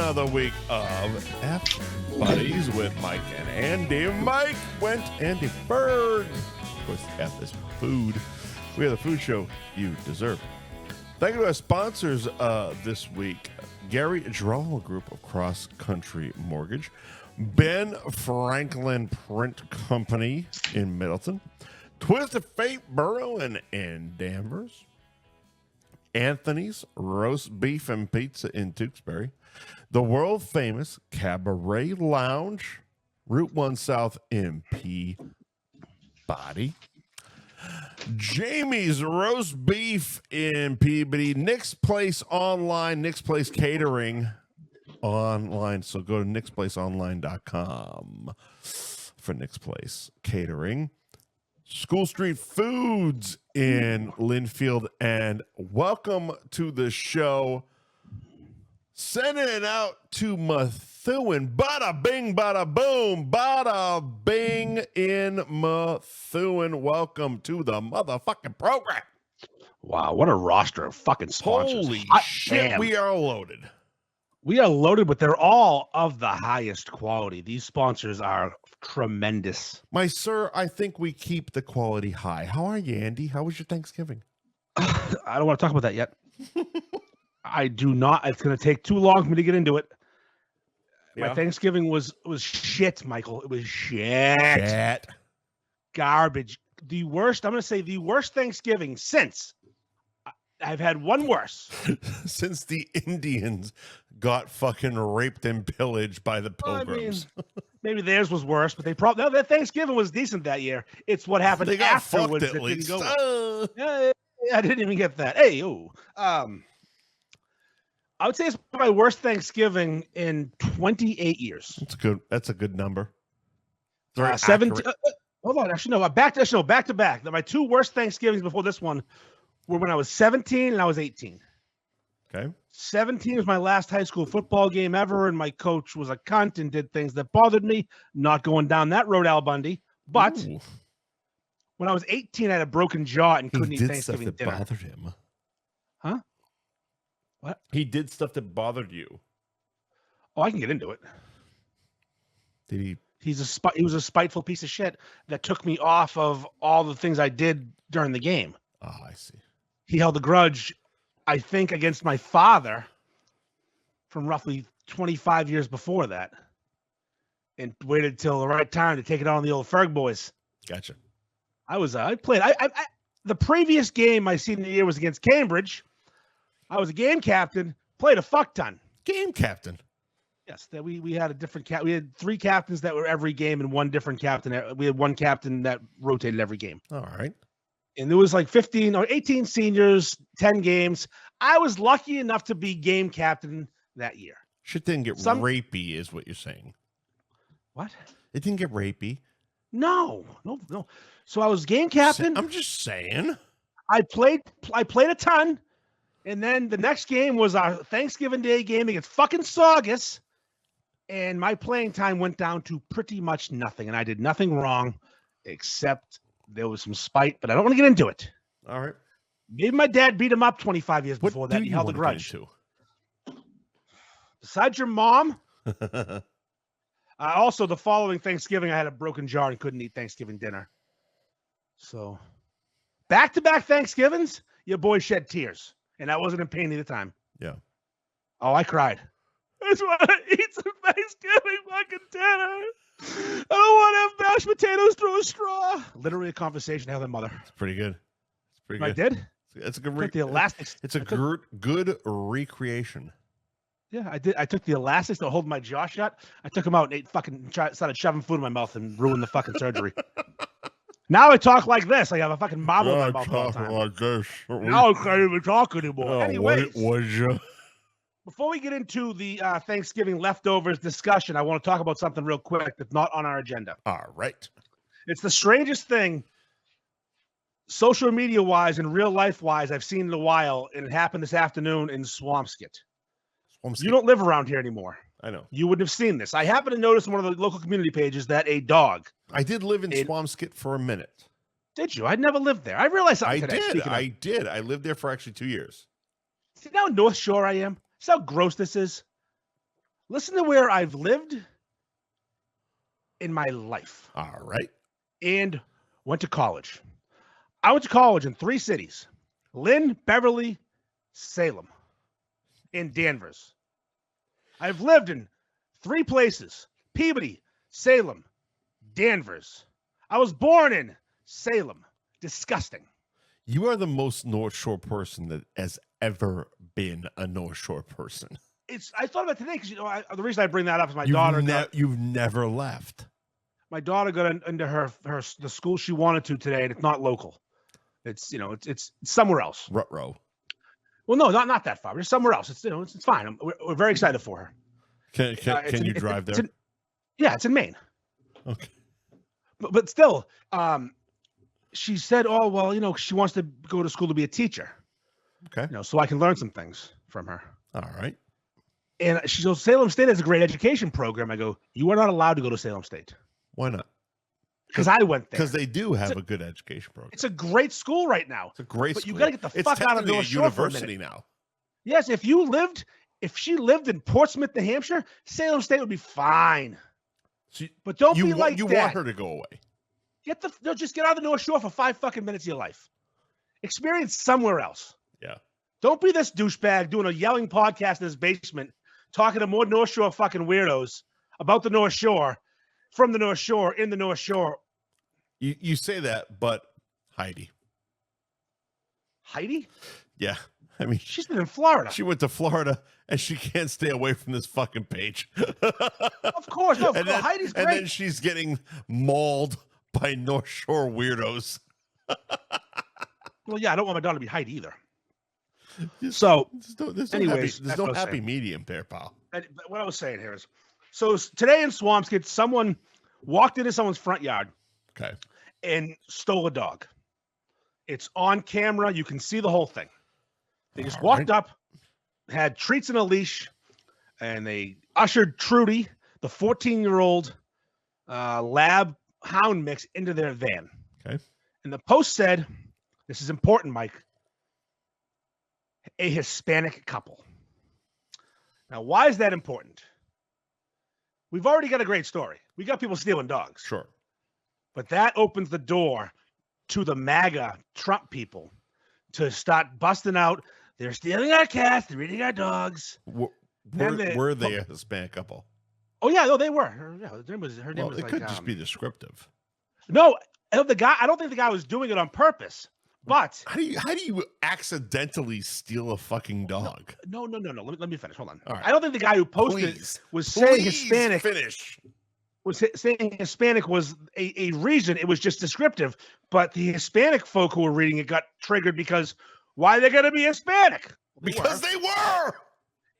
another week of F Buddies with Mike and Andy. Mike, Wendt, Andy Ferg. Of course, F is food. We are the food show you deserve. Thank you to our sponsors this week. Girolamo Group of Cross Country Mortgage. Ben Franklin Print Company in Middleton. Twist of Fate Burrowing in Danvers. Anthony's Roast Beef and Pizza in Tewksbury. The world famous Cabaret Lounge, Route 1 South in Peabody. Jamie's Roast Beef in Peabody. Nick's Place Online, Nick's Place Catering online. So go to nicksplaceonline.com for Nick's Place Catering. School Street Foods in Linfield. And welcome to the show. Sending it out to Methuen. Bada bing, bada boom. Bada bing in Methuen. Welcome to the motherfucking program. Wow, what a roster of fucking sponsors. Holy shit, we are loaded. We are loaded, but they're all of the highest quality. These sponsors are tremendous. My sir, I think we keep the quality high. How are you, Andy? How was your Thanksgiving? I don't want to talk about that yet. I do not. It's going to take too long for me to get into it. Yeah. My Thanksgiving was shit, Michael. It was shit. Garbage. The worst, I'm going to say the worst Thanksgiving since. I've had one worse. Since the Indians got fucking raped and pillaged by the Pilgrims. I mean, maybe theirs was worse, but they probably their Thanksgiving was decent that year. It's what happened they got afterwards fucked at that least. Didn't go. Yeah, I didn't even get that. Hey, I would say it's my worst Thanksgiving in 28 years. That's a good number. 17. Hold on, actually no. Back to back. My two worst Thanksgivings before this one were when I was 17 and I was 18. Okay. 17 was my last high school football game ever, and my coach was a cunt and did things that bothered me. Not going down that road, Al Bundy. But when I was 18, I had a broken jaw and couldn't eat Thanksgiving dinner. That bothered him. Huh? What? He did stuff that bothered you. Oh, I can get into it. Did he? He was a spiteful piece of shit that took me off of all the things I did during the game. Oh, I see. He held a grudge, I think, against my father from roughly 25 years before that, and waited till the right time to take it on the old Ferg boys. Gotcha. I played. The previous game my senior year was against Cambridge. I was a game captain. Played a fuck ton. Game captain. Yes, that we had a different we had three captains that were every game and one different captain. We had one captain that rotated every game. All right. And there was like 15 or 18 seniors, 10 games. I was lucky enough to be game captain that year. Shit didn't get rapey, is what you're saying. What? It didn't get rapey. No. So I was game captain. I'm just saying. I played a ton. And then the next game was our Thanksgiving Day game against fucking Saugus. And my playing time went down to pretty much nothing. And I did nothing wrong except there was some spite, but I don't want to get into it. All right. Maybe my dad beat him up 25 years before that. He held a grudge. Besides your mom, also the following Thanksgiving, I had a broken jaw and couldn't eat Thanksgiving dinner. So back-to-back Thanksgivings, your boy shed tears. And I wasn't in pain either time. Yeah. Oh, I cried. I just want to eat some Thanksgiving fucking dinner. I don't want to have mashed potatoes through a straw. Literally a conversation I had with my mother. It's pretty good. It's pretty good. I did? It's a good good recreation. Yeah, I did. I took the elastics to hold my jaw shut. I took them out and started shoving food in my mouth and ruined the fucking surgery. Now I talk like this. I have a fucking marble in my mouth all the time. Like this. Now I can't even talk anymore. Anyways. Was you? Before we get into the Thanksgiving leftovers discussion, I want to talk about something real quick that's not on our agenda. All right. It's the strangest thing, social media-wise and real-life-wise, I've seen in a while, and it happened this afternoon in Swampscott. You don't live around here anymore. I know. You wouldn't have seen this. I happened to notice on one of the local community pages that a dog. I did live in Swampscott for a minute. Did you? I'd never lived there. I realized something today. I did. I lived there for actually 2 years. See how North Shore I am? See how gross this is? Listen to where I've lived in my life. All right. And went to college. I went to college in 3 cities: Lynn, Beverly, Salem, and Danvers. I've lived in 3 places: Peabody, Salem, Danvers. I was born in Salem. Disgusting. You are the most North Shore person that has ever been a North Shore person. I thought about it today because the reason I bring that up is daughter. You've never left. My daughter got into the school she wanted to today, and it's not local. It's it's somewhere else. Rutrow. Well, no, not that far. Just somewhere else. It's fine. We're very excited for her. Can you drive there? It's in Maine. Okay. But still, she said, "Oh well, she wants to go to school to be a teacher." Okay. So I can learn some things from her. All right. And she goes, "Salem State has a great education program." I go, "You are not allowed to go to Salem State." Why not? Because I went there. Because they do have a good education program. It's a great school right now. It's a great school. But you got to get the fuck out of North Shore university now. Yes, if she lived in Portsmouth, New Hampshire, Salem State would be fine. But don't be like that. You want her to go away. Just get out of the North Shore for 5 fucking minutes of your life. Experience somewhere else. Yeah. Don't be this douchebag doing a yelling podcast in his basement, talking to more North Shore fucking weirdos about the North Shore, from the North Shore, in the North Shore. You say that, but Heidi? Yeah. I mean, she's been in Florida. She went to Florida, and she can't stay away from this fucking page. Of course. No, Heidi's great. And then she's getting mauled by North Shore weirdos. Well, yeah, I don't want my daughter to be Heidi either. So, there's no happy medium there, pal. What I was saying here is, so today in Swampscott, someone walked into someone's front yard, and stole a dog. It's on camera. You can see the whole thing. They just walked up, had treats in a leash, and they ushered Trudy, the 14-year-old lab hound mix, into their van. Okay. And the post said, this is important, Mike, a Hispanic couple. Now, why is that important? We've already got a great story. We got people stealing dogs. Sure. But that opens the door to the MAGA Trump people to start busting out. They're stealing our cats. They're eating our dogs. Were they a Hispanic couple? Oh, yeah. No, they were. Her name was it could just be descriptive. No, I don't think the guy was doing it on purpose. But how do you accidentally steal a fucking dog? No. Let me finish. Hold on. All right. I don't think the guy who posted was saying Hispanic. Finish. Was saying Hispanic was a reason. It was just descriptive. But the Hispanic folk who were reading it got triggered because why are they going to be Hispanic? Because they were.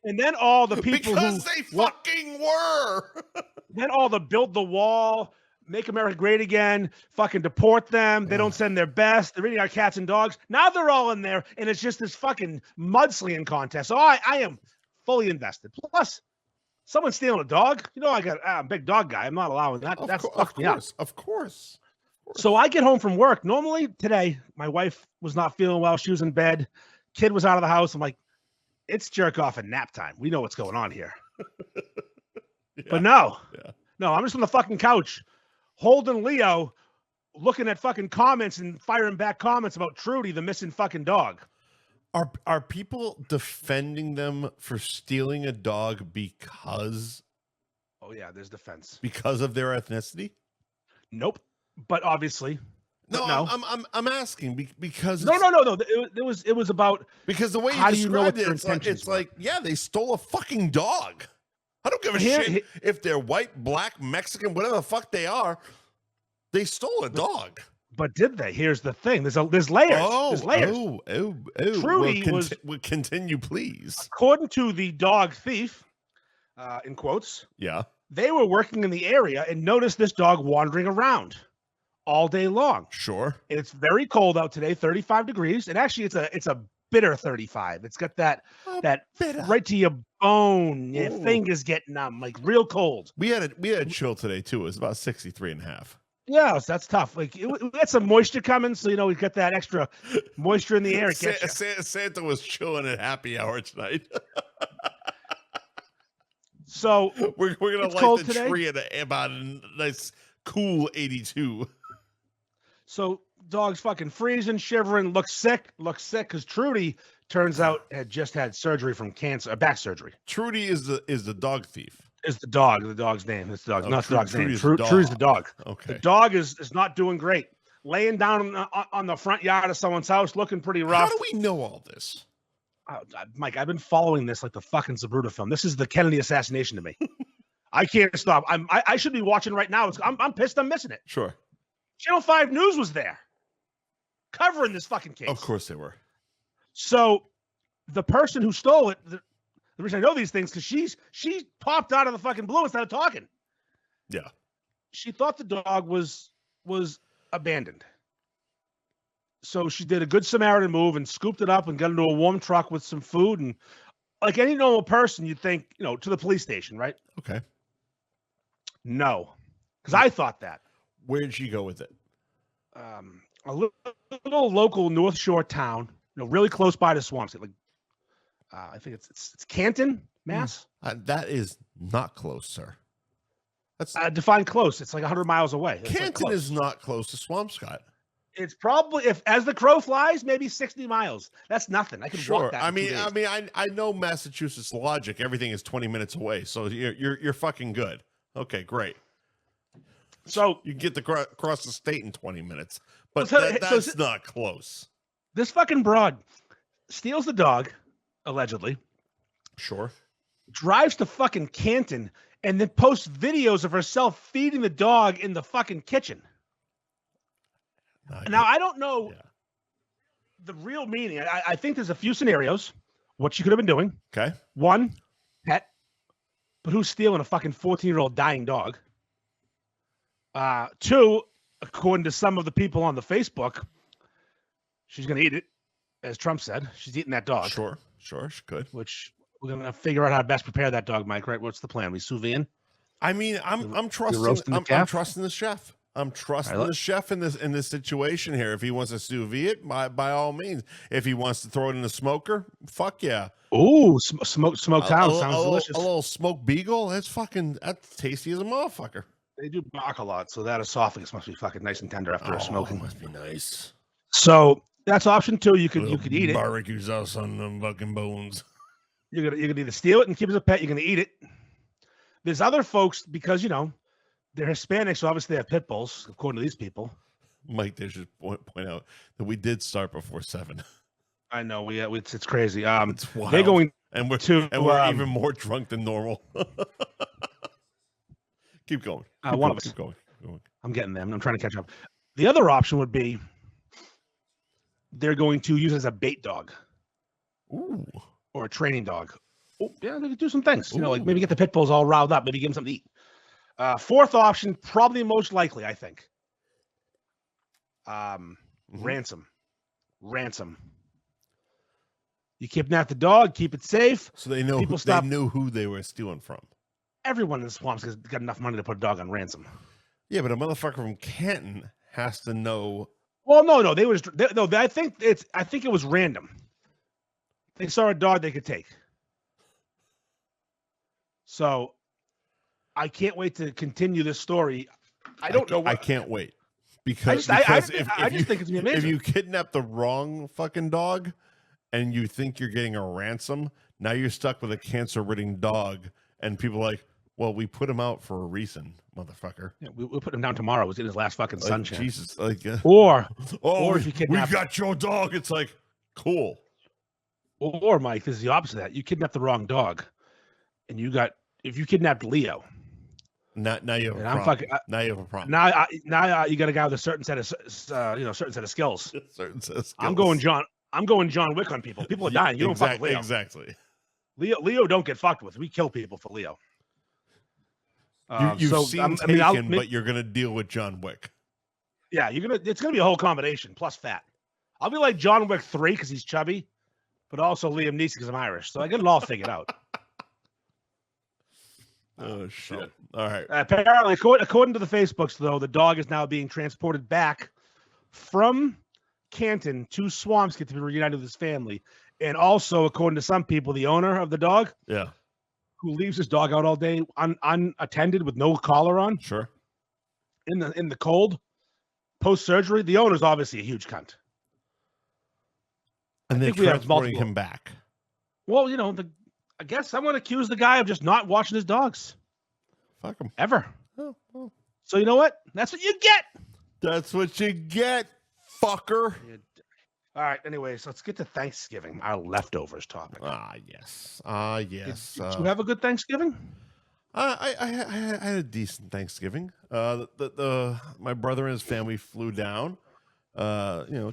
And then all the people fucking were. Then all the build the wall, make America great again, fucking deport them. They don't send their best. They're eating our cats and dogs. Now they're all in there, and it's just this fucking mudslinging contest. So I am fully invested. Plus, someone stealing a dog. I'm a big dog guy. I'm not allowing that. Of course. So I get home from work. Normally today, my wife was not feeling well. She was in bed. Kid was out of the house. I'm like, it's jerk off and nap time. We know what's going on here. But no, I'm just on the fucking couch holding Leo, looking at fucking comments and firing back comments about Trudy, the missing fucking dog. Are people defending them for stealing a dog because? Oh yeah, there's defense. Because of their ethnicity? Nope. But obviously. No. I'm asking because no. It was about because the way you described it, it's like they stole a fucking dog. I don't give a shit if they're white, black, Mexican, whatever the fuck they are. They stole a dog. But did they? Here's the thing. There's layers. There's layers. Trudy will continue, please. According to the dog thief, in quotes, they were working in the area and noticed this dog wandering around all day long. Sure. And it's very cold out today, 35 degrees. And actually, it's a bitter 35. It's got that bitter. Right to your bone. Your fingers get numb, like real cold. We had a chill today too. It was about 63.5. Yeah, so that's tough. Like we had some moisture coming, so we got that extra moisture in the air. Santa was chilling at happy hour tonight. So we're gonna light the tree at about a nice cool 82. So dog's fucking freezing, shivering, looks sick because Trudy turns out had just had surgery from cancer, back surgery. Trudy is the dog thief. Is the dog's name? It's the dog, not the dog's name. Trudy's the dog. Okay. The dog is not doing great. Laying down on the front yard of someone's house, looking pretty rough. How do we know all this? Mike, I've been following this like the fucking Zapruder film. This is the Kennedy assassination to me. I can't stop. I should be watching right now. I'm pissed I'm missing it. Sure. Channel 5 News was there covering this fucking case. Of course they were. So the person who stole it, the reason I know these things, because she popped out of the fucking blue instead of talking. Yeah. She thought the dog was abandoned. So she did a good Samaritan move and scooped it up and got into a warm truck with some food. And like any normal person, you'd think, to the police station, right? Okay. No. Because I thought that. Where'd she go with it? A little local North Shore town, really close by to Swampscott. Like, I think it's Canton, Mass. That is not close, sir. That's define close. It's like 100 miles away. Canton is not close to Swampscott. It's probably, if as the crow flies, maybe 60 miles. That's nothing. I can walk that. I know Massachusetts logic. Everything is 20 minutes away, so you're fucking good. Okay, great. So you get across the state in 20 minutes, but that's not close. This fucking broad steals the dog, allegedly. Sure. Drives to fucking Canton and then posts videos of herself feeding the dog in the fucking kitchen. Now, I don't know the real meaning. I think there's a few scenarios what she could have been doing. Okay. One, pet. But who's stealing a fucking 14-year-old dying dog? Two, according to some of the people on the Facebook, she's going to eat it, as Trump said. She's eating that dog. Sure, she could. Which we're going to figure out how to best prepare that dog, Mike, right? What's the plan? We sous vide? I mean, I'm trusting I'm trusting the chef. I'm trusting the chef in this situation here. If he wants to sous vide it, by all means. If he wants to throw it in the smoker, fuck yeah. Ooh, smoked hound sounds delicious. A little smoked beagle, that's tasty as a motherfucker. They do bark a lot, so that esophagus must be fucking nice and tender after smoking. Must be nice. So that's option two. You could eat it. Barbecue sauce on them fucking bones. You're gonna either steal it and keep it as a pet. You're gonna eat it. There's other folks because they're Hispanic, so obviously they have pit bulls, according to these people. Mike, they should point out that we did start before 7. I know it's crazy. It's wild. They're going and we're even more drunk than normal. Keep going. One of us. Keep going. I'm getting them. I'm trying to catch up. The other option would be they're going to use it as a bait dog. Ooh. Or a training dog. Oh, yeah, they could do some things. Like maybe get the pit bulls all riled up. Maybe give them something to eat. Fourth option, probably most likely, I think. Ransom. You kidnap the dog, keep it safe. So they knew who they were stealing from. Everyone in the swamps has got enough money to put a dog on ransom. Yeah, but a motherfucker from Canton has to know. Well, no, I think it was random. They saw a dog they could take. So I can't wait to continue this story. I don't know. I can't wait because I just think it's gonna be amazing. If you kidnap the wrong fucking dog and you think you're getting a ransom, now you're stuck with a cancer-ridden dog, and people are like, well, we put him out for a reason, motherfucker. Yeah, we'll put him down tomorrow. It was in his last fucking sunshine. Jesus, or if you kidnap, we got your dog. It's like, cool. Or Mike, this is the opposite of that. You kidnapped the wrong dog, and if you kidnapped Leo. Now you have a problem. Now you have a problem. Now you got a guy with a certain set of certain set of skills. Certain set of skills. I'm going John Wick on people. People are dying. You don't fuck with Leo. Exactly. Leo don't get fucked with. We kill people for Leo. You've seen Taken, but you're gonna deal with John Wick. Yeah, it's gonna be a whole combination plus fat. I'll be like John Wick 3 because he's chubby, but also Liam Neeson because I'm Irish. So I get it all figured out. Oh shit! All right. Apparently, according to the Facebooks, though, the dog is now being transported back from Canton to Swampscott to be reunited with his family, and also, according to some people, the owner of the dog, who leaves his dog out all day unattended with no collar on Sure. in the cold post-surgery. The owner's obviously a huge cunt. And they're transporting him back. Well, I guess someone accused the guy of just not watching his dogs. Fuck him. Ever. Oh, well. So you know what? That's what you get. That's what you get, fucker. All right. Anyways, let's get to Thanksgiving, our leftovers topic. Yes. Yes. Did you have a good Thanksgiving? I had a decent Thanksgiving. My brother and his family flew down.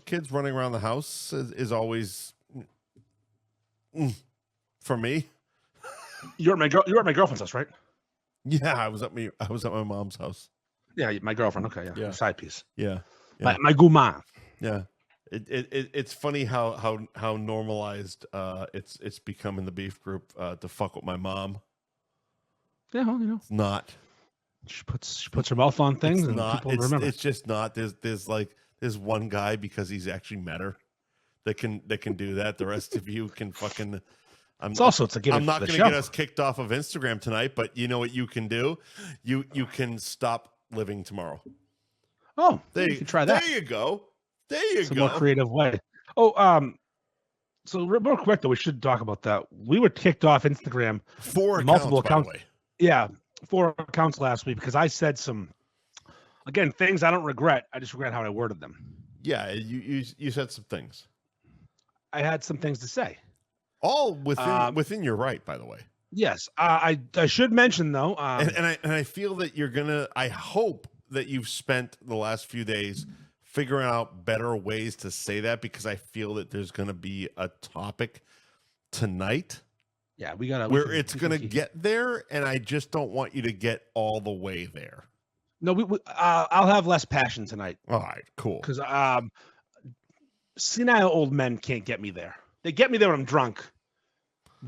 Kids running around the house is always for me. You're at my girlfriend's house, right? Yeah, I was at my mom's house. Yeah, my girlfriend. Okay, yeah. Side piece. Yeah. My gourmand. Yeah. It's funny how normalized it's become in the beef group to fuck with my mom. Yeah, well, it's not. She puts her mouth on things, and people remember. It's just not. There's one guy because he's actually met her that can do that. The rest of you can fucking. It's a gimmick. I'm not going to get us kicked off of Instagram tonight, but you know what you can do? You can stop living tomorrow. Oh, you can try that. There you go. It's a more creative way. Oh, so real quick though, we should talk about that. We were kicked off Instagram. Multiple accounts. By the way. Yeah, 4 accounts last week because I said some, again, things I don't regret. I just regret how I worded them. Yeah, you said some things. I had some things to say. All within your right, by the way. Yes, I should mention though, and I feel that you're gonna. I hope that you've spent the last few days figuring out better ways to say that, because I feel that there's gonna be a topic tonight. Yeah, it's gonna get there, and I just don't want you to get all the way there. No, I'll have less passion tonight. All right, cool. Because senile old men can't get me there. They get me there when I'm drunk,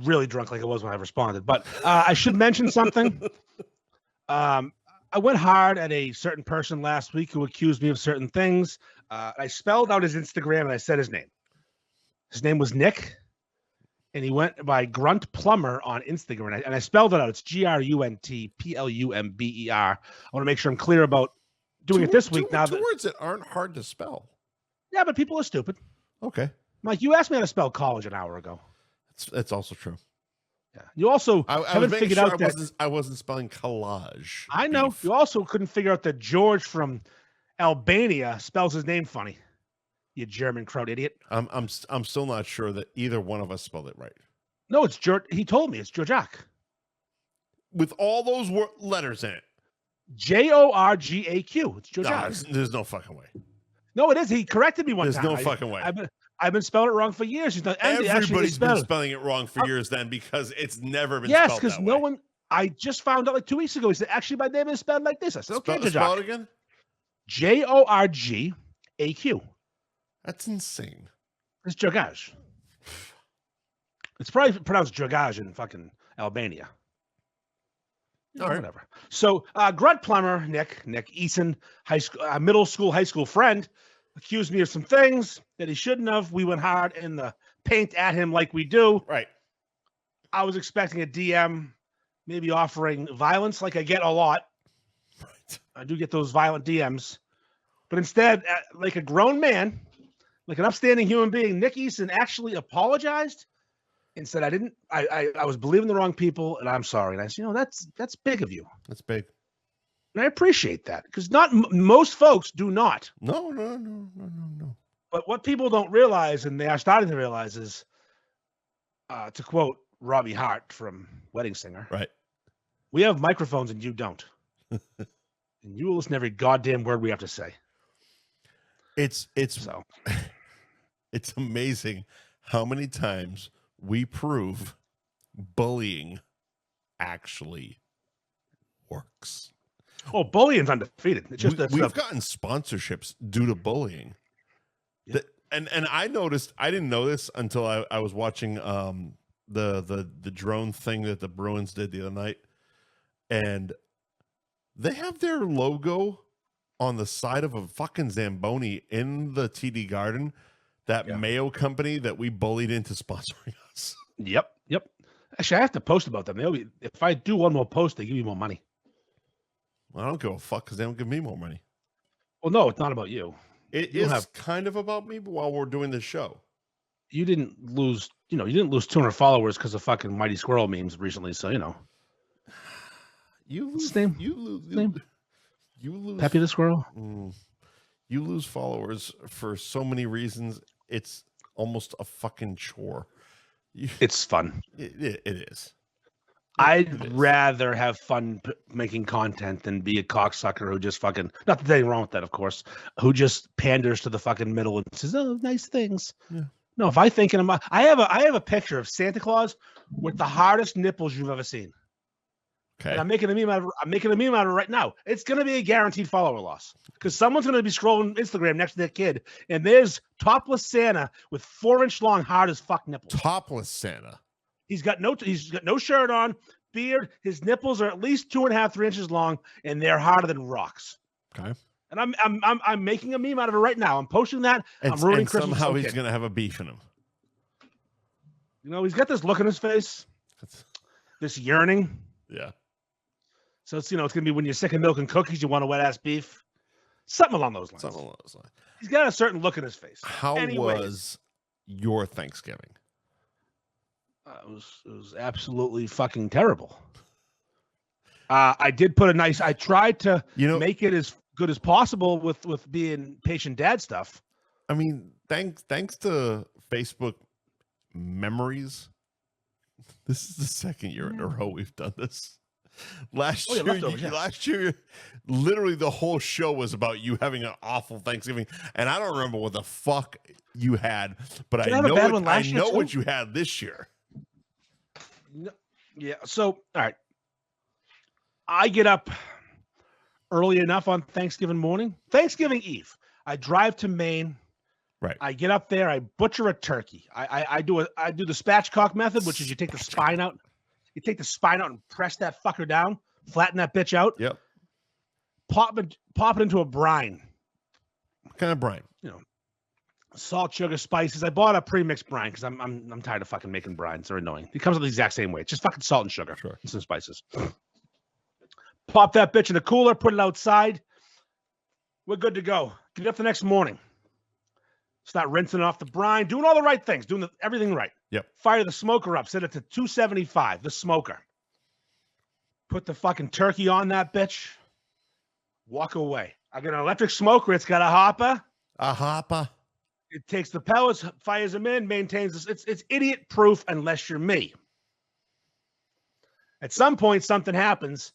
really drunk, like I was when I responded. But I should mention something. I went hard at a certain person last week who accused me of certain things. I spelled out his Instagram and I said his name. His name was Nick, and he went by Grunt Plumber on Instagram. And I spelled it out. It's GRUNTPLUMBER. I want to make sure I'm clear about doing it this week. Now, two words that aren't hard to spell. Yeah, but people are stupid. Okay. Mike, you asked me how to spell college an hour ago. It's also true. Yeah. You also haven't figured out that I wasn't spelling collage. I know. Beef. You also couldn't figure out that George from Albania spells his name funny. You German crowd idiot. I'm still not sure that either one of us spelled it right. No, it's George. He told me it's Georgiak. With all those letters in it. JORGAQ. It's Georgiak. No, there's no fucking way. No, it is. He corrected me one time. There's no fucking way. I've been spelling it wrong for years. He's not. Everybody's been spelling it wrong for years then, because it's never been spelled that way. Yes, because no one. I just found out like 2 weeks ago. He said, actually, my name is spelled like this. I said, okay, spell it again. JORGAQ. That's insane. It's Jogaj. It's probably pronounced Jogaj in fucking Albania. All right. Whatever. So, Grunt Plumber, Nick Eason, high school friend, accused me of some things that he shouldn't have. We went hard in the paint at him like we do. Right. I was expecting a DM, maybe offering violence like I get a lot. Right. I do get those violent DMs. But instead, like a grown man, like an upstanding human being, Nick Eason actually apologized and said, I was believing the wrong people, and I'm sorry. And I said, that's big of you. That's big. And I appreciate that, because most folks do not. No. But what people don't realize, and they are starting to realize, is, to quote Robbie Hart from Wedding Singer, right? We have microphones and you don't. And you will listen to every goddamn word we have to say. It's amazing how many times we prove bullying actually works. Oh, bullying's undefeated. It's just we've gotten sponsorships due to bullying. Yeah. And I noticed, I didn't know this until I was watching the drone thing that the Bruins did the other night, and they have their logo on the side of a fucking Zamboni in the TD Garden, that Mayo company that we bullied into sponsoring us. Yep. Actually, I have to post about them. If I do one more post, they give me more money. Well, I don't give a fuck because they don't give me more money. Well, no, it's not about you. It is kind of about me, but while we're doing this show. You didn't lose 200 followers because of fucking Mighty Squirrel memes recently, so You lose. You lose. Peppy the Squirrel. You lose followers for so many reasons. It's almost a fucking chore. It's fun. It is. I'd rather have fun making content than be a cocksucker who just fucking, not that there's anything wrong with that, of course, who just panders to the fucking middle and says, oh, nice things. Yeah. No, if I think in my, I have a picture of Santa Claus with the hardest nipples you've ever seen. Okay. And I'm making a meme out of it right now. It's going to be a guaranteed follower loss because someone's going to be scrolling Instagram next to their kid, and there's topless Santa with 4-inch long, hard as fuck nipples. Topless Santa. He's got no shirt on, beard. His nipples are at least 2.5, 3 inches long, and they're harder than rocks. Okay. And I'm making a meme out of it right now. I'm posting that. I'm ruining Christmas. Somehow he's going to have a beef in him. He's got this look in his face, this yearning. Yeah. So it's going to be when you're sick of milk and cookies, you want a wet ass beef, something along those lines. He's got a certain look in his face. How was your Thanksgiving? It was absolutely fucking terrible. I did put I tried to make it as good as possible with being patient dad stuff. I mean, thanks to Facebook memories, this is the second year in a row we've done this. Last year, literally the whole show was about you having an awful Thanksgiving, and I don't remember what the fuck you had, but I know what you had this year. Yeah. So, all right. I get up early enough on Thanksgiving morning. Thanksgiving Eve, I drive to Maine. Right. I get up there. I butcher a turkey. I do the spatchcock method, which is you take the spine out. You take the spine out and press that fucker down, flatten that bitch out. Yep. Pop it into a brine. What kind of brine? Salt, sugar, spices. I bought a pre-mixed brine because I'm tired of fucking making brines. They're annoying. It comes out the exact same way. It's just fucking salt and sugar and some spices. Pop that bitch in the cooler. Put it outside. We're good to go. Get up the next morning. Start rinsing off the brine, doing all the right things, doing everything right. Yep. Fire the smoker up, set it to 275, the smoker. Put the fucking turkey on that bitch. Walk away. I got an electric smoker. It's got a hopper. A hopper. It takes the pellets, fires them in, maintains this. It's idiot proof unless you're me. At some point, something happens.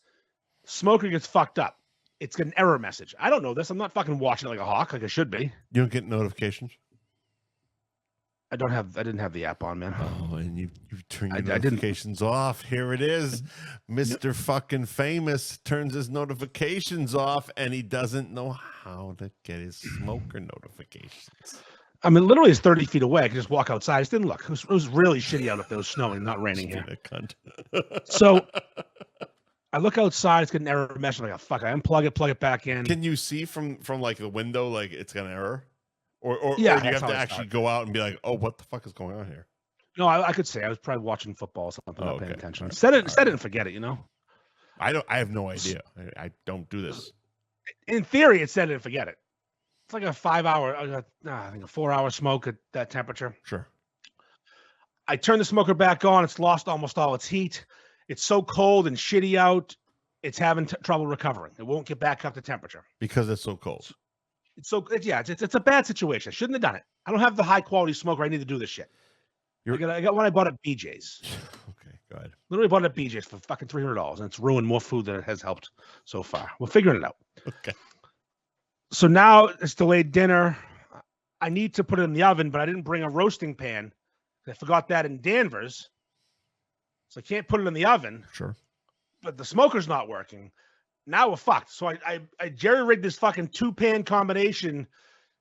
Smoker gets fucked up. It's got an error message. I don't know this. I'm not fucking watching it like a hawk, like I should be. You don't get notifications? I didn't have the app on, man. Oh, and you turn your notifications off. Here it is. Mr. fucking Famous turns his notifications off, and he doesn't know how to get his smoker notifications. I mean, literally, it's 30 feet away. I could just walk outside. I just didn't look. It was really shitty out if it was snowing, not raining here. So I look outside. It's got an error message. I'm like, oh, fuck, I unplug it, plug it back in. Can you see from like the window, like it's got an error? Or do you have to actually go out and be like, oh, what the fuck is going on here? No, I could say I was probably watching football or something, not paying attention. Right. Set it and forget it, I have no idea. I don't do this. In theory, it's set it and forget it. It's like a 5-hour, I think a 4-hour smoke at that temperature. Sure. I turn the smoker back on. It's lost almost all its heat. It's so cold and shitty out. It's having trouble recovering. It won't get back up to temperature because it's so cold. It's a bad situation. I shouldn't have done it. I don't have the high quality smoker I need to do this shit. I got one I bought at BJ's. Okay, go ahead. Literally bought it at BJ's for fucking $300, and it's ruined more food than it has helped so far. We're figuring it out. Okay. So now it's delayed dinner. I need to put it in the oven, but I didn't bring a roasting pan. I forgot that in Danvers. So I can't put it in the oven. Sure. But the smoker's not working. Now we're fucked. So I jerry-rigged this fucking 2-pan combination,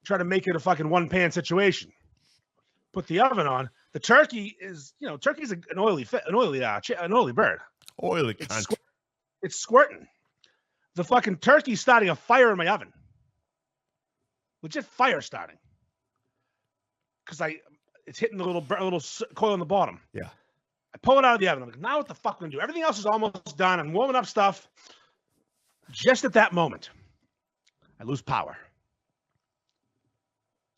try to make it a fucking 1-pan situation. Put the oven on. The turkey is, turkey's an oily bird. Oily cunt. It's squirting. The fucking turkey's starting a fire in my oven. Legit fire starting. Because it's hitting the little coil on the bottom. Yeah. I pull it out of the oven. I'm like, now what the fuck am I gonna do? Everything else is almost done. I'm warming up stuff. Just at that moment, I lose power.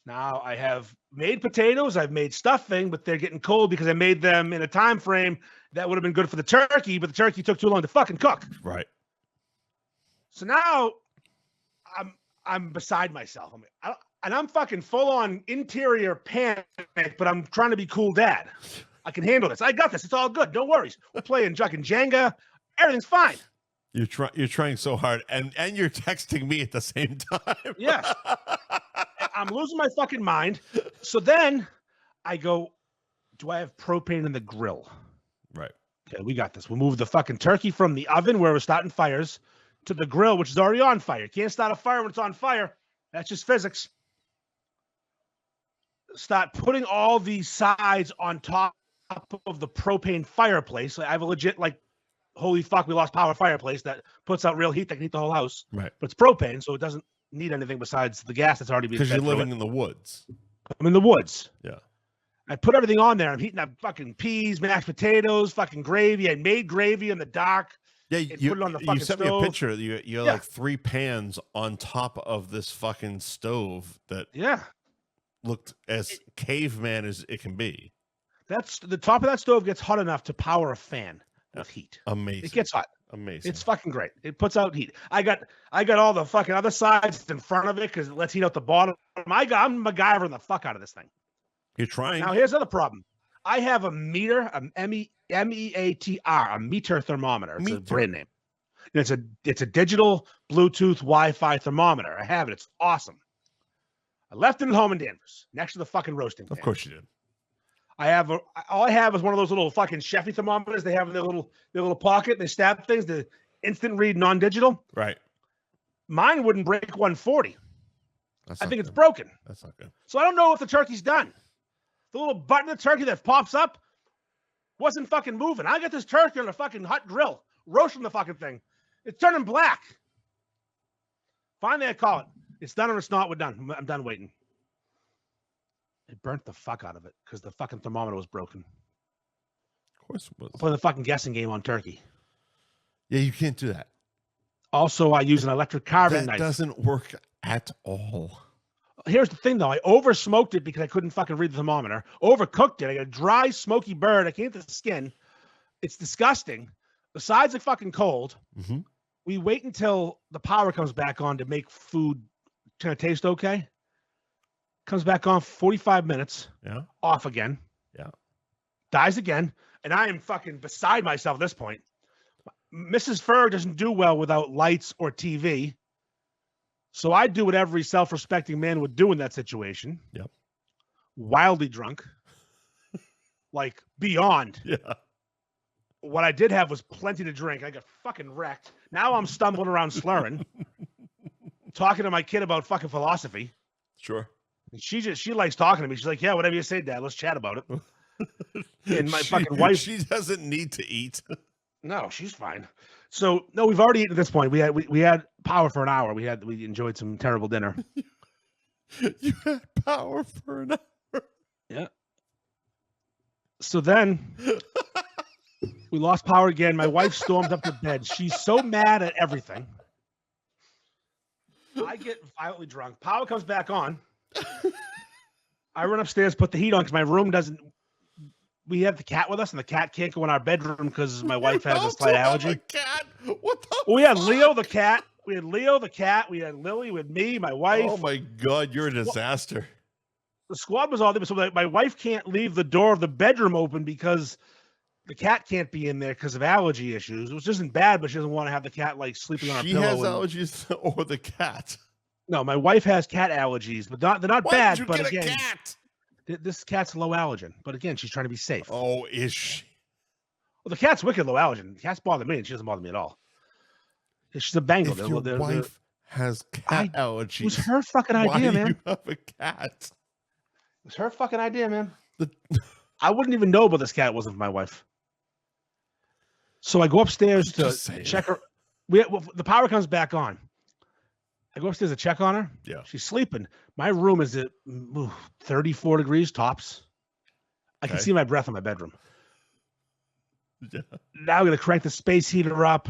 Now I have made potatoes, I've made stuffing, but they're getting cold because I made them in a time frame that would have been good for the turkey, but the turkey took too long to fucking cook. Right. So now I'm beside myself. I'm fucking full on interior panic, but I'm trying to be cool dad. I can handle this. I got this. It's all good. No worries. We're playing fucking Jenga. Everything's fine. You're trying so hard, and you're texting me at the same time. Yes. I'm losing my fucking mind. So then I go, do I have propane in the grill? Right. Okay, we got this. We'll move the fucking turkey from the oven where we're starting fires to the grill, which is already on fire. You can't start a fire when it's on fire. That's just physics. Start putting all these sides on top of the propane fireplace. I have a legit, like, holy fuck, we lost power fireplace that puts out real heat that can heat the whole house. Right. But it's propane, so it doesn't need anything besides the gas that's already been. Because you're living in the woods. I'm in the woods. Yeah. I put everything on there. I'm heating up fucking peas, mashed potatoes, fucking gravy. I made gravy in the dark. Yeah, you put it on the fucking sent stove. me a picture. You had like 3 pans on top of this fucking stove that looked as caveman as it can be. That's the top of that stove gets hot enough to power a fan with heat. Amazing. It gets hot. Amazing. It's fucking great. It puts out heat. I got all the fucking other sides in front of it because it lets heat out the bottom. I'm MacGyvering the fuck out of this thing. You're trying. Now here's the other problem. I have a meter, MEATR, a meter thermometer. It's a brand name. And it's a digital Bluetooth Wi-Fi thermometer. I have it. It's awesome. I left it at home in Danvers, next to the fucking roasting pan. Of course you did. All I have is one of those little fucking Sheffy thermometers they have in their little pocket. They stab things, the instant read non-digital. Right. Mine wouldn't break 140. I think it's good. broken. That's not good. So I don't know if the turkey's done. The little button of the turkey that pops up wasn't fucking moving. I got this turkey on a fucking hot grill, roasting the fucking thing. It's turning black. Finally, I call it. It's done or it's not. We're done. I'm done waiting. It burnt the fuck out of it because the fucking thermometer was broken. Of course it was. I play the fucking guessing game on turkey. Yeah, you can't do that. Also, I use an electric carving knife. That doesn't work at all. Here's the thing, though. I over smoked it because I couldn't fucking read the thermometer. Overcooked it. I got a dry, smoky bird. I can't get the skin. It's disgusting. The sides are fucking cold. Mm-hmm. We wait until the power comes back on to make food kind of taste okay. Comes back on 45 minutes. Yeah. Off again. Yeah. Dies again. And I am fucking beside myself at this point. Mrs. Ferg doesn't do well without lights or TV. So I do what every self-respecting man would do in that situation. Yep. Wildly drunk. Like beyond. Yeah. What I did have was plenty to drink. I got fucking wrecked. Now I'm stumbling around slurring. Talking to my kid about fucking philosophy. Sure. And she likes talking to me. She's like, yeah, whatever you say, Dad, let's chat about it. And my fucking wife. She doesn't need to eat. No, she's fine. So no, we've already eaten at this point. We had power for an hour. We enjoyed some terrible dinner. You had power for an hour. Yeah. So then we lost power again. My wife stormed up to bed. She's so mad at everything. I get violently drunk. Power comes back on. I run upstairs, put the heat on because my room doesn't. We have the cat with us, and the cat can't go in our bedroom because my wife has a slight allergy. Cat? What the? We had Leo the cat. We had Leo the cat. We had Lily with me, my wife. Oh my God, you're a disaster. The squad was all there, so my wife can't leave the door of the bedroom open because the cat can't be in there because of allergy issues, which isn't bad, but she doesn't want to have the cat like sleeping on her pillow. She has allergies, or the cat? No, my wife has cat allergies, but they're not Why bad. Did you but get again, a cat? This cat's low allergen. But again, she's trying to be safe. Oh, is she? Well, the cat's wicked low allergen. The cat's bother me, and she doesn't bother me at all. She's a Bengal. If your wife has cat allergies, it was her fucking idea, man. You have a cat. It was her fucking idea, man. I wouldn't even know about this cat wasn't for my wife. So I go upstairs to check her. The power comes back on. I go upstairs to check on her. Yeah. She's sleeping. My room is at 34 degrees tops. I can see my breath in my bedroom. Yeah. Now we're gonna crank the space heater up,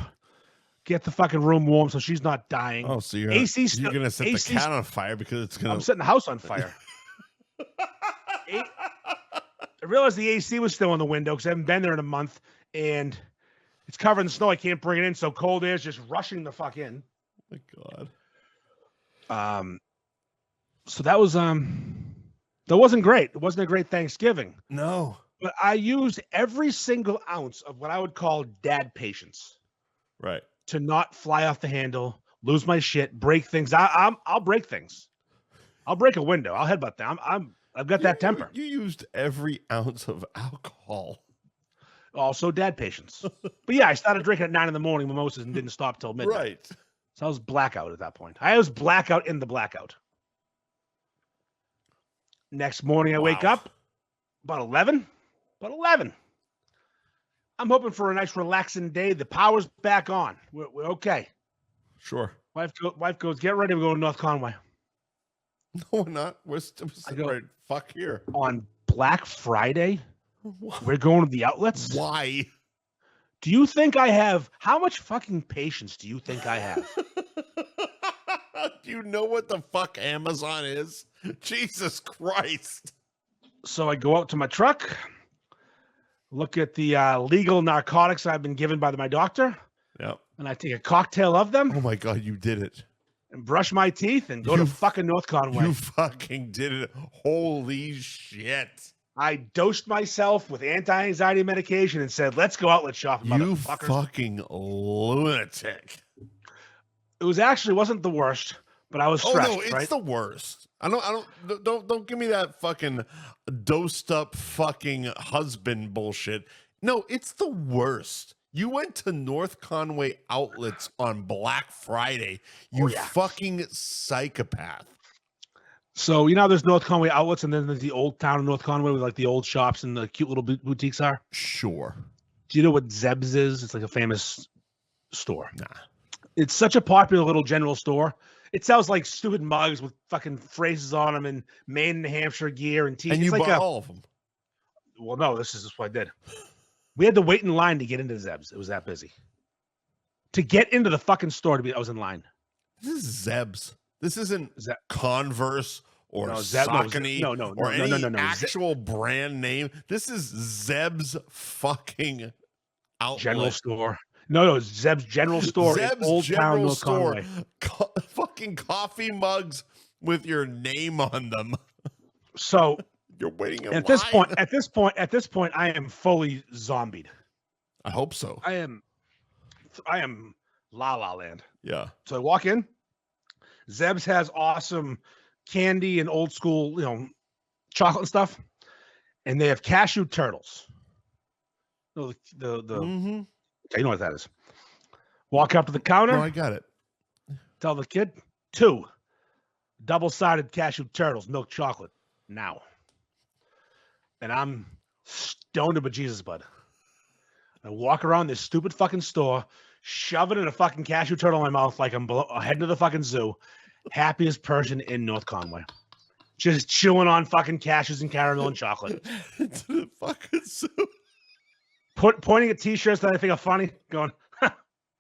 get the fucking room warm so she's not dying. Oh, so you're AC gonna set AC the cat on fire because it's gonna. I'm setting the house on fire. I realized the AC was still in the window because I haven't been there in a month, and it's covered in snow. I can't bring it in, so cold air is just rushing the fuck in. Oh my God. So that wasn't great. It wasn't a great Thanksgiving. No. But I used every single ounce of what I would call dad patience. Right. To not fly off the handle, lose my shit, break things. I'll break things. I'll break a window. I'll headbutt them. I've got that temper. You used every ounce of alcohol. Also dad patience. But yeah, I started drinking at 9 a.m. mimosas and didn't stop till midnight. Right. So I was blackout at that point. I was blackout in the blackout. Next morning I wake up about 11. About 11. I'm hoping for a nice relaxing day. The power's back on. We're okay. Sure. Wife goes, get ready. We're going to North Conway. No, we're not. We're right. Fuck here. On Black Friday, we're going to the outlets. Why? Do you think I have? How much fucking patience do you think I have? Do you know what the fuck Amazon is? Jesus Christ. So I go out to my truck, look at the legal narcotics I've been given by my doctor. Yep. And I take a cocktail of them. Oh my God, you did it. And brush my teeth and go to fucking North Conway. You fucking did it. Holy shit. I dosed myself with anti-anxiety medication and said, let's go outlet shopping, you motherfuckers. Fucking lunatic. It wasn't the worst, but I was stressed. Oh no, it's right? the worst. Don't give me that fucking dosed up fucking husband bullshit. No, it's the worst. You went to North Conway outlets on Black Friday. You fucking psychopath. So, there's North Conway outlets and then there's the old town of North Conway with like the old shops and the cute little boutiques are? Sure. Do you know what Zeb's is? It's like a famous store. Nah. It's such a popular little general store. It sells like stupid mugs with fucking phrases on them and Maine and New Hampshire gear and t-shirts. And you bought all of them? Well, no, this is what I did. We had to wait in line to get into Zeb's. It was that busy. To get into the fucking store, I was in line. This is Zeb's. This isn't Converse or Saucony or any actual brand name. This is Zeb's fucking outlet. General store. No, it's Zeb's General Store. Zeb's Old General Town, North Store. Conway. Fucking coffee mugs with your name on them. So you're waiting in line. At this point, I am fully zombied. I hope so. I am La La Land. Yeah. So I walk in. Zeb's has awesome candy and old school, chocolate and stuff, and they have cashew turtles. Okay, you know what that is. Walk up to the counter. Oh, I got it. Tell the kid 2 double-sided cashew turtles, milk chocolate now. And I'm stoned to bejesus, bud. I walk around this stupid fucking store, shoving in a fucking cashew turtle in my mouth like I'm heading to the fucking zoo. Happiest person in North Conway. Just chewing on fucking cashews and caramel and chocolate. To the fucking zoo. Pointing at t-shirts that I think are funny, going,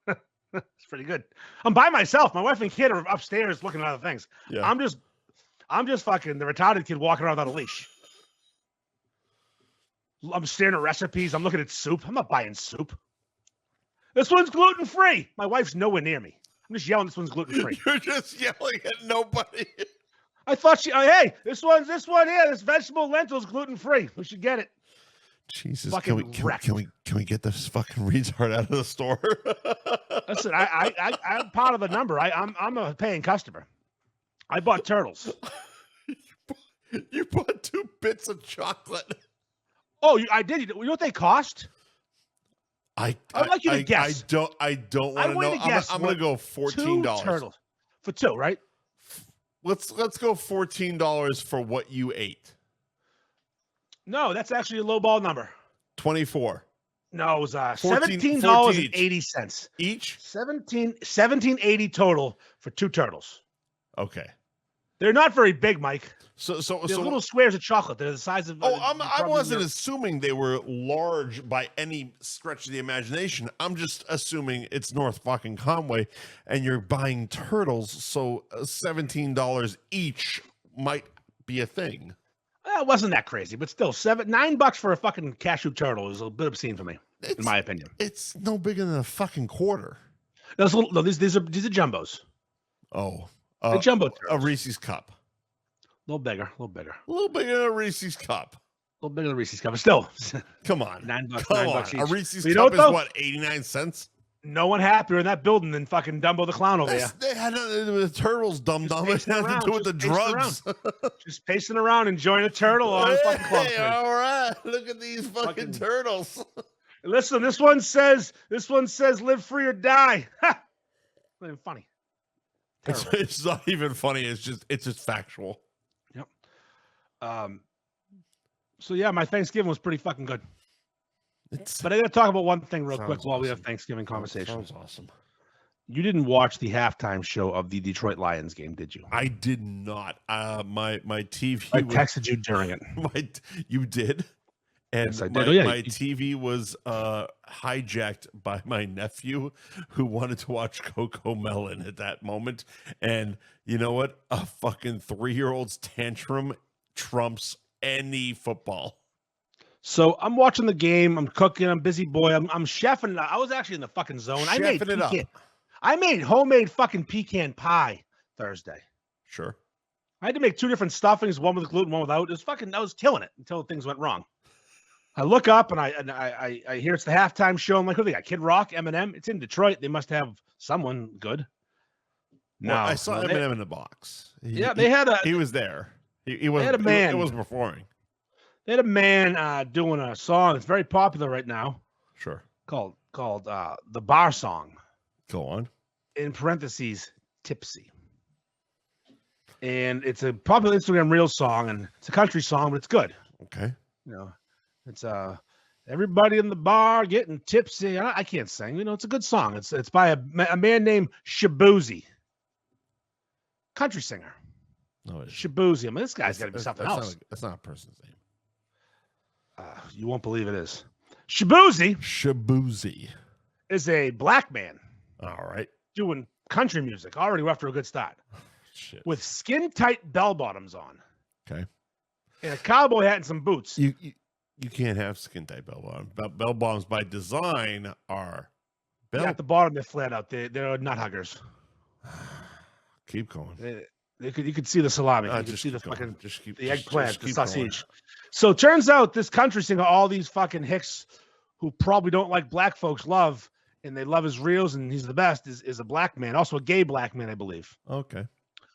it's pretty good. I'm by myself. My wife and kid are upstairs looking at other things. Yeah. I'm just fucking the retarded kid walking around without a leash. I'm staring at recipes. I'm looking at soup. I'm not buying soup. This one's gluten-free. My wife's nowhere near me. I'm just yelling, this one's gluten-free. You're just yelling at nobody. I thought hey, this one here, this vegetable lentil's gluten-free. We should get it. Jesus, can we get this fucking retard out of the store? Listen, I'm part of the number. I'm a paying customer. I bought turtles. You bought 2 bits of chocolate. Oh, I did. You know what they cost? I'd like you to guess. I don't want to know. I'm going to go $14. 2 turtles for 2, right? Let's go $14 for what you ate. No, that's actually a low ball number. 24. No, it was $17.80 each. $17.80 total for 2 turtles. Okay. They're not very big, Mike. So They're little squares of chocolate. They're the size of. I wasn't assuming they were large by any stretch of the imagination. I'm just assuming it's North fucking Conway, and you're buying turtles, so $17 each might be a thing. It wasn't that crazy, but still, $9 for a fucking cashew turtle is a bit obscene for me, in my opinion. It's no bigger than a fucking quarter. These are jumbos. Oh, the jumbo turtles. A Reese's cup. A little bigger. A little bigger than a Reese's cup. A little bigger than a Reese's cup, but still. Come on. $9. Come on. Each. A Reese's cup is what, 89 cents? No one happier in that building than fucking Dumbo the Clown over there. They had the turtles, dumb. It had to do with the drugs. Just pacing around, enjoying a turtle on fucking club. Hey, all right. Look at these fucking turtles. Listen, this one says, live free or die. Ha! Not even funny. It's not even funny. It's just factual. Yep. So yeah, my Thanksgiving was pretty fucking good. But I got to talk about one thing real quick while we have Thanksgiving conversation. Sounds awesome. You didn't watch the halftime show of the Detroit Lions game, did you? I did not. My TV. I texted you during it. You did. And yes, I did. My TV was hijacked by my nephew who wanted to watch Coco Melon at that moment. And you know what? A fucking 3-year-old's tantrum trumps any football. So I'm watching the game. I'm cooking. I'm busy boy. I'm chefing. I was actually in the fucking zone. I made homemade fucking pecan pie Thursday. Sure. I had to make 2 different stuffings, one with gluten, one without. I was killing it until things went wrong. I look up and I hear it's the halftime show. I'm like, who they got? Kid Rock, Eminem. It's in Detroit. They must have someone good. No, I saw Eminem in the box. He was there. He was. They had a man. It was performing. They had a man doing a song. It's very popular right now. Sure. Called the Bar Song. Go on. In parentheses, Tipsy. And it's a popular Instagram reel song, and it's a country song, but it's good. Okay. You know, it's everybody in the bar getting tipsy. I can't sing. You know, it's a good song. It's by a man named Shabuzi, country singer. No, Shabuzi. I mean, this guy's got to be something else. That's not a person's name. You won't believe it is. Shabuzi is a black man. All right. Doing country music. Already we're off to a good start. Shit. With skin-tight bell-bottoms on. Okay. And a cowboy hat and some boots. You can't have skin-tight bell-bottoms. Bell-bottoms by design are... at the bottom, they're flat out. They're nut huggers. Keep going. You could see the salami. You could see the fucking... the eggplant, the sausage. Going. So it turns out this country singer, all these fucking hicks who probably don't like black folks love, and they love his reels, and he's the best, is a black man. Also a gay black man, I believe. Okay.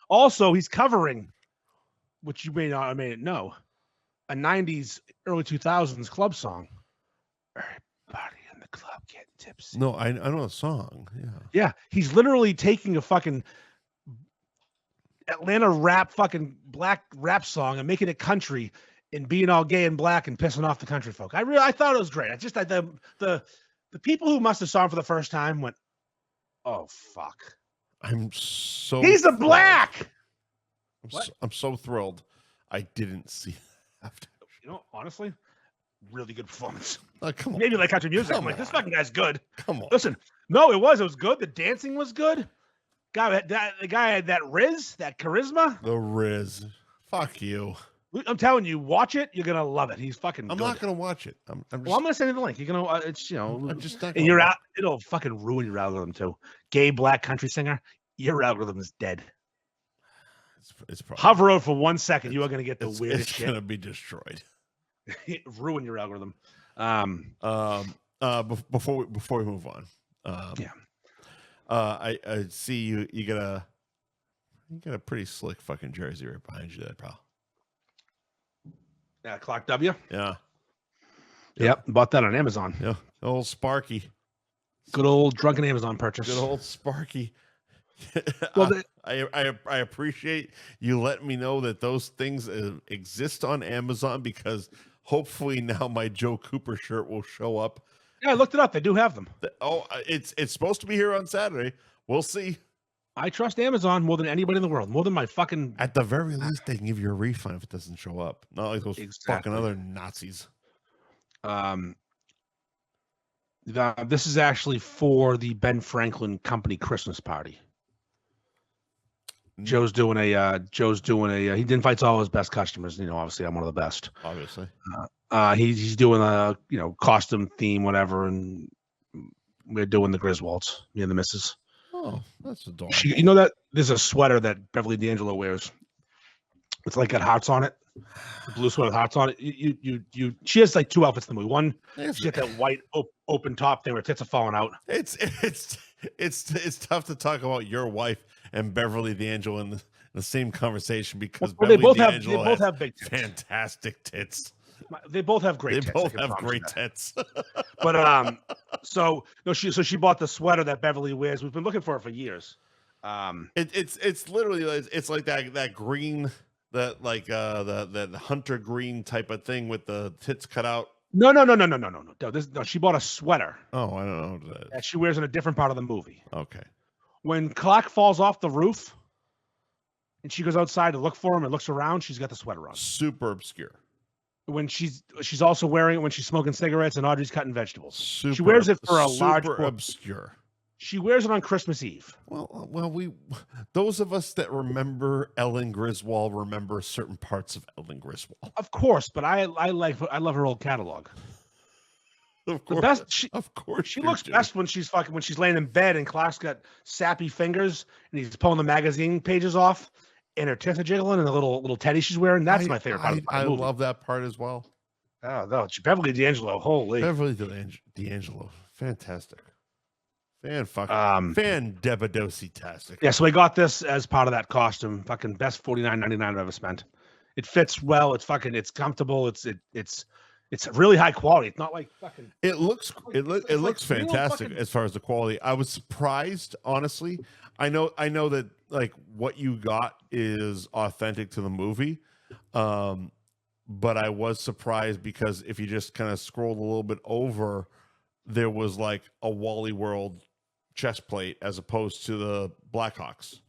Also, he's covering, which you may not know, a 90s, early 2000s club song. Everybody in the club getting tipsy. No, I know the song. Yeah. Yeah. He's literally taking a fucking Atlanta rap, fucking black rap song and making it country and being all gay and black and pissing off the country folk. I thought it was great. I just the people who must have saw him for the first time went, oh fuck. He's a black. I'm so thrilled. I didn't see that. You know, honestly, really good performance. Come on. Maybe like country music. I'm like, this fucking guy's good. Come on. Listen, no, it was good. The dancing was good. The guy had that riz, that charisma. The riz. Fuck you. I'm telling you, watch it. You're gonna love it. He's fucking. I'm not gonna watch it. I'm gonna send you the link. You're gonna. It's I'm just not. And you're out. It'll fucking ruin your algorithm too. Gay black country singer. Your algorithm is dead. It's probably, hover over for 1 second. You are gonna get the weirdest shit. It's gonna be destroyed. Ruin your algorithm. Before we move on. I see you got a pretty slick fucking jersey right behind you there, pal. Yeah, Clark W. Yeah. Yep. Bought that on Amazon. Yeah. Old Sparky. Good old drunken Amazon purchase. Good old Sparky. Well, I appreciate you letting me know that those things exist on Amazon, because hopefully now my Joe Cooper shirt will show up. Yeah, I looked it up. They do have them. It's supposed to be here on Saturday. We'll see. I trust Amazon more than anybody in the world, more than my fucking. At the very least, they can give you a refund if it doesn't show up. Not like those fucking other Nazis. This is actually for the Ben Franklin Company Christmas party. Joe's doing a. He invites all his best customers. You know, obviously, I'm one of the best. Obviously, he's doing a costume theme, whatever, and we're doing the Griswolds. Me and the missus. Oh, that's adorable. You know that there's a sweater that Beverly D'Angelo wears. It's like got hearts on it. A blue sweater with hearts on it. She has like 2 outfits in the movie. One, she got that white open top thing where tits are falling out. It's tough to talk about your wife and Beverly D'Angelo in the same conversation because they both have big tits. Fantastic tits. They both have great tits. They both have great tits. But so she bought the sweater that Beverly wears. We've been looking for it for years. It's literally it's like that green, that like that hunter green type of thing with the tits cut out. No. She bought a sweater. Oh, I don't know that she wears in a different part of the movie. Okay. When Clark falls off the roof and she goes outside to look for him and looks around, she's got the sweater on. Super obscure. When she's also wearing it when she's smoking cigarettes and Audrey's cutting vegetables. She wears it for a large. Super obscure. She wears it on Christmas Eve. Well, those of us that remember Ellen Griswold remember certain parts of Ellen Griswold. Of course, but I love her old catalog. Of course, she looks best when she's laying in bed and Clark's got sappy fingers and he's pulling the magazine pages off and her tits are jiggling and the little teddy she's wearing. That's my favorite part. I love that part as well. Oh no, Beverly D'Angelo, holy Beverly D'Angelo, fantastic. Fan-debadosi-tastic. Yeah, so we got this as part of that costume. Fucking best $49.99 I've ever spent. It fits well. It's comfortable. It's really high quality. It's not like fucking. It looks fantastic as far as the quality. I was surprised, honestly. I know that like what you got is authentic to the movie, but I was surprised because if you just kind of scrolled a little bit over, there was like a Wally World chest plate as opposed to the Blackhawks.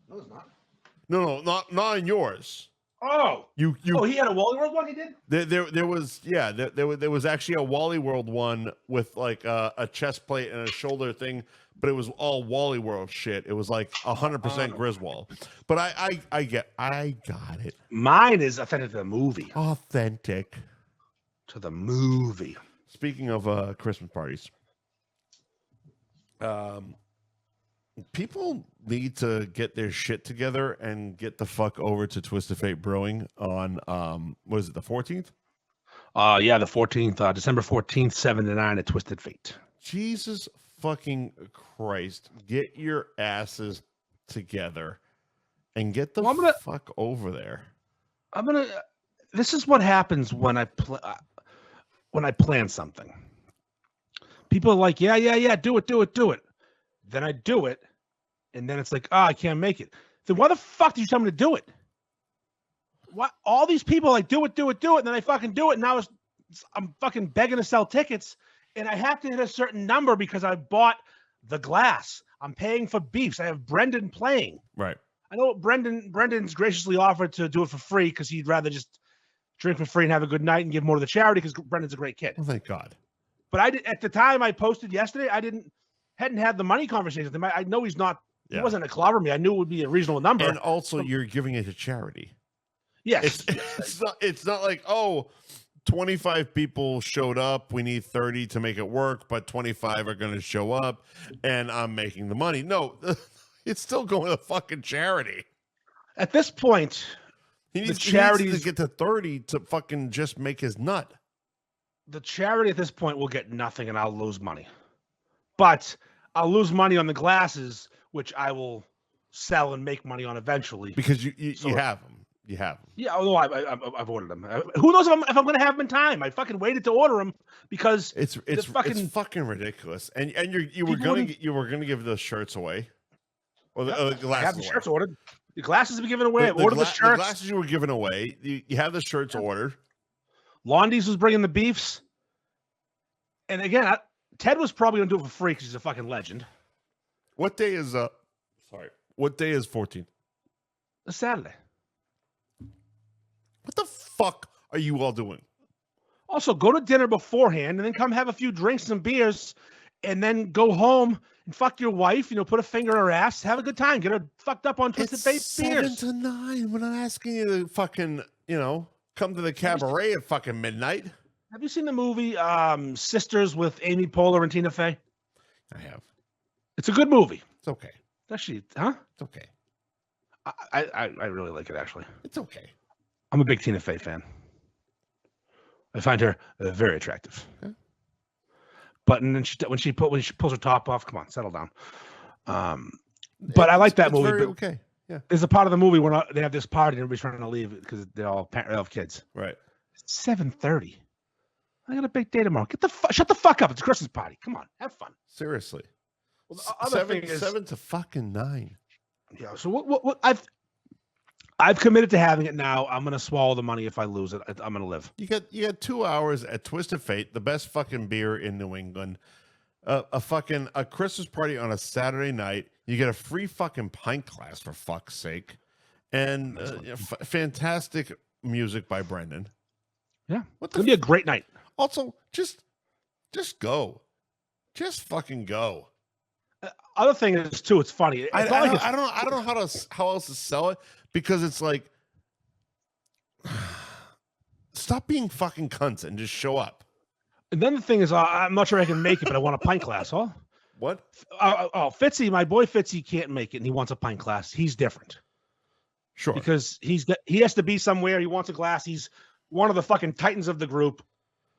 No, it's not. No, not in yours. Oh, you. Oh, he had a Wally World one. He did. There was actually a Wally World one with like a chest plate and a shoulder thing, but it was all Wally World shit. It was like 100% Griswold. But I got it. Mine is authentic to the movie. Authentic to the movie. Speaking of Christmas parties, people need to get their shit together and get the fuck over to Twisted Fate Brewing on what is it, the 14th? Yeah, the 14th, December 14th, 7 to 9 at Twisted Fate. Jesus fucking Christ. Get your asses together and get the fuck over there. This is what happens when I plan something. People are like, yeah, do it. Then I do it, and then it's like, I can't make it. Then why the fuck did you tell me to do it? What? All these people like, do it, and then I fucking do it, and now I'm fucking begging to sell tickets, and I have to hit a certain number because I bought the glass. I'm paying for beefs. I have Brendan playing. Right. I know Brendan's graciously offered to do it for free because he'd rather just drink for free and have a good night and give more to the charity because Brendan's a great kid. Well, thank God. But I did, at the time I posted yesterday, I hadn't had the money conversation with him. I know he's not. Yeah. He wasn't a clobber me. I knew it would be a reasonable number. And also, you're giving it to charity. Yes. It's not like 25 people showed up. We need 30 to make it work, but 25 are going to show up, and I'm making the money. No, it's still going to fucking charity. At this point, he needs to get to 30 to fucking just make his nut. The charity at this point will get nothing, and I'll lose money. But I'll lose money on the glasses, which I will sell and make money on eventually. Because you have them. You have them. Yeah, although I've ordered them. Who knows if I'm going to have them in time? I fucking waited to order them because it's fucking ridiculous. And you were going to give the shirts away, or the glasses. I have the away. Shirts ordered. The glasses be given away. Ordered the shirts. The glasses you were giving away. You have the shirts ordered. Londies was bringing the beefs, and again, Ted was probably going to do it for free because he's a fucking legend. What day is Sorry. What day is 14th? A Saturday. What the fuck are you all doing? Also, go to dinner beforehand and then come have a few drinks and beers and then go home and fuck your wife, put a finger in her ass, have a good time, get her fucked up on Twisted Fate beers. 7 to 9. We're not asking you to fucking, come to the Cabaret at fucking midnight. Have you seen the movie Sisters with Amy Poehler and Tina Fey? I have. It's a good movie. It's okay. Actually, huh? It's okay. I really like it, actually. It's okay. I'm a big Tina Fey fan. I find her very attractive. Okay. But and then when she pulls her top off, come on, settle down. But I like that movie. Very okay. Yeah. There's a part of the movie where they have this party and everybody's trying to leave because they all have kids. Right. It's 7:30. I got a big day tomorrow. Shut the fuck up. It's a Christmas party. Come on, have fun. Seriously. Well, the other thing is 7 to fucking 9. Yeah. So what I've committed to having it now. I'm gonna swallow the money if I lose it. I'm gonna live. You got 2 hours at Twisted Fate, the best fucking beer in New England. A Christmas party on a Saturday night. You get a free fucking pint glass for fuck's sake, and fantastic music by Brendan. Yeah, it's gonna be a great night. Also, just go, just fucking go. Other thing is too, it's funny. I don't know how else to sell it, because it's like, stop being fucking cunts and just show up. And then the thing is, I'm not sure I can make it, but I want a pint glass. Huh? What? Fitzy, my boy Fitzy can't make it, and he wants a pint glass. He's different. Sure. Because he has to be somewhere. He wants a glass. He's one of the fucking titans of the group.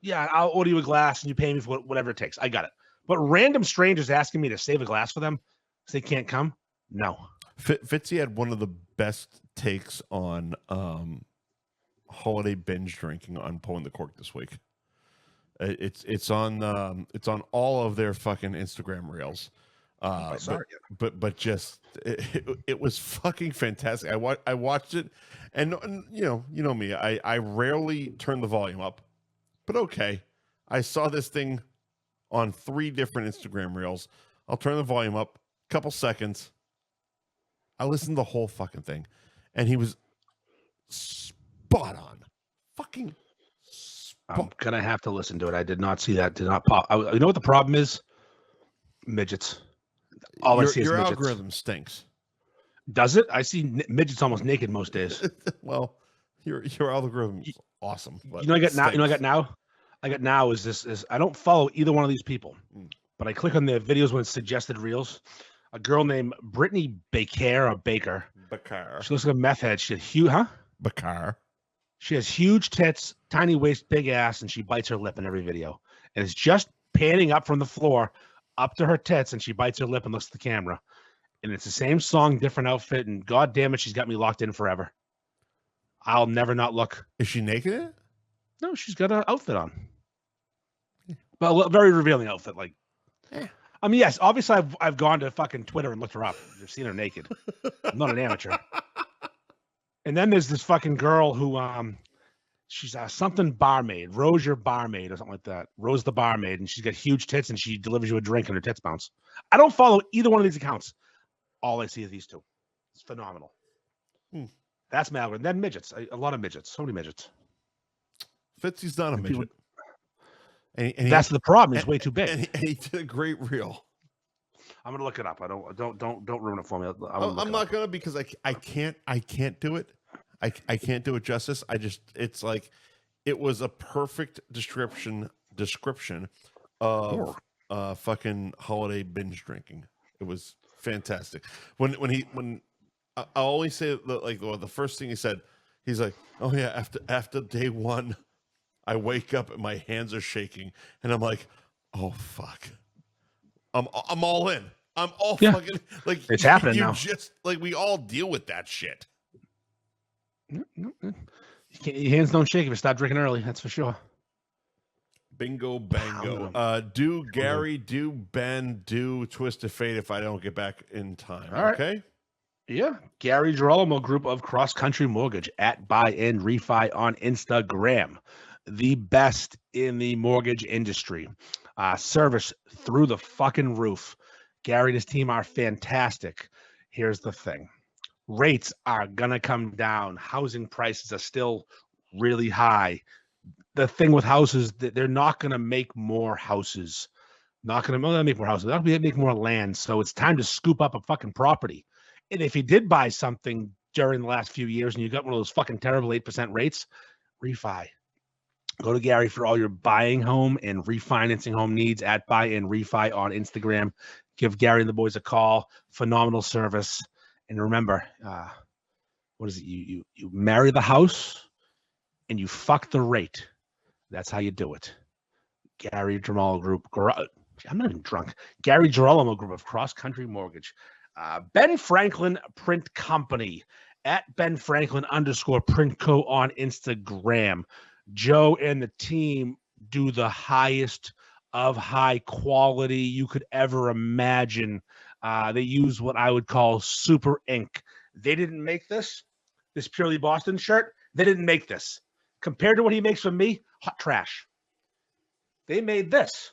Yeah, I'll order you a glass, and you pay me for whatever it takes. I got it. But random strangers asking me to save a glass for them because they can't come? No. Fitzy had one of the best takes on holiday binge drinking on Pulling the Cork this week. It's on all of their fucking Instagram reels. But just it was fucking fantastic. I watched it, and you know me. I rarely turn the volume up, but okay. I saw this thing on 3 different Instagram reels. I'll turn the volume up, couple seconds. I listened to the whole fucking thing, and he was spot on. Fucking I'm gonna have to listen to it. I did not see that. Did not pop. You know what the problem is? Midgets. All I see is your midgets. algorithm stinks. Does it? I see midgets almost naked most days. Well, your algorithm is awesome. But I got now. I got now is I don't follow either one of these people, but I click on their videos when it's suggested reels. A girl named Brittany Baker. She looks like a meth head. She had huge, She has huge tits, tiny waist, big ass, and she bites her lip in every video. And it's just panning up from the floor up to her tits, and she bites her lip and looks at the camera. And it's the same song, different outfit, and god damn it, she's got me locked in forever. I'll never not look. Is she naked? No, she's got an outfit on. But a very revealing outfit. Like, I mean, yes, obviously I've gone to fucking Twitter and looked her up. I've seen her naked. I'm not an amateur. And then there's this fucking girl who, she's something barmaid, Rose your barmaid or something like that. Rose the barmaid, and she's got huge tits, and she delivers you a drink and her tits bounce. I don't follow either one of these accounts. All I see is these two. It's phenomenal. That's my algorithm. Then midgets, a lot of midgets, so many midgets. Fitzy's not a midget. And that's the problem. He's way too big. And he did a great reel. I'm gonna look it up. Don't ruin it for me. I'm not gonna, because I can't do it. I can't do it justice. It's like, it was a perfect description of fucking holiday binge drinking. It was fantastic. When I always say the first thing he said, he's like, oh yeah, after day 1, I wake up and my hands are shaking, and I'm like, oh fuck, I'm all in. I'm all fucking, like, it's happening now. Just like, we all deal with that shit. Your hands don't shake if you stop drinking early. That's for sure. Bingo bango. Do Gary, do Ben, do Twisted Fate if I don't get back in time. All right. Okay. Yeah. Gary Girolamo Group of Cross Country Mortgage at Buy and Refi on Instagram. The best in the mortgage industry. Service through the fucking roof. Gary and his team are fantastic. Here's the thing. Rates are going to come down. Housing prices are still really high. The thing with houses, they're not going to make more houses. Not going to make more houses. They're not going to make more land. So it's time to scoop up a fucking property. And if you did buy something during the last few years and you got one of those fucking terrible 8% rates, refi. Go to Gary for all your buying home and refinancing home needs at Buy and Refi on Instagram. Give Gary and the boys a call. Phenomenal service. And remember, what is it? You marry the house and you fuck the rate. That's how you do it. Gary Girolamo Group. I'm not even drunk. Gary Girolamo Group of Cross Country Mortgage. Ben Franklin Print Company at Ben Franklin _Print Co on Instagram. Joe and the team do the highest of high quality you could ever imagine. They use what I would call super ink. They didn't make this Purely Boston shirt. They didn't make this. Compared to what he makes from me, hot trash. They made this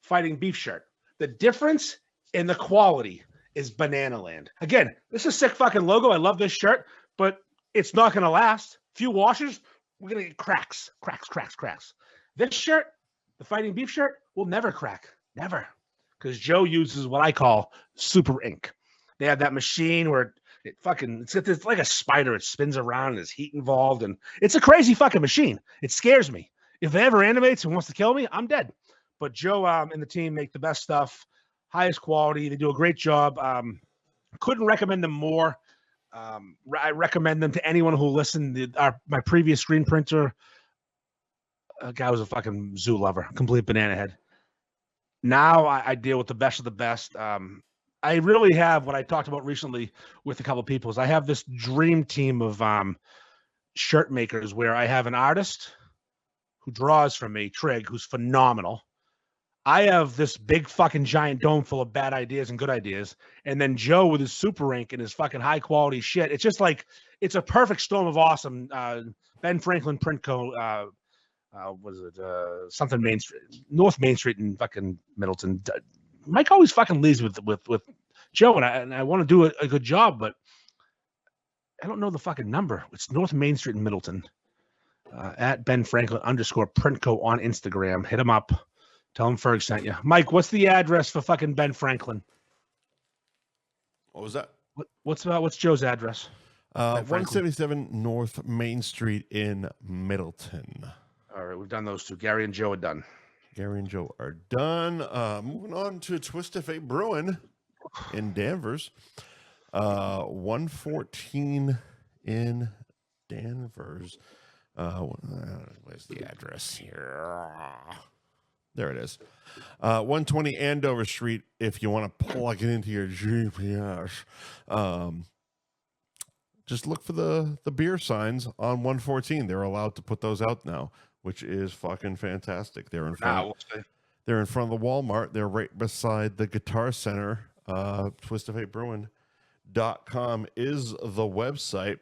Fighting Beef shirt. The difference in the quality is banana land. Again, this is a sick fucking logo. I love this shirt, but it's not going to last. Few washes, we're going to get cracks. This shirt, the Fighting Beef shirt, will never crack. Never. Because Joe uses what I call super ink. They have that machine where it's like a spider. It spins around and there's heat involved. And it's a crazy fucking machine. It scares me. If it ever animates and wants to kill me, I'm dead. But Joe and the team make the best stuff, highest quality. They do a great job. Couldn't recommend them more. I recommend them to anyone who listened. My previous screen printer, a guy was a fucking zoo lover, complete banana head. Now I deal with the best of the best. I really have what I talked about recently with a couple of people. Is I have this dream team of shirt makers where I have an artist who draws for me, Trig, who's phenomenal. I have this big fucking giant dome full of bad ideas and good ideas. And then Joe with his super ink and his fucking high quality shit. It's just like, it's a perfect storm of awesome. Ben Franklin Print Co. Something Main Street, North Main Street in fucking Middleton. Mike always fucking leads with Joe, and I want to do a good job, but I don't know the fucking number. It's North Main Street in Middleton. At Ben Franklin _Print Co on Instagram. Hit him up. Tell him Ferg sent you. Mike, what's the address for fucking Ben Franklin? What was that? What's Joe's address? 177 North Main Street in Middleton. All right, we've done those two. Gary and Joe are done. Moving on to Twist of Fate Brewing in Danvers. 114 in Danvers. Where's the address here? There it is. 120 Andover Street, if you want to plug it into your GPS. Just look for the beer signs on 114. They're allowed to put those out now, which is fucking fantastic. They're in front of the Walmart. They're right beside the Guitar Center. twistoffatebrewing.com is the website.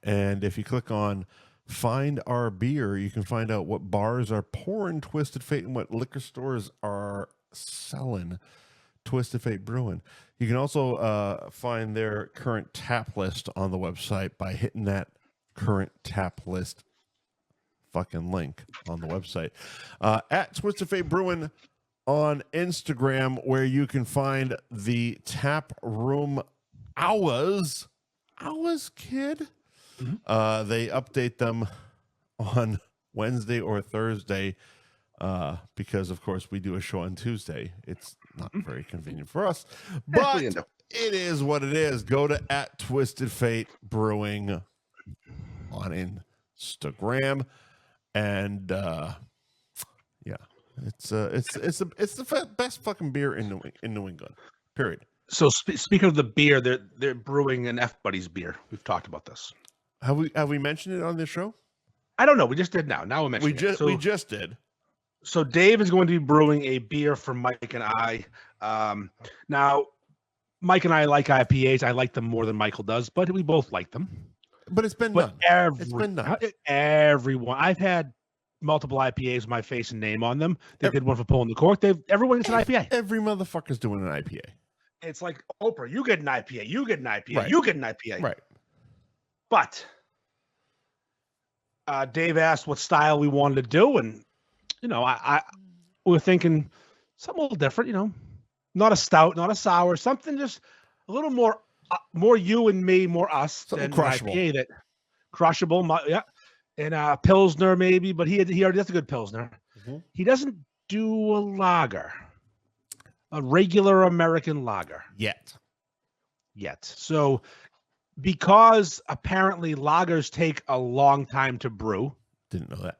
And if you click on Find Our Beer, you can find out what bars are pouring Twisted Fate and what liquor stores are selling Twisted Fate Brewing. You can also find their current tap list on the website by hitting that current tap list fucking link on the website. At Twisted Fate Brewing on Instagram, where you can find the tap room hours, kid. Mm-hmm. They update them on Wednesday or Thursday because, of course, we do a show on Tuesday. It's not very convenient for us, but it is what it is. Go to at Twisted Fate Brewing on Instagram, and it's the best fucking beer in New England. Period. So speaking of the beer, they're brewing an F Buddies beer. We've talked about this. Have we mentioned it on this show? I don't know. We just did now. Now we're mentioning it. We just did. So Dave is going to be brewing a beer for Mike and I. Now, Mike and I like IPAs. I like them more than Michael does, but we both like them. But it's been done. It's been done. Everyone. I've had multiple IPAs with my face and name on them. They did one for pulling the cork. Everyone gets an IPA. Every motherfucker's doing an IPA. It's like Oprah. You get an IPA. You get an IPA. Right. You get an IPA. Right. But Dave asked what style we wanted to do, and I we were thinking something a little different. Not a stout, not a sour, something just a little more you and me, more us Something than crushable. IPA that crushable. Yeah, and Pilsner maybe, but he already does a good Pilsner. Mm-hmm. He doesn't do a lager, a regular American lager Yet. So, because apparently lagers take a long time to brew. Didn't know that.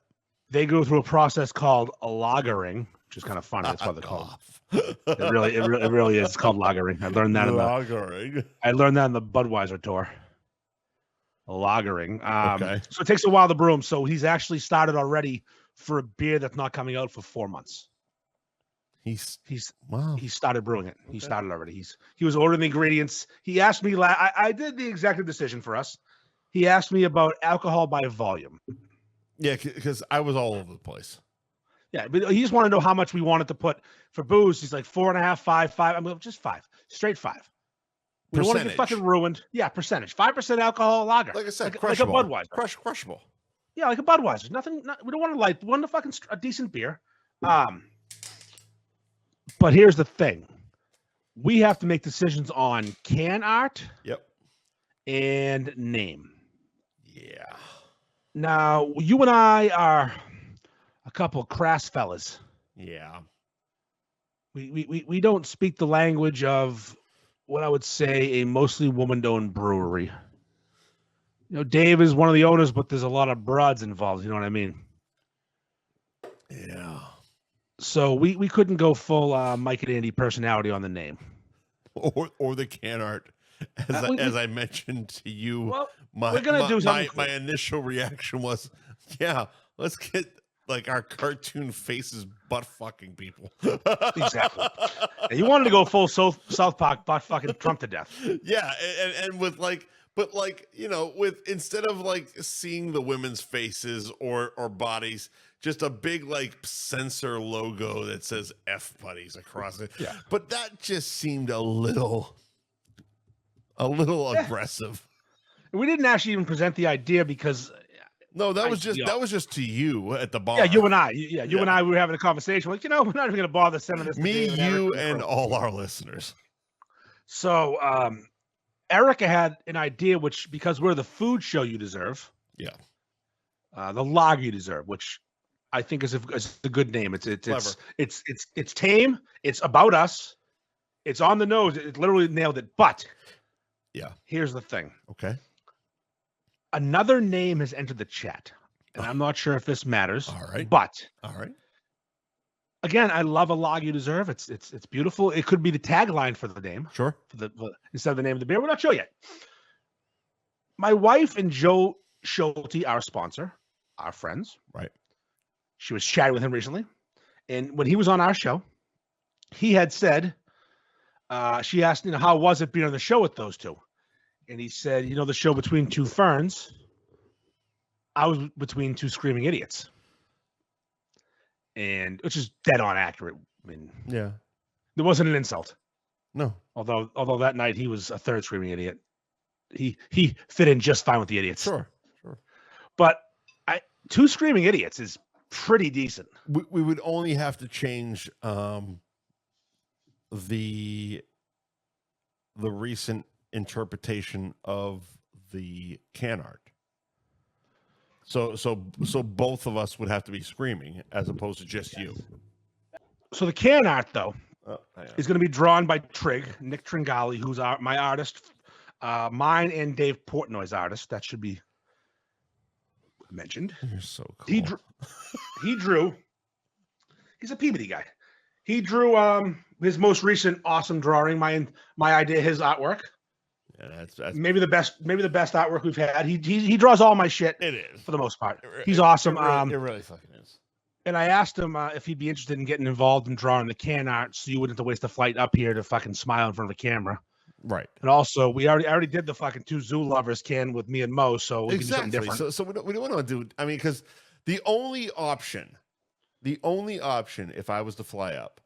They go through a process called a lagering, which is kind of funny. That's what they're called. It really is called lagering. I learned that I learned that in the Budweiser tour. Lagering. Okay. So it takes a while to brew them. So he's actually started already for a beer that's not coming out for 4 months. He started brewing it. Okay. He started already. He was ordering the ingredients. He asked me. I did the executive decision for us. He asked me about alcohol by volume. Yeah, because I was all over the place. Yeah, but he just wanted to know how much we wanted to put for booze. He's like 4.5, 5. I'm like, just 5, straight 5. We don't want to get fucking ruined. Yeah, percentage. 5% alcohol lager. Like I said, like a Budweiser. Crushable. Yeah, like a Budweiser. We don't want to light. We want a decent beer. But here's the thing. We have to make decisions on can art. Yep. And name. Yeah. Now, you and I are a couple of crass fellas. Yeah. We don't speak the language of what I would say a mostly woman-owned brewery. Dave is one of the owners, but there's a lot of broads involved. You know what I mean? Yeah. So we couldn't go full Mike and Andy personality on the name. Or the can art. As I mentioned to you, well, we're going to do something. My initial reaction was, yeah, let's get like our cartoon faces butt fucking people. Exactly. And you wanted to go full South Park butt fucking Trump to death. Yeah, and with with instead of like seeing the women's faces or bodies, just a big like censor logo that says F buddies across it. Yeah. But that just seemed a little aggressive. We didn't actually even present the idea because that was just to you at the bar. Yeah, you and I. You and I were having a conversation. Like, we're not even going to bother sending this. Me, you, and all our listeners. So, Erica had an idea, which because we're the food show you deserve. Yeah. The lager you deserve, which I think is a good name. It's tame. It's about us. It's on the nose. It literally nailed it. But yeah, here's the thing. Okay. Another name has entered the chat, and I'm not sure if this matters. All right. But all right. Again, I love a lager you deserve. It's beautiful. It could be the tagline for the name. Sure. Instead of the name of the beer. We're not sure yet. My wife and Joe Schulte, our sponsor, our friends. Right. She was chatting with him recently. And when he was on our show, he had said, she asked, how was it being on the show with those two? And he said, the show Between Two Ferns, I was between two screaming idiots. And which is dead on accurate. I mean, yeah, there wasn't an insult. No. Although that night he was a third screaming idiot. He fit in just fine with the idiots. Sure. But two screaming idiots is pretty decent. We would only have to change the recent interpretation of the can art. So both of us would have to be screaming as opposed to just you. So the can art though is going to be drawn by Nick Tringali, who's my artist, mine and Dave Portnoy's artist. That should be mentioned. You're so cool. He drew. He's a Peabody guy. He drew his most recent awesome drawing. My idea, his artwork. Yeah, that's maybe the best artwork we've had. He draws all my shit. It is for the most part. He's awesome. It really fucking is. And I asked him if he'd be interested in getting involved in drawing the can art, so you wouldn't have to waste a flight up here to fucking smile in front of a camera. Right. And also, we already did the fucking two zoo lovers can with me and Mo, so we can do something different. So we don't want to do. I mean, because the only option, if I was to fly up,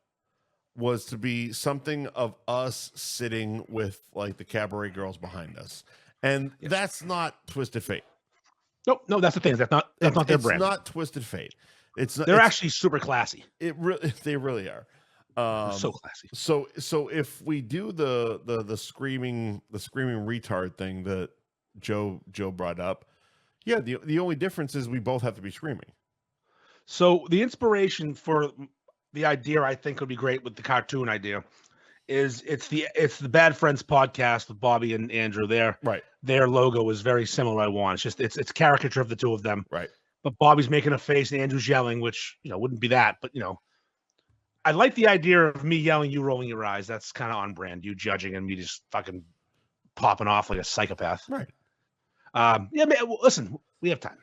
was to be something of us sitting with like the Cabaret girls behind us. And that's not Twisted Fate. No, that's the thing. That's not their brand. It's not Twisted Fate. They're actually super classy. They really are. So classy. So if we do the screaming retard thing that Joe brought up, the only difference is we both have to be screaming. So the inspiration for the idea I think would be great with the cartoon idea is it's the Bad Friends podcast with Bobby and Andrew. Their logo is very similar. It's caricature of the two of them. Right. But Bobby's making a face and Andrew's yelling, which wouldn't be that, but I like the idea of me yelling, you rolling your eyes. That's kind of on brand. You judging and me just fucking popping off like a psychopath. Right. Listen, we have time.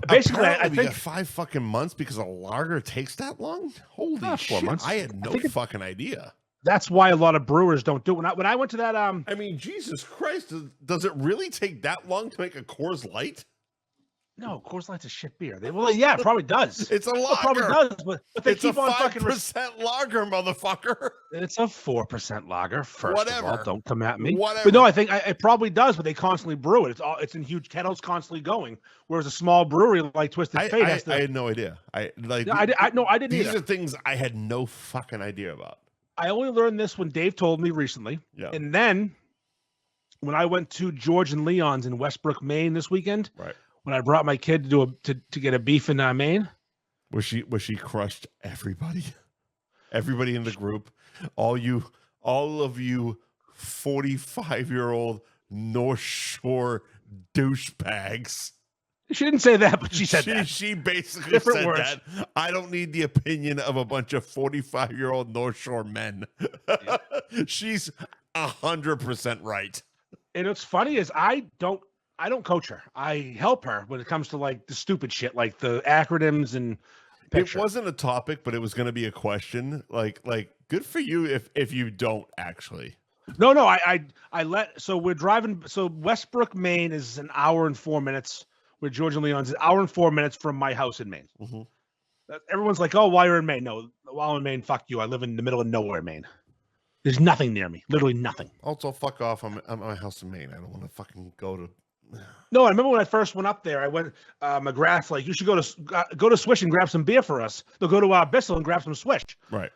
Basically, I think we got 5 fucking months because a lager takes that long. Holy shit! 4 months. I had no fucking idea. That's why a lot of brewers don't do it. When I went to that, I mean, Jesus Christ, does it really take that long to make a Coors Light? No, Coors Light's a shit beer. It probably does. It's a lager. It probably does, but they keep on fucking 5% lager, motherfucker. It's a 4% lager. First of all, don't come at me. Whatever. But no, I think it probably does, but they constantly brew it. It's in huge kettles, constantly going. Whereas a small brewery like Twisted Fate has to. I had no idea. I didn't. These either. are things I had no fucking idea about. I only learned this when Dave told me recently. Yeah. And then when I went to George and Leon's in Westbrook, Maine this weekend. Right. When I brought my kid to get a beef in Maine, was she crushed everybody in the group, all of you 45-year-old North Shore douchebags. She didn't say that, but she said that. She basically said that. I don't need the opinion of a bunch of 45-year-old North Shore men. Yeah. She's 100% right. And what's funny is I don't coach her. I help her when it comes to like the stupid shit, like the acronyms and picture. It wasn't a topic, but it was going to be a question. Like good for you if you don't actually. No, so we're driving. So Westbrook, Maine is an hour and 4 minutes. Where George and Leon's an hour and 4 minutes from my house in Maine. Mm-hmm. Everyone's like, oh, while you're in Maine. No, while in Maine, fuck you. I live in the middle of nowhere, Maine. There's nothing near me. Literally nothing. Also, fuck off. I'm at my house in Maine. I don't want to fucking go to. No, I remember when I first went up there. I went. McGrath like, you should go to Swish and grab some beer for us. They'll go to Bissell and grab some Swish. Right.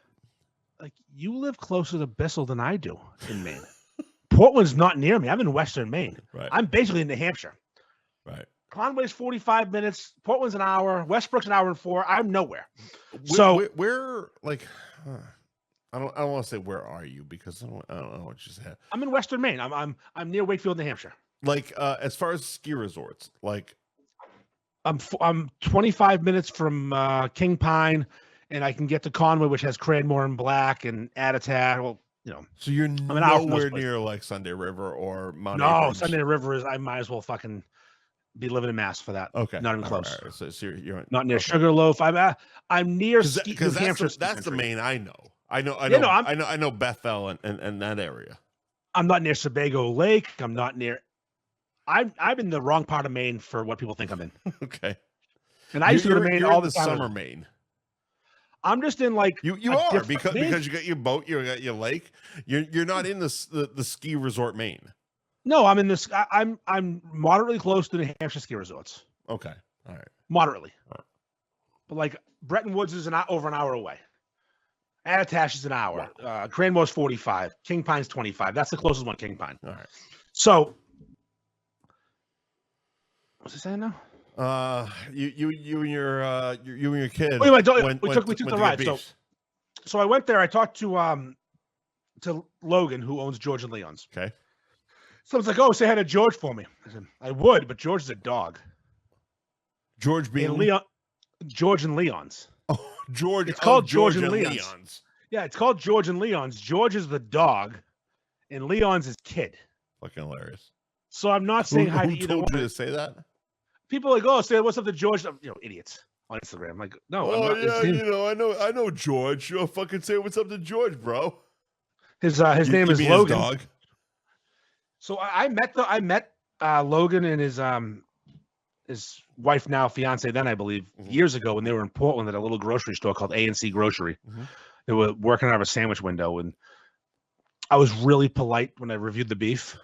Like, you live closer to Bissell than I do in Maine. Portland's not near me. I'm in Western Maine. Right. I'm basically in New Hampshire. Right. Conway's 45 minutes. Portland's an hour. Westbrook's an hour and 4. I'm nowhere. Where like, I don't want to say where are you because I don't know what you said. I'm in Western Maine. I'm near Wakefield, New Hampshire. Like, as far as ski resorts, like, I'm 25 minutes from King Pine, and I can get to Conway, which has Cranmore and Black and Attitatt. Well, so you're nowhere near like Sunday River or Mount. No, Abrams. Sunday River is. I might as well fucking be living in Mass for that. Okay, not even close. Right. So you're not near Sugarloaf. I'm near because that's the Maine I know. I know Bethel and that area. I'm not near Sebago Lake. I'm not near. I'm in the wrong part of Maine for what people think I'm in. Okay. And I used to go to Maine all the time. Summer Maine. I'm just in like you are because you got your boat, you got your lake. You're not in the ski resort Maine. No, I'm in this. I'm moderately close to New Hampshire ski resorts. Okay, all right. Moderately, but like Bretton Woods is over an hour away. Attitatt is an hour. Wow. Cranmore's 45. King Pine's 25. That's the closest one. King Pine. All right. So, what's he saying now? You and your kid. We took the ride. So I went there. I talked to Logan, who owns George and Leon's. Okay. So I was like, "Oh, say hi to George for me." I said, "I would, but George is a dog." George being and Leon, George and Leon's. Oh, George. It's called George and Leon's. Yeah, it's called George and Leon's. George is the dog, and Leon's his kid. Fucking hilarious. So I'm not saying hi to either one. Who told you to say that? People are like, "Oh, say what's up to George?" idiots on Instagram. I'm like, no. Oh yeah, I know George. You fucking say what's up to George, bro. His name is Logan. His dog. So I met Logan and his wife, now fiance, then I believe, years ago when they were in Portland at a little grocery store called A&C Grocery. Mm-hmm. They were working out of a sandwich window, and I was really polite when I reviewed the beef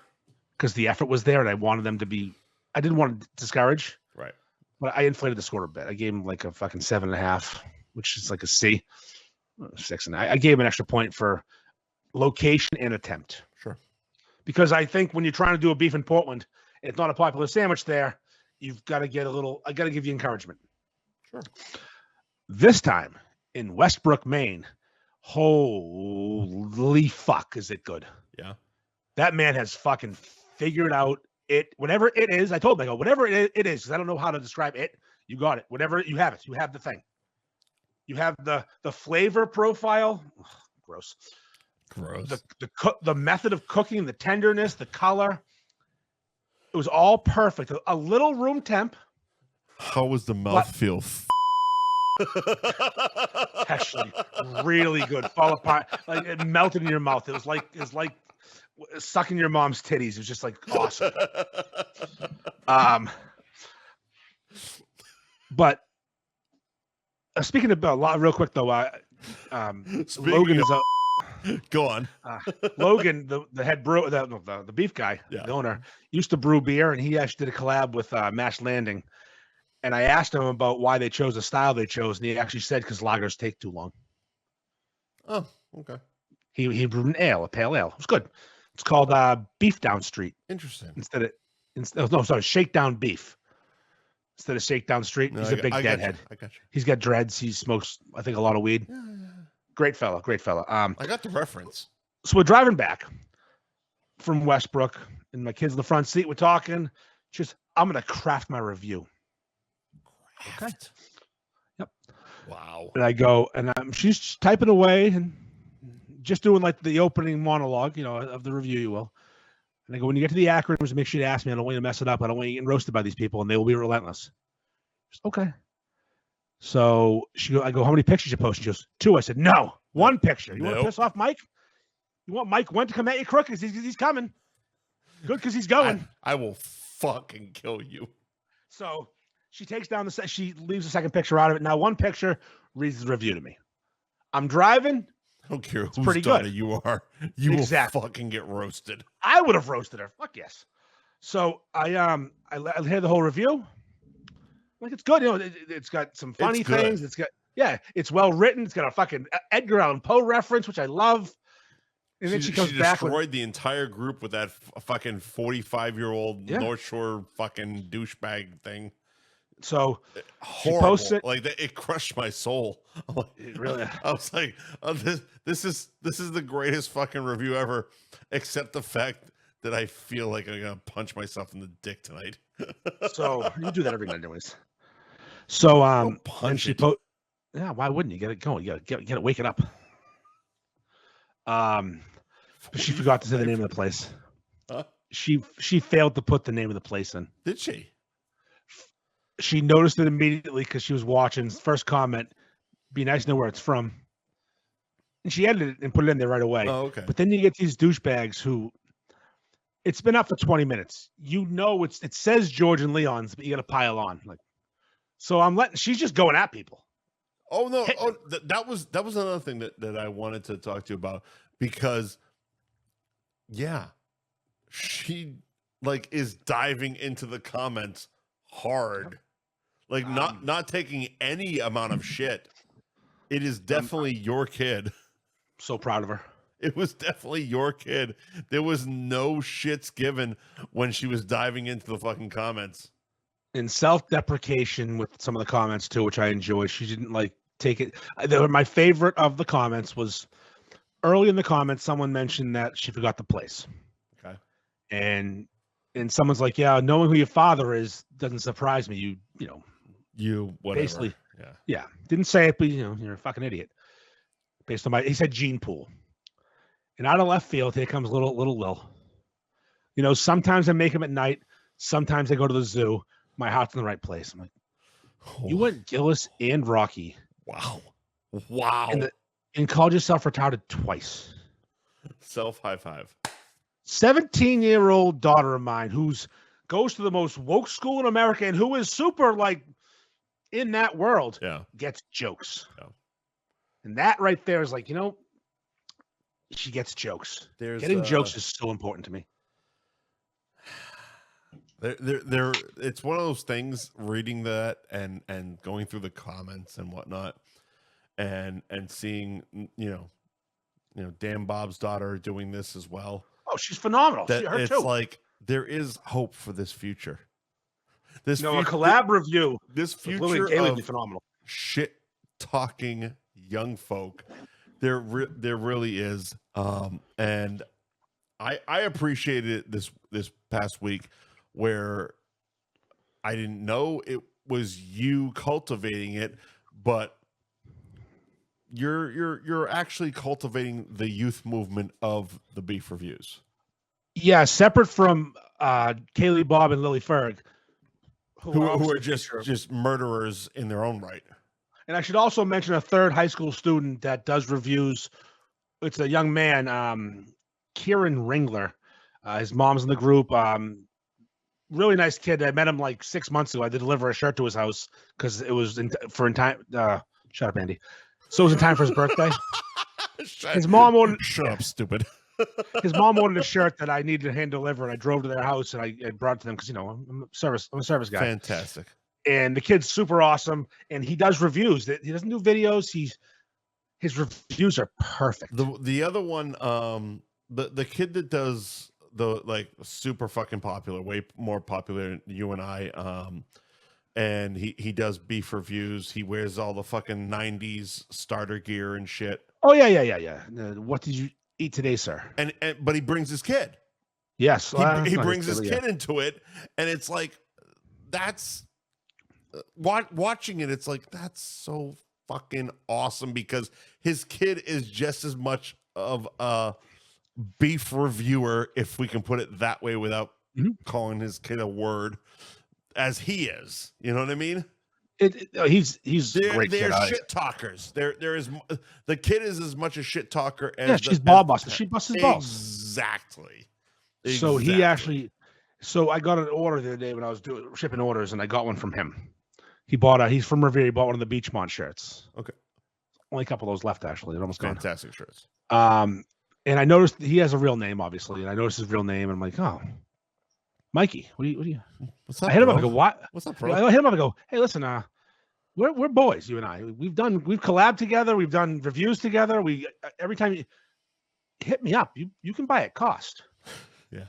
because the effort was there, and I wanted them to be. I didn't want to discourage, right? But I inflated the score a bit. I gave him like a fucking 7.5, which is like a C. 6, and I gave him an extra point for location and attempt. Sure. Because I think when you're trying to do a beef in Portland, and it's not a popular sandwich there, you've got to get a little. I got to give you encouragement. Sure. This time in Westbrook, Maine, holy fuck, is it good? Yeah. That man has fucking figured out it. Whatever it is, I told him, I go, whatever it is, because I don't know how to describe it. You got it. Whatever you have it. You have the thing. You have the flavor profile. Ugh, gross. The method of cooking, the tenderness, the color. It was all perfect. A little room temp. How was the mouthfeel? Actually, really good. Fall apart. Like it melted in your mouth. It was like sucking your mom's titties. It was just like awesome. But speaking about a lot, real quick though, Logan is a. Go on. Logan, the head brewer, the beef guy, the owner, used to brew beer, and he actually did a collab with Mash Landing. And I asked him about why they chose the style they chose, and he actually said because lagers take too long. Oh, okay. He brewed an ale, a pale ale. It was good. It's called Beef Down Street. Interesting. Shakedown Beef. Instead of Shakedown Street, he's a big deadhead. I got you. He's got dreads. He smokes, I think, a lot of weed. Yeah. Great fella. I got the reference. So we're driving back from Westbrook, and my kids in the front seat. We're talking. I'm going to craft my review. Okay. Yep. Wow. And I go, and she's typing away and just doing like the opening monologue, of the review, you will. And I go, when you get to the acronyms, make sure you ask me. I don't want you to mess it up. I don't want you getting roasted by these people, and they will be relentless. Okay. So I go, how many pictures you post? She goes, 2. I said, no, 1 picture. You want to piss off Mike? You want Mike Wendt to come at you crook? He's coming. Good, because he's going. I will fucking kill you. So she takes down she leaves the second picture out of it. Now 1 picture reads the review to me. I'm driving. I don't care whose daughter you are. You will fucking get roasted. I would have roasted her. Fuck yes. So I hear the whole review. Like, it's good. It's got some funny things. It's well written. It's got a fucking Edgar Allan Poe reference, which I love. And then she comes back. She destroyed the entire group with that fucking 45-year-old North Shore fucking douchebag thing. So horrible. She posts it. Like it crushed my soul. It really. I was like, this is the greatest fucking review ever, except the fact that I feel like I'm gonna punch myself in the dick tonight. So you do that every night, anyways. So and she yeah, why wouldn't you get it going? You gotta get it, wake it up. But she forgot to say the name of the place. Huh? She failed to put the name of the place in. Did she? She noticed it immediately because she was watching. First comment, be nice to know where it's from. And she edited it and put it in there right away. Oh, okay. But then you get these douchebags who, it's been up for 20 minutes. It says George and Leon's, but you got to pile on. So she's just going at people. Oh no! That was another thing that I wanted to talk to you about, because, she is diving into the comments hard, not taking any amount of shit. It is definitely your kid. So proud of her. It was definitely your kid. There was no shits given when she was diving into the fucking comments. In self-deprecation with some of the comments too, which I enjoy. She didn't take it. My favorite of the comments was early in the comments. Someone mentioned that she forgot the place. Okay. And someone's like, yeah, knowing who your father is doesn't surprise me. You whatever. Basically, yeah. Didn't say it, but you're a fucking idiot. Based on he said Gene Pool. And out of left field, here comes little Will. Sometimes I make him at night. Sometimes I go to the zoo. My heart's in the right place. I'm like, you went Gillis and Rocky. Wow. And called yourself retarded twice. Self high five. 17-year-old daughter of mine goes to the most woke school in America and who is super in that world gets jokes. Yeah. And that right there is like, she gets jokes. Getting jokes is so important to me. It's one of those things, reading that and going through the comments and whatnot, and seeing, Dan Bob's daughter doing this as well. Oh, she's phenomenal. It's too. like there is hope for this future. A collab review. This future of be phenomenal. Shit talking young folk. There really is. And I appreciated it this past week, where I didn't know it was you cultivating it, but you're actually cultivating the youth movement of the beef reviews. Yeah, separate from Kaylee Bob and Lily Ferg, who are just murderers in their own right. And I should also mention a third high school student that does reviews. It's a young man, Kieran Ringler. His mom's in the group. Really nice kid. I met him like 6 months ago. I did deliver a shirt to his house because it was in time. Shut up, Andy. So it was in time for his birthday. His mom ordered. Shut up, stupid. His mom ordered a shirt that I needed to hand deliver, and I drove to their house and I brought it to them because I'm a service guy. Fantastic. And the kid's super awesome, and he does reviews. He doesn't do videos. His reviews are perfect. The other one, the kid that does the super fucking popular, way more popular than you and I, and he does beef reviews. He wears all the fucking 90s starter gear and shit. Oh yeah. What did you eat today, sir? But he brings his kid. Yes, he brings his kid into it, and it's like that's watching it. It's like that's so fucking awesome because his kid is just as much of a beef reviewer, if we can put it that way, without calling his kid a word, as he is. You know what I mean? He's great. They're shit talkers. There is the kid is as much a shit talker as she's ball buster. She busts his balls. Exactly. So I got an order the other day when I was shipping orders, and I got one from him. He's from Revere. He bought one of the Beachmont shirts. Okay. Only a couple of those left, actually. They're almost fantastic gone. Shirts. And I noticed he has a real name, obviously, and I noticed his real name, and I'm like, oh, Mikey, what do you? What's up? I hit him up. I go, what? What's up, bro? I hit him up. I go, hey, listen, we're boys, you and I. We've collabed together. We've done reviews together. Every time you hit me up, you can buy at cost. Yeah.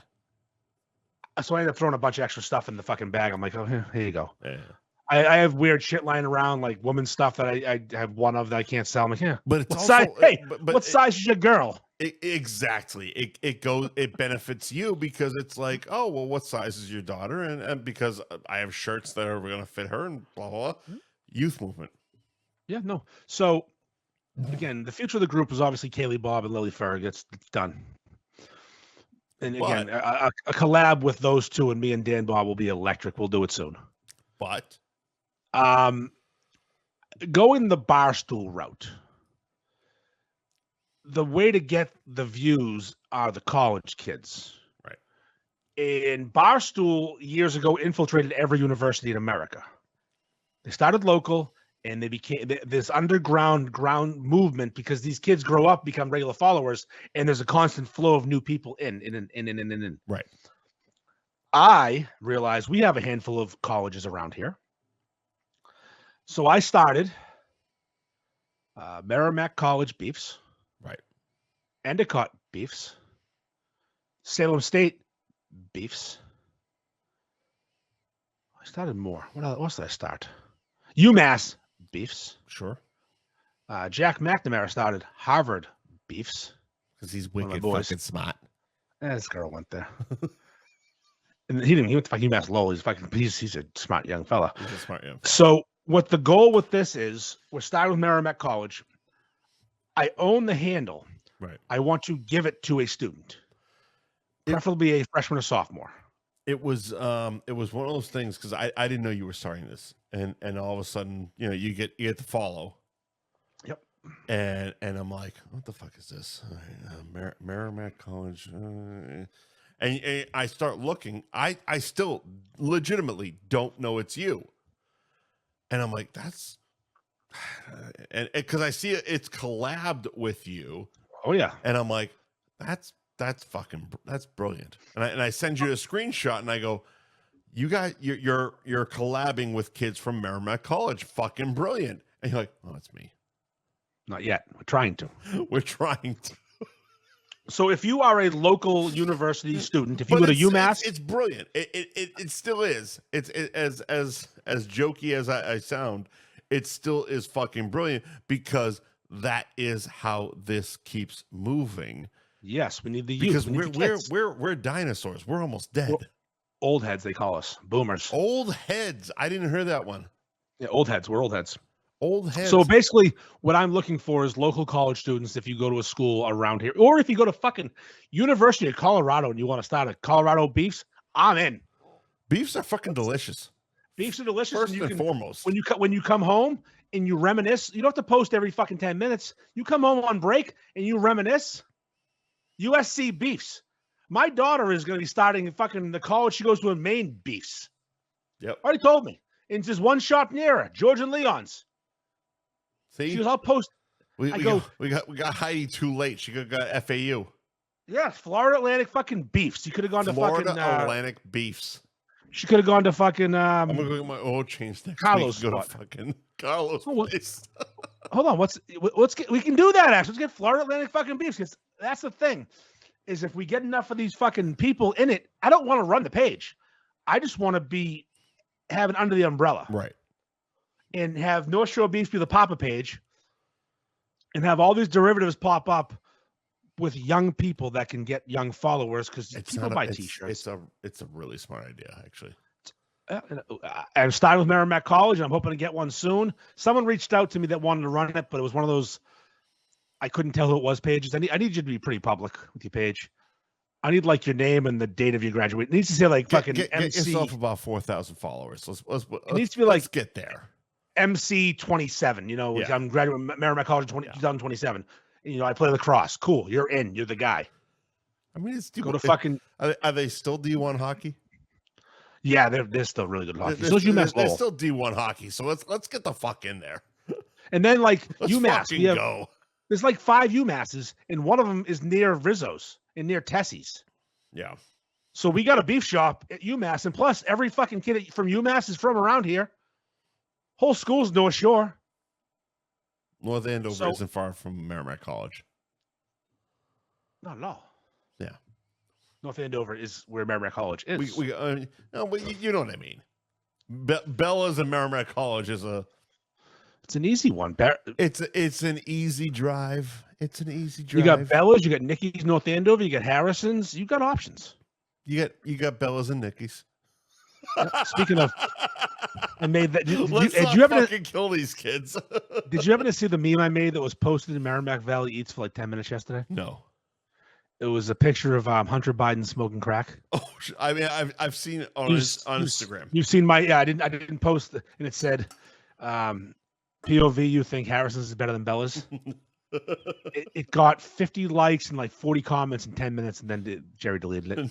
So I ended up throwing a bunch of extra stuff in the fucking bag. I'm like, oh, here you go. Yeah. I have weird shit lying around, like woman stuff that I have one of that I can't sell. I'm like, yeah. But it's what size? What size is your girl? Exactly. It benefits you because it's like, oh well, what size is your daughter? And because I have shirts that are going to fit her and blah blah blah. Youth movement. Yeah, no. So again, the future of the group is obviously Kaylee Bob and Lily Ferg. It's done. And again, a collab with those two and me and Dan Bob will be electric. We'll do it soon. But going the Barstool route. The way to get the views are the college kids. Right. And Barstool years ago infiltrated every university in America. They started local and they became this underground movement because these kids grow up, become regular followers, and there's a constant flow of new people in. Right. I realized we have a handful of colleges around here. So I started Merrimack College Beefs. Right. Endicott Beefs. Salem State Beefs. I started more. What else did I start? UMass Beefs. Sure. Jack McNamara started Harvard Beefs. Because he's wicked fucking smart. This girl went there. And he went to fucking UMass Lowell. He's a smart young fella. He's a smart young fella. So what the goal with this is, we're starting with Merrimack College. I own the handle. Right. I want to give it to a student, preferably a freshman or sophomore. It was one of those things because I didn't know you were starting this, and all of a sudden, you get the follow. Yep. And I'm like, what the fuck is this? Merrimack College. And I start looking. I still legitimately don't know it's you. And I'm like, that's and because I see it's collabed with you. Oh yeah, and I'm like, that's brilliant. And I send you a screenshot, and I go, you're collabing with kids from Merrimack College, fucking brilliant. And you're like, oh, it's me. Not yet. We're trying to. We're trying to. So if you are a local university student, if you go to UMass, it's brilliant. It still is. It's as jokey as I sound, it still is fucking brilliant because that is how this keeps moving. Yes, we need the youth. Because we're dinosaurs. We're almost dead. Old heads, they call us boomers. Old heads. I didn't hear that one. Yeah, old heads. We're old heads. Old heads. So basically, what I'm looking for is local college students. If you go to a school around here, or if you go to fucking University of Colorado and you want to start a Colorado beefs, I'm in. Beefs are fucking delicious. Beefs are delicious. First and foremost, when you come home and you reminisce, you don't have to post every fucking 10 minutes. You come home on break and you reminisce. USC beefs. My daughter is going to be starting fucking the college she goes to in Maine beefs. Yep. Already told me. And just one shop near her, George and Leon's. See, she goes, I'll post. We got Heidi too late. She could have got FAU. Yeah, Florida Atlantic fucking beefs. You could have gone to fucking Atlantic beefs. She could have gone to fucking. I'm gonna go get my oil change next Carlos. week. Go to fucking Carlos place. Hold on, we can do that. Actually, let's get Florida Atlantic fucking beefs. Because that's the thing, is if we get enough of these fucking people in it, I don't want to run the page. I just want to have it under the umbrella, right? And have North Shore Beefs be the Papa page, and have all these derivatives pop up with young people that can get young followers because people buy T-shirts. It's a really smart idea, actually. I'm starting with Merrimack College, and I'm hoping to get one soon. Someone reached out to me that wanted to run it, but it was one of those I couldn't tell who it was pages. I need you to be pretty public with your page. I need like your name and the date of your graduation. It needs to say like fucking get MC. yourself about 4,000 followers. It needs to be like, let's get there. MC 27. You know, I'm graduating Merrimack College 2027. I play lacrosse. Cool. You're in. You're the guy. I mean, go to fucking. Are they still D1 hockey? Yeah, they're still really good hockey. So they're still D1 hockey. So let's get the fuck in there. And then like let's UMass, go. There's like 5 UMasses, and one of them is near Rizzo's and near Tessie's. Yeah. So we got a beef shop at UMass, and plus every fucking kid from UMass is from around here. Whole school's North Shore. North Andover isn't far from Merrimack College. Not at all. Yeah. North Andover is where Merrimack College is. No, but you know what I mean. Bella's and Merrimack College is It's an easy one. It's an easy drive. It's an easy drive. You got Bella's, you got Nicky's, North Andover, you got Harrison's. You got options. You got Bella's and Nicky's. Speaking of, I made that. Did you ever kill these kids? Did you happen to see the meme I made that was posted in Merrimack Valley Eats for like 10 minutes yesterday? No. It was a picture of Hunter Biden smoking crack. Oh, I mean, I've seen it on Instagram. You've seen my I didn't post it, and it said, POV, you think Harrison's is better than Bella's? it got 50 likes and like 40 comments in 10 minutes, and then Jerry deleted it.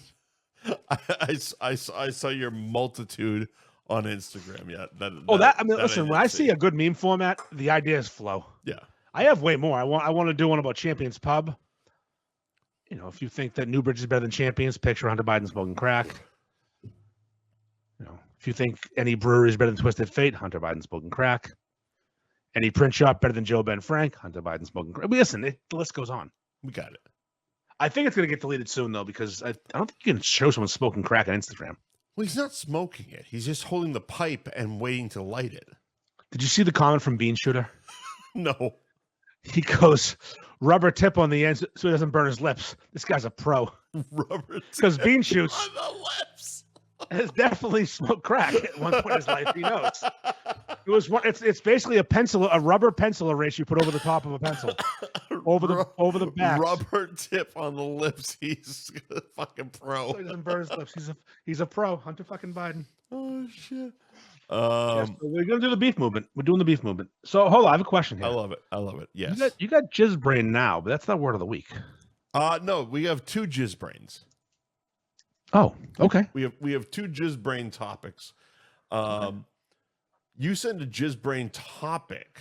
I saw your multitude on Instagram. Yeah. Listen, when I see a good meme format, the ideas flow. Yeah. I have way more. I want to do one about Champions Pub. If you think that Newbridge is better than Champions, picture Hunter Biden smoking crack. If you think any brewery is better than Twisted Fate, Hunter Biden smoking crack. Any print shop better than Joe Ben Frank, Hunter Biden smoking crack. Listen, the list goes on. We got it. I think it's going to get deleted soon, though, because I don't think you can show someone smoking crack on Instagram. Well, he's not smoking it. He's just holding the pipe and waiting to light it. Did you see the comment from Bean Shooter? No. He goes, rubber tip on the end so he doesn't burn his lips. This guy's a pro. Rubber tip because Bean Shoots on the lips. Has definitely smoked crack at one point in his life. He knows. It's basically a rubber pencil erase you put over the top of a pencil, over the back. Rubber tip on the lips. He's a fucking pro. So he doesn't burn his lips. He's a pro. Hunter fucking Biden. Oh shit. So we're gonna do the beef movement. We're doing the beef movement. So hold on, I have a question here. I love it. Yes. You got jizz brain now, but that's not word of the week. No, we have 2 jizz brains. Oh, okay. We have 2 jizz brain topics. You send a jizz brain topic,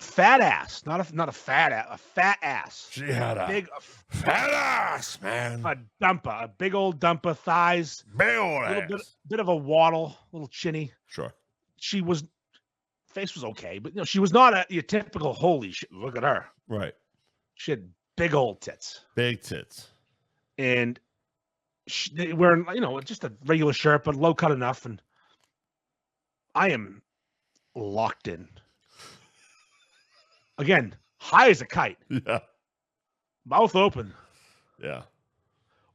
fat ass, not a fat ass, a fat ass. She had a big fat ass, man. A dumper, a big old dumper, thighs, Big old bit of a waddle, a little chinny. Sure. Face was okay, but she was not your typical holy shit. Look at her. Right. She had big old tits. Big tits. And they wearing, just a regular shirt, but low cut enough. And I am locked in. Again, high as a kite. Yeah. Mouth open. Yeah.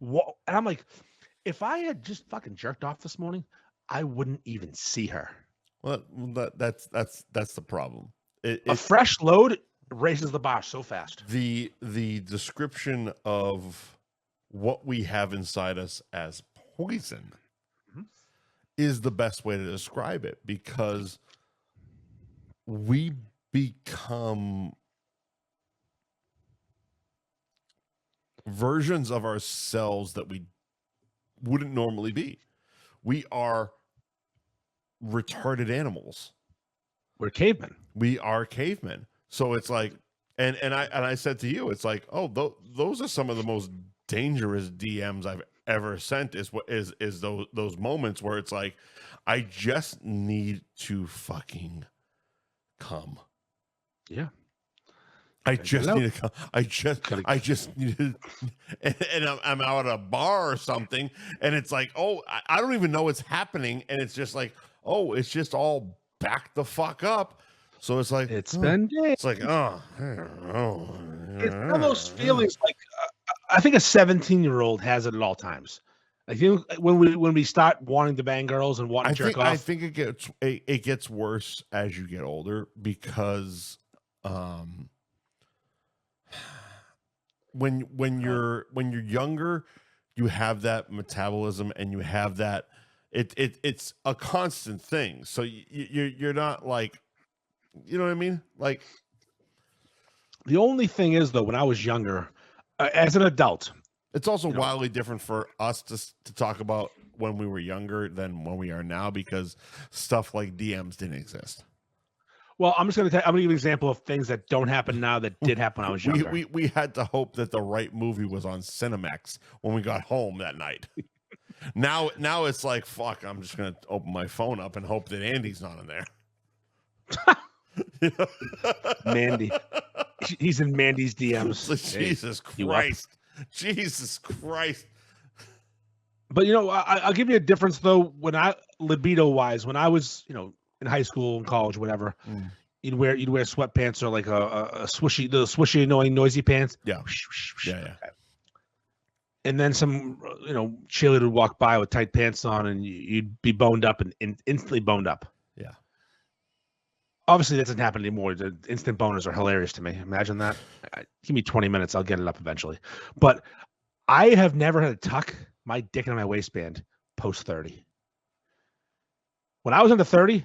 And I'm like, if I had just fucking jerked off this morning, I wouldn't even see her. Well, that's the problem. A fresh load raises the bar so fast. The description of what we have inside us as poison is the best way to describe it, because we become versions of ourselves that we wouldn't normally be. We are retarded animals. We're cavemen. We are cavemen. So it's like, and I said to you, it's like, oh, those are some of the most dangerous DMs I've ever sent. Is those moments where it's like, I just need to fucking come. Yeah. I just need to come. I just need to, and I'm out at a bar or something, and it's like, oh, I don't even know what's happening, and it's just like, oh, it's just all back the fuck up. So it's like, it's been days. It's like, oh, I don't know. It's one of those feelings like I think a 17-year-old has it at all times. I think when we start wanting to bang girls and wanting to jerk off. I think it gets worse as you get older, because when you're younger, you have that metabolism and you have that it's a constant thing. So you're not like, you know what I mean? Like, the only thing is, though, when I was younger, as an adult, it's also wildly different for us to talk about when we were younger than when we are now, because stuff like DMs didn't exist. Well, I'm going to give you an example of things that don't happen now that did happen when I was younger. We had to hope that the right movie was on Cinemax when we got home that night. Now it's like, fuck, I'm just going to open my phone up and hope that Andy's not in there. Mandy. He's in Mandy's DMs. Jesus Christ. Jesus Christ. But, I'll give you a difference, though, libido-wise, when I was, in high school and college, whatever, you'd wear sweatpants or like a swishy, annoying, noisy pants. Yeah. Yeah. And then some, cheerleader would walk by with tight pants on, and you'd be boned up and instantly boned up. Yeah. Obviously, that doesn't happen anymore. The instant boners are hilarious to me. Imagine that. Give me 20 minutes. I'll get it up eventually. But I have never had to tuck my dick in my waistband post 30. When I was under 30,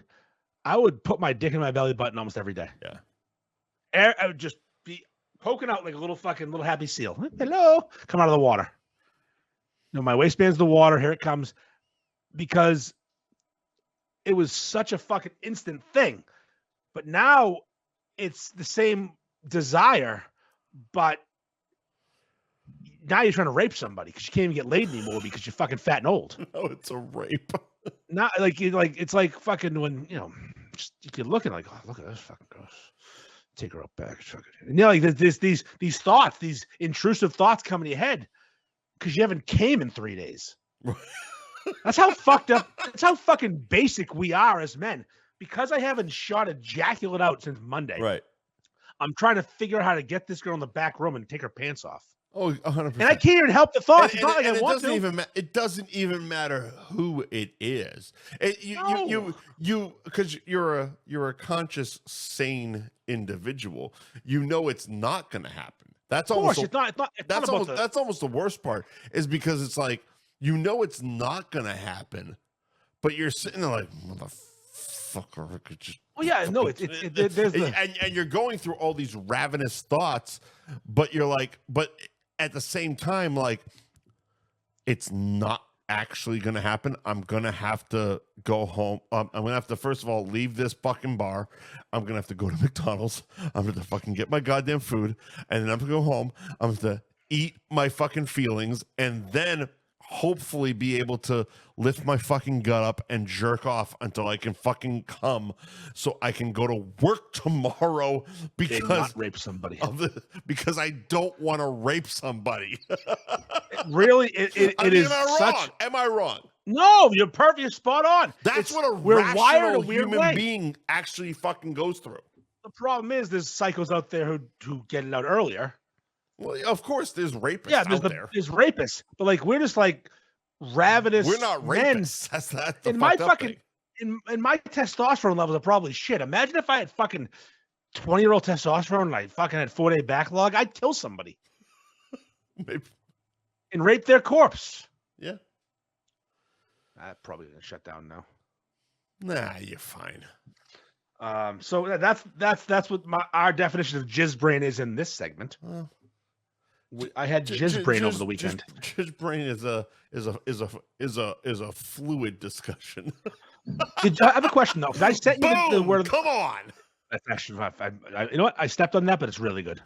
I would put my dick in my belly button almost every day. Yeah. I would just be poking out like a little happy seal. Hello. Come out of the water. My waistband's the water. Here it comes. Because it was such a fucking instant thing. But now it's the same desire, but now you're trying to rape somebody because you can't even get laid anymore because you're fucking fat and old. No, it's a rape. Not it's like fucking when, you're looking like, oh, look at this fucking gross. Take her up back. And there's these thoughts, these intrusive thoughts come in your head because you haven't came in 3 days. That's how fucked up. That's how fucking basic we are as men. Because I haven't shot ejaculate out since Monday. Right. I'm trying to figure out how to get this girl in the back room and take her pants off. Oh, 100%. And I can't even help the thoughts. It doesn't even matter who it is. You because you're a conscious, sane individual. It's not going to happen. That's almost that's almost the worst part, is because it's like, it's not going to happen, but you're sitting there like, motherfucker. Oh yeah, no, and you're going through all these ravenous thoughts, but you're like, but at the same time, like, it's not actually going to happen, I'm going to have to go home. I'm going to have to, first of all, leave this fucking bar. I'm going to have to go to McDonald's. I'm going to fucking get my goddamn food. And then I'm going to go home. I'm going to eat my fucking feelings. And then hopefully be able to lift my fucking gut up and jerk off until I can fucking come, so I can go to work tomorrow because not rape somebody. Because I don't want to rape somebody. Really, it is such. Am I wrong? No, you're perfect. You're spot on. That's what we're wired a weird human way. being actually fucking goes through. The problem is there's psychos out there who get it out earlier. Well, of course, there's rapists out there. There's rapists, but like we're just like ravenous. We're not rapists. That's the in my fucking in my testosterone levels are probably shit. Imagine if I had fucking 20-year-old testosterone and I fucking had 4-day backlog. I'd kill somebody. Maybe. And rape their corpse. Yeah. I'm probably gonna shut down now. Nah, you're fine. So that's what our definition of jizz brain is in this segment. I had jizz brain over the weekend. Jizz brain is a fluid discussion. I have a question though. Because I sent you the word. Come on. That's actually you know what? I stepped on that, but it's really good.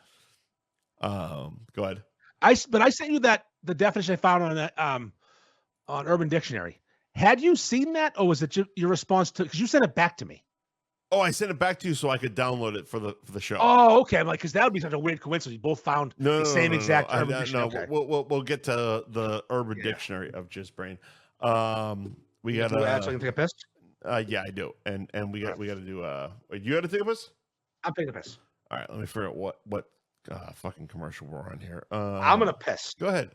Go ahead. I sent you the definition I found on Urban Dictionary. Had you seen that, or was it your response to? Because you sent it back to me. Oh, I sent it back to you so I could download it for the show. Oh, okay. I'm like, because that would be such a weird coincidence. You both found the same exact Urban Dictionary. Okay. We'll get to the Urban Dictionary of Jizz Brain. We got to. So I can take a piss. Yeah, I do, and we got to do. Wait, you got to take a piss? I'm taking a piss. All right, let me figure out what fucking commercial we're on here. I'm gonna piss. Go ahead.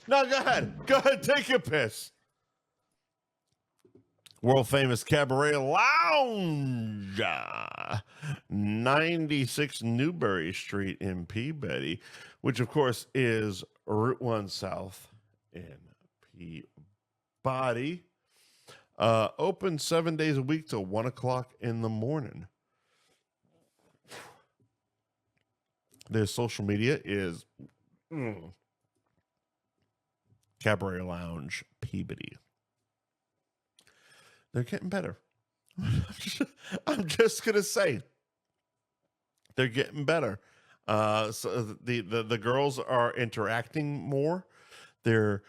No, go ahead. Take a piss. World famous Cabaret Lounge, 96 Newbury Street in Peabody, which of course is Route 1 South in Peabody. Open 7 days a week till 1 o'clock in the morning. Their social media is Cabaret Lounge Peabody. They're getting better. I'm just gonna say they're getting better. So the girls are interacting more. They're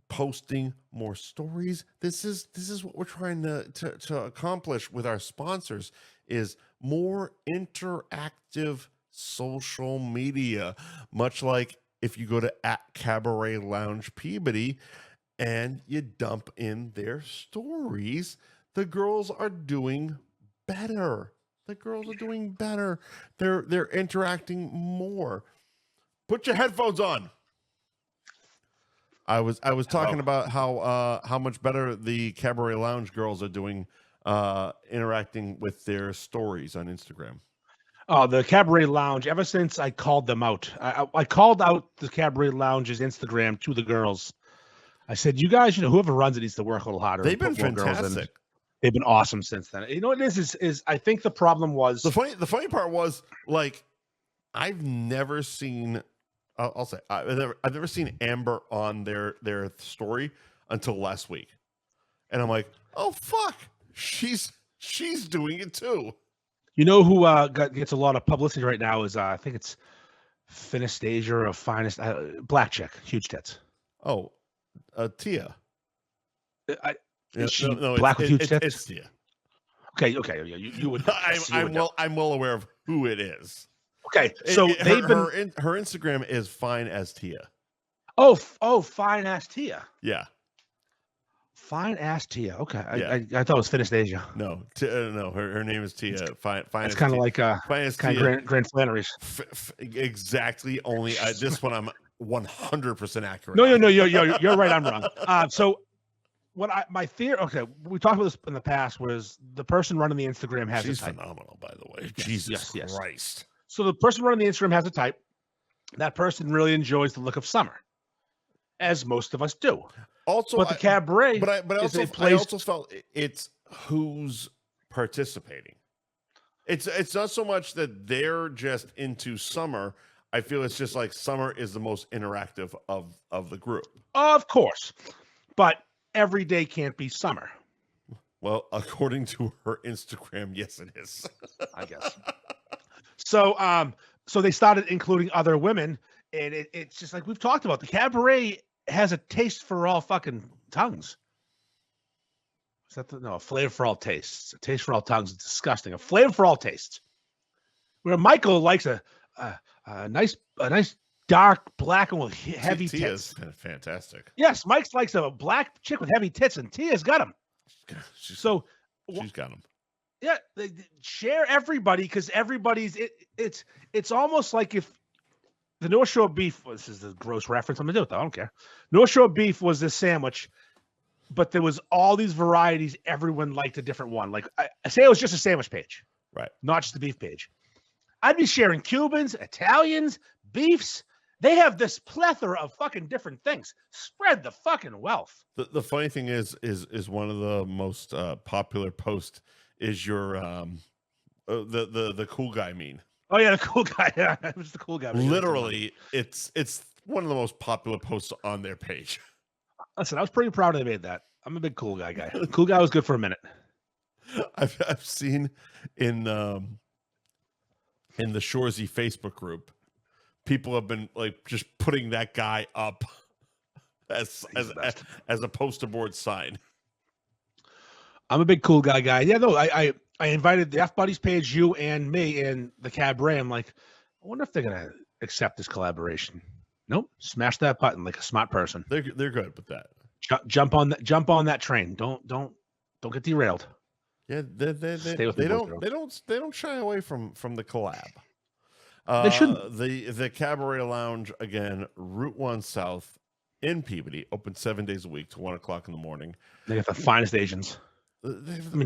posting more stories. This is what we're trying to accomplish with our sponsors, is more interactive social media. Much like if you go to @Cabaret Lounge Peabody and you dump in their stories, the girls are doing better. They're interacting more. Put your headphones on. I was talking about how much better the Cabaret Lounge girls are doing, interacting with their stories on Instagram. Oh, the Cabaret Lounge, ever since I called them out, I called out the Cabaret Lounge's Instagram to the girls. I said, you guys, whoever runs it needs to work a little harder. They've been fantastic. They've been awesome since then. You know what it is I think the problem was the funny part was, like, I've never seen. I'll say I've never seen Amber on their story until last week, and I'm like, oh fuck, she's doing it too. You know who gets a lot of publicity right now is I think it's Finastasia or Finest black chick, huge tits. Oh. Tia. Is she black with huge tits? It's Tia. Okay. Yeah, you would. I'm well aware of who it is. Okay, so her Instagram is Fine as Tia. Oh, Fine as Tia. Yeah. Fine as Tia. Okay, yeah. I thought it was Finastasia. No, no, her name is Tia. Fine. It's kind of like Grand Flannery's. Exactly. Only this one I'm 100% accurate. No, you're right. I'm wrong. So my theory? Okay, we talked about this in the past. Was the person running the Instagram has She's a type? Phenomenal, by the way. Yes, Jesus Christ. So the person running the Instagram has a type. That person really enjoys the look of summer, as most of us do. Also, but the Cabaret, I also felt it's who's participating. It's not so much that they're just into summer. I feel it's just like Summer is the most interactive of the group. Of course, but every day can't be Summer. Well, according to her Instagram, yes, it is. I guess. So they started including other women, and it's just like we've talked about. The Cabaret has a taste for all fucking tongues. Is that a flavor for all tastes? A taste for all tongues is disgusting. A flavor for all tastes. Where Michael likes a nice dark black one with heavy tits. Tia's fantastic. Yes, Mike likes a black chick with heavy tits, and Tia's got them. She's got them. Yeah, they share everybody because everybody's it's almost like if the North Shore beef, this is a gross reference, I'm gonna do it though, I don't care. North Shore beef was this sandwich, but there was all these varieties, everyone liked a different one. Like I say it was just a sandwich page, right? Not just the beef page. I'd be sharing Cubans, Italians, beefs. They have this plethora of fucking different things. Spread the fucking wealth. The funny thing is one of the most popular posts is your the cool guy meme. Oh yeah, the cool guy. Yeah, it was the cool guy. Literally, it's one of the most popular posts on their page. Listen, I was pretty proud they made that. I'm a big cool guy. Cool guy was good for a minute. I've seen in the Shoresy Facebook group, people have been like just putting that guy up as a poster board sign. I'm a big cool guy. Yeah, no, I invited the F Buddies page, you and me, and the Cabaret. I'm like, I wonder if they're gonna accept this collaboration. Nope, smash that button like a smart person. They're good with that. Jump on that train. Don't get derailed. Yeah, they don't shy away from the collab. They shouldn't. The Cabaret Lounge again, Route 1 South in Peabody, open 7 days a week to 1 o'clock in the morning. They got the finest Asians.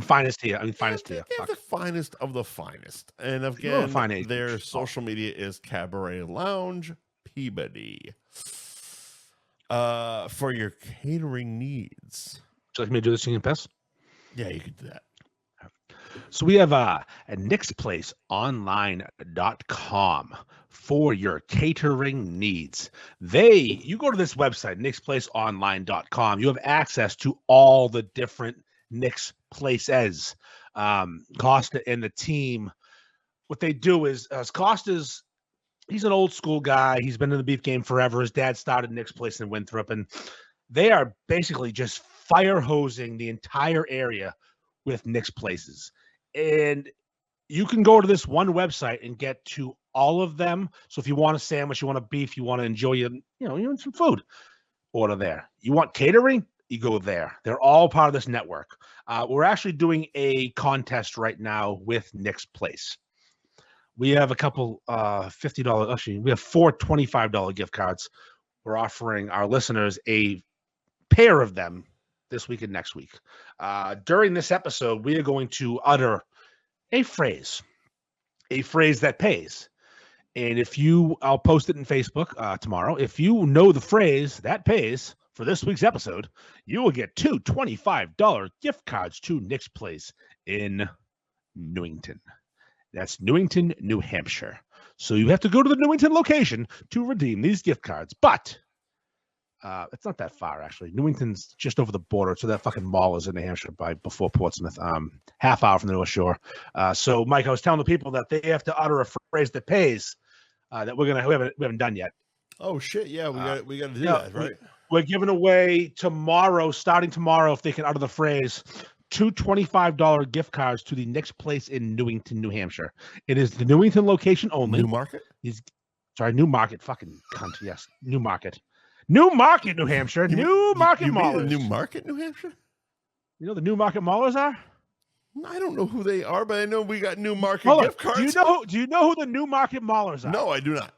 Finest here. Finest here. They have the finest of the finest. And again, their social media is Cabaret Lounge Peabody. For your catering needs. Would you like me to do this in pass? Yeah, you could do that. So we have a nixplaceonline.com for your catering needs. You go to this website, nixplaceonline.com. You have access to all the different Nick's Places. Costa and the team, what they do is he's an old school guy. He's been in the beef game forever. His dad started Nick's Place in Winthrop, and they are basically just fire hosing the entire area with Nick's Places. And you can go to this one website and get to all of them. So if you want a sandwich, you want a beef, you want to enjoy you want some food, order there. You want catering, you go there. They're all part of this network. We're actually doing a contest right now with Nick's Place. We have a couple $50, actually, we have 4 $25 gift cards. We're offering our listeners a pair of them this week and next week. During this episode, we are going to utter a phrase that pays. And I'll post it in Facebook tomorrow. If you know the phrase that pays for this week's episode, you will get 2 $25 gift cards to Nick's Place in Newington. That's Newington, New Hampshire. So you have to go to the Newington location to redeem these gift cards. But it's not that far, actually. Newington's just over the border. So that fucking mall is in New Hampshire before Portsmouth, half hour from the North Shore. So, Mike, I was telling the people that they have to utter a phrase that pays that we haven't done yet. Oh shit! Yeah, we got to do that, right? We're giving away starting tomorrow, if they can utter the phrase, 2 $25 gift cards to the Nick's Place in Newington, New Hampshire. It is the Newington location only. Newmarket? Newmarket. Fucking cunt. Yes, Newmarket. Newmarket, New Hampshire. Newmarket Maulers. Newmarket, New Hampshire? You know the Newmarket Maulers are? I don't know who they are, but I know we got Newmarket gift cards. Do you know who the Newmarket Maulers are? No, I do not.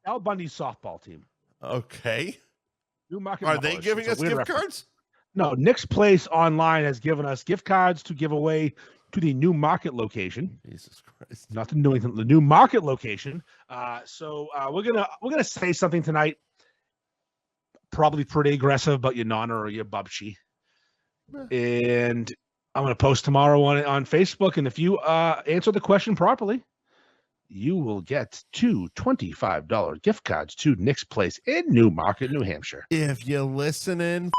Al Bundy's softball team. Okay. Newmarket Are Maulers. they giving us gift cards? No, Nick's Place Online has given us gift cards to give away to the Newmarket location. Jesus Christ. Not the Newington, the Newmarket location. So we're gonna say something tonight. Probably pretty aggressive about your nana or your bubshi. And I'm going to post tomorrow on Facebook. And if you answer the question properly, you will get two $25 gift cards to Nick's Place in Newmarket, New Hampshire. If you're listening,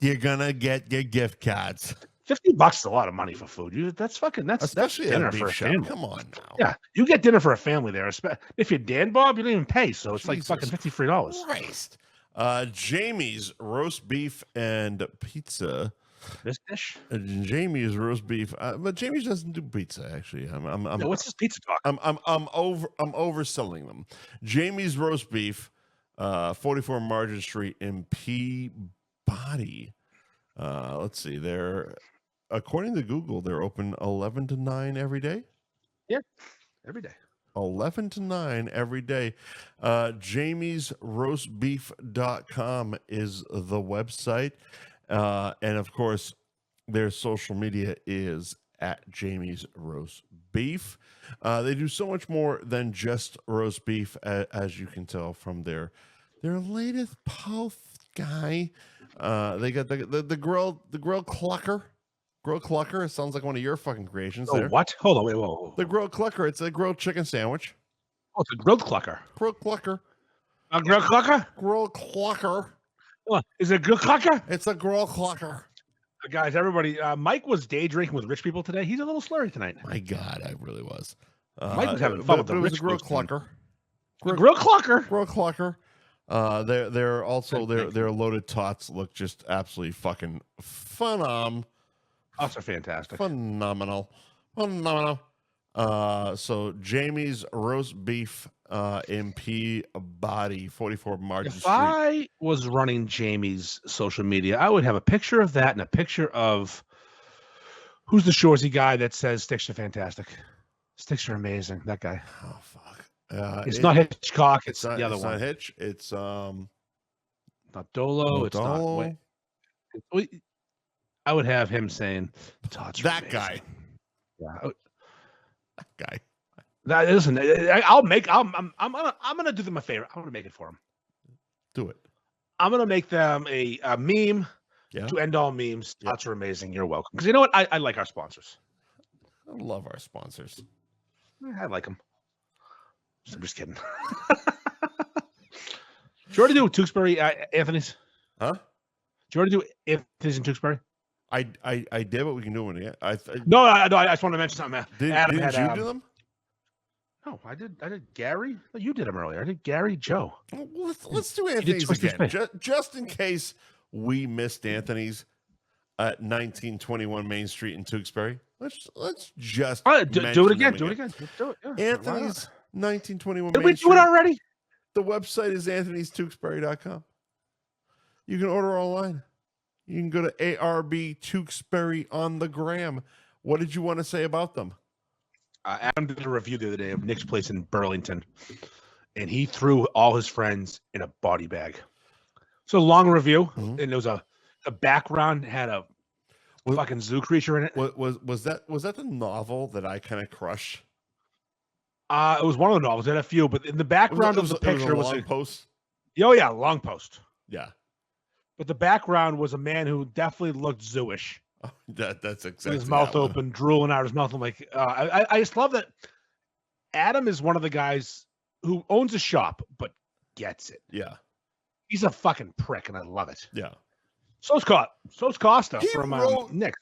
you're gonna get your gift cards. $50 is a lot of money for food. That's Especially dinner at a for a beef shop. family. Come on now. Yeah, you get dinner for a family there. If you're Dan Bob, you don't even pay, so it's like fucking $53. Christ. Jamie's roast beef and pizza. This dish? Jamie's roast beef, but Jamie doesn't do pizza. Actually, what's his pizza talk? I'm overselling them. Jamie's roast beef, 44 Margin Street in Peabody. Let's see. According to Google, they're open 11 to 9 every day. Yeah, every day. 11 to 9 every day. JamiesRoastBeef.com is the website. And of course, their social media is at Jamie's Roast Beef. They do so much more than just roast beef, as you can tell from their latest post, guy. They got the grill clucker. Grill clucker. It sounds like one of your fucking creations. Oh, what? Hold on, wait, whoa. The grill clucker. It's a grilled chicken sandwich. Oh, it's a grilled clucker. Grill clucker. A grill clucker? Grill clucker. Oh, is it a grill clucker? It's a grill clucker. Guys, everybody, Mike was day drinking with rich people today. He's a little slurry tonight. My God, I really was. Mike was having fun with the rich grill clucker. Grill clucker. Grill clucker. They're also their loaded tots look just absolutely fucking phenomenal. Tots are fantastic. Phenomenal. So Jamie's roast beef in Peabody, 44 Margin Street. If I was running Jamie's social media, I would have a picture of that and a picture of who's the Shoresy guy that says sticks are fantastic. Sticks are amazing. That guy. Oh fuck. It's not Hitchcock. It's not, the other it's one. Not Hitch. It's not Dolo. It's not. Wait. I would have him saying Todd's that guy. Yeah. That guy. Listen, I'm gonna do them a favor. I'm gonna make it for them. Do it. I'm gonna make them a meme to end all memes. Yeah. Tots are amazing. You're welcome. Because you know what? I like our sponsors. I love our sponsors. I like them. I'm just kidding. Did you already do Tewksbury, Anthony's? Huh? Did you already do Anthony's in Tewksbury? I did, but we can do it again. No, I just want to mention something. Didn't you do them? No, I did Gary. No, you did them earlier. I did Gary, Joe. Well, let's do Anthony's again, just in case we missed Anthony's at 1921 Main Street in Tewksbury. Let's just do it again. Do it again. Do it. Yeah. Anthony's 1921 Did Main we Street. Do it already? The website is anthonystewksbury.com. You can order online. You can go to ARB Tewksbury on the gram. What did you want to say about them? Adam did a review the other day of Nick's Place in Burlington, and he threw all his friends in a body bag. So long review, and there was the background had a fucking zoo creature in it. Was that the novel that I kind of crushed? It was one of the novels. It had a few, but in the background of the picture was a long post. Oh yeah, long post. Yeah. But the background was a man who definitely looked zoo-ish. Oh, that's exactly with his mouth open, drooling out his mouth. I'm like, I just love that. Adam is one of the guys who owns a shop but gets it. Yeah, he's a fucking prick, and I love it. Yeah. So's Costa from Nick.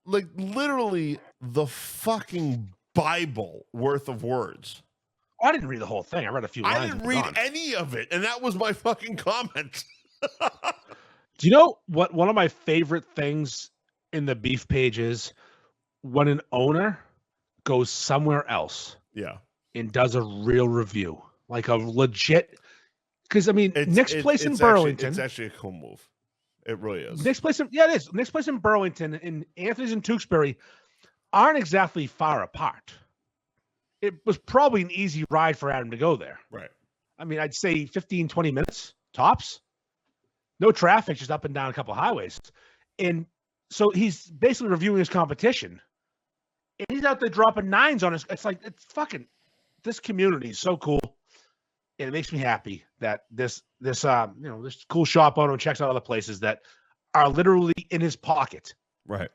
Like literally the fucking Bible worth of words. I didn't read the whole thing. I read a few lines. I didn't read any of it, and that was my fucking comment. Do you know what one of my favorite things in the beef page is? When an owner goes somewhere else, and does a real review, like a legit. Because I mean, Nick's Place in Burlington. It's actually a cool move. It really is. Nick's Place, it is. Nick's Place in Burlington and Anthony's in Tewksbury aren't exactly far apart. It was probably an easy ride for Adam to go there. Right. I mean, I'd say 15, 20 minutes tops. No traffic, just up and down a couple of highways. And so he's basically reviewing his competition. And he's out there dropping nines on us. It's like, it's fucking, this community is so cool. And it makes me happy that this cool shop owner checks out other places that are literally in his pocket. Right.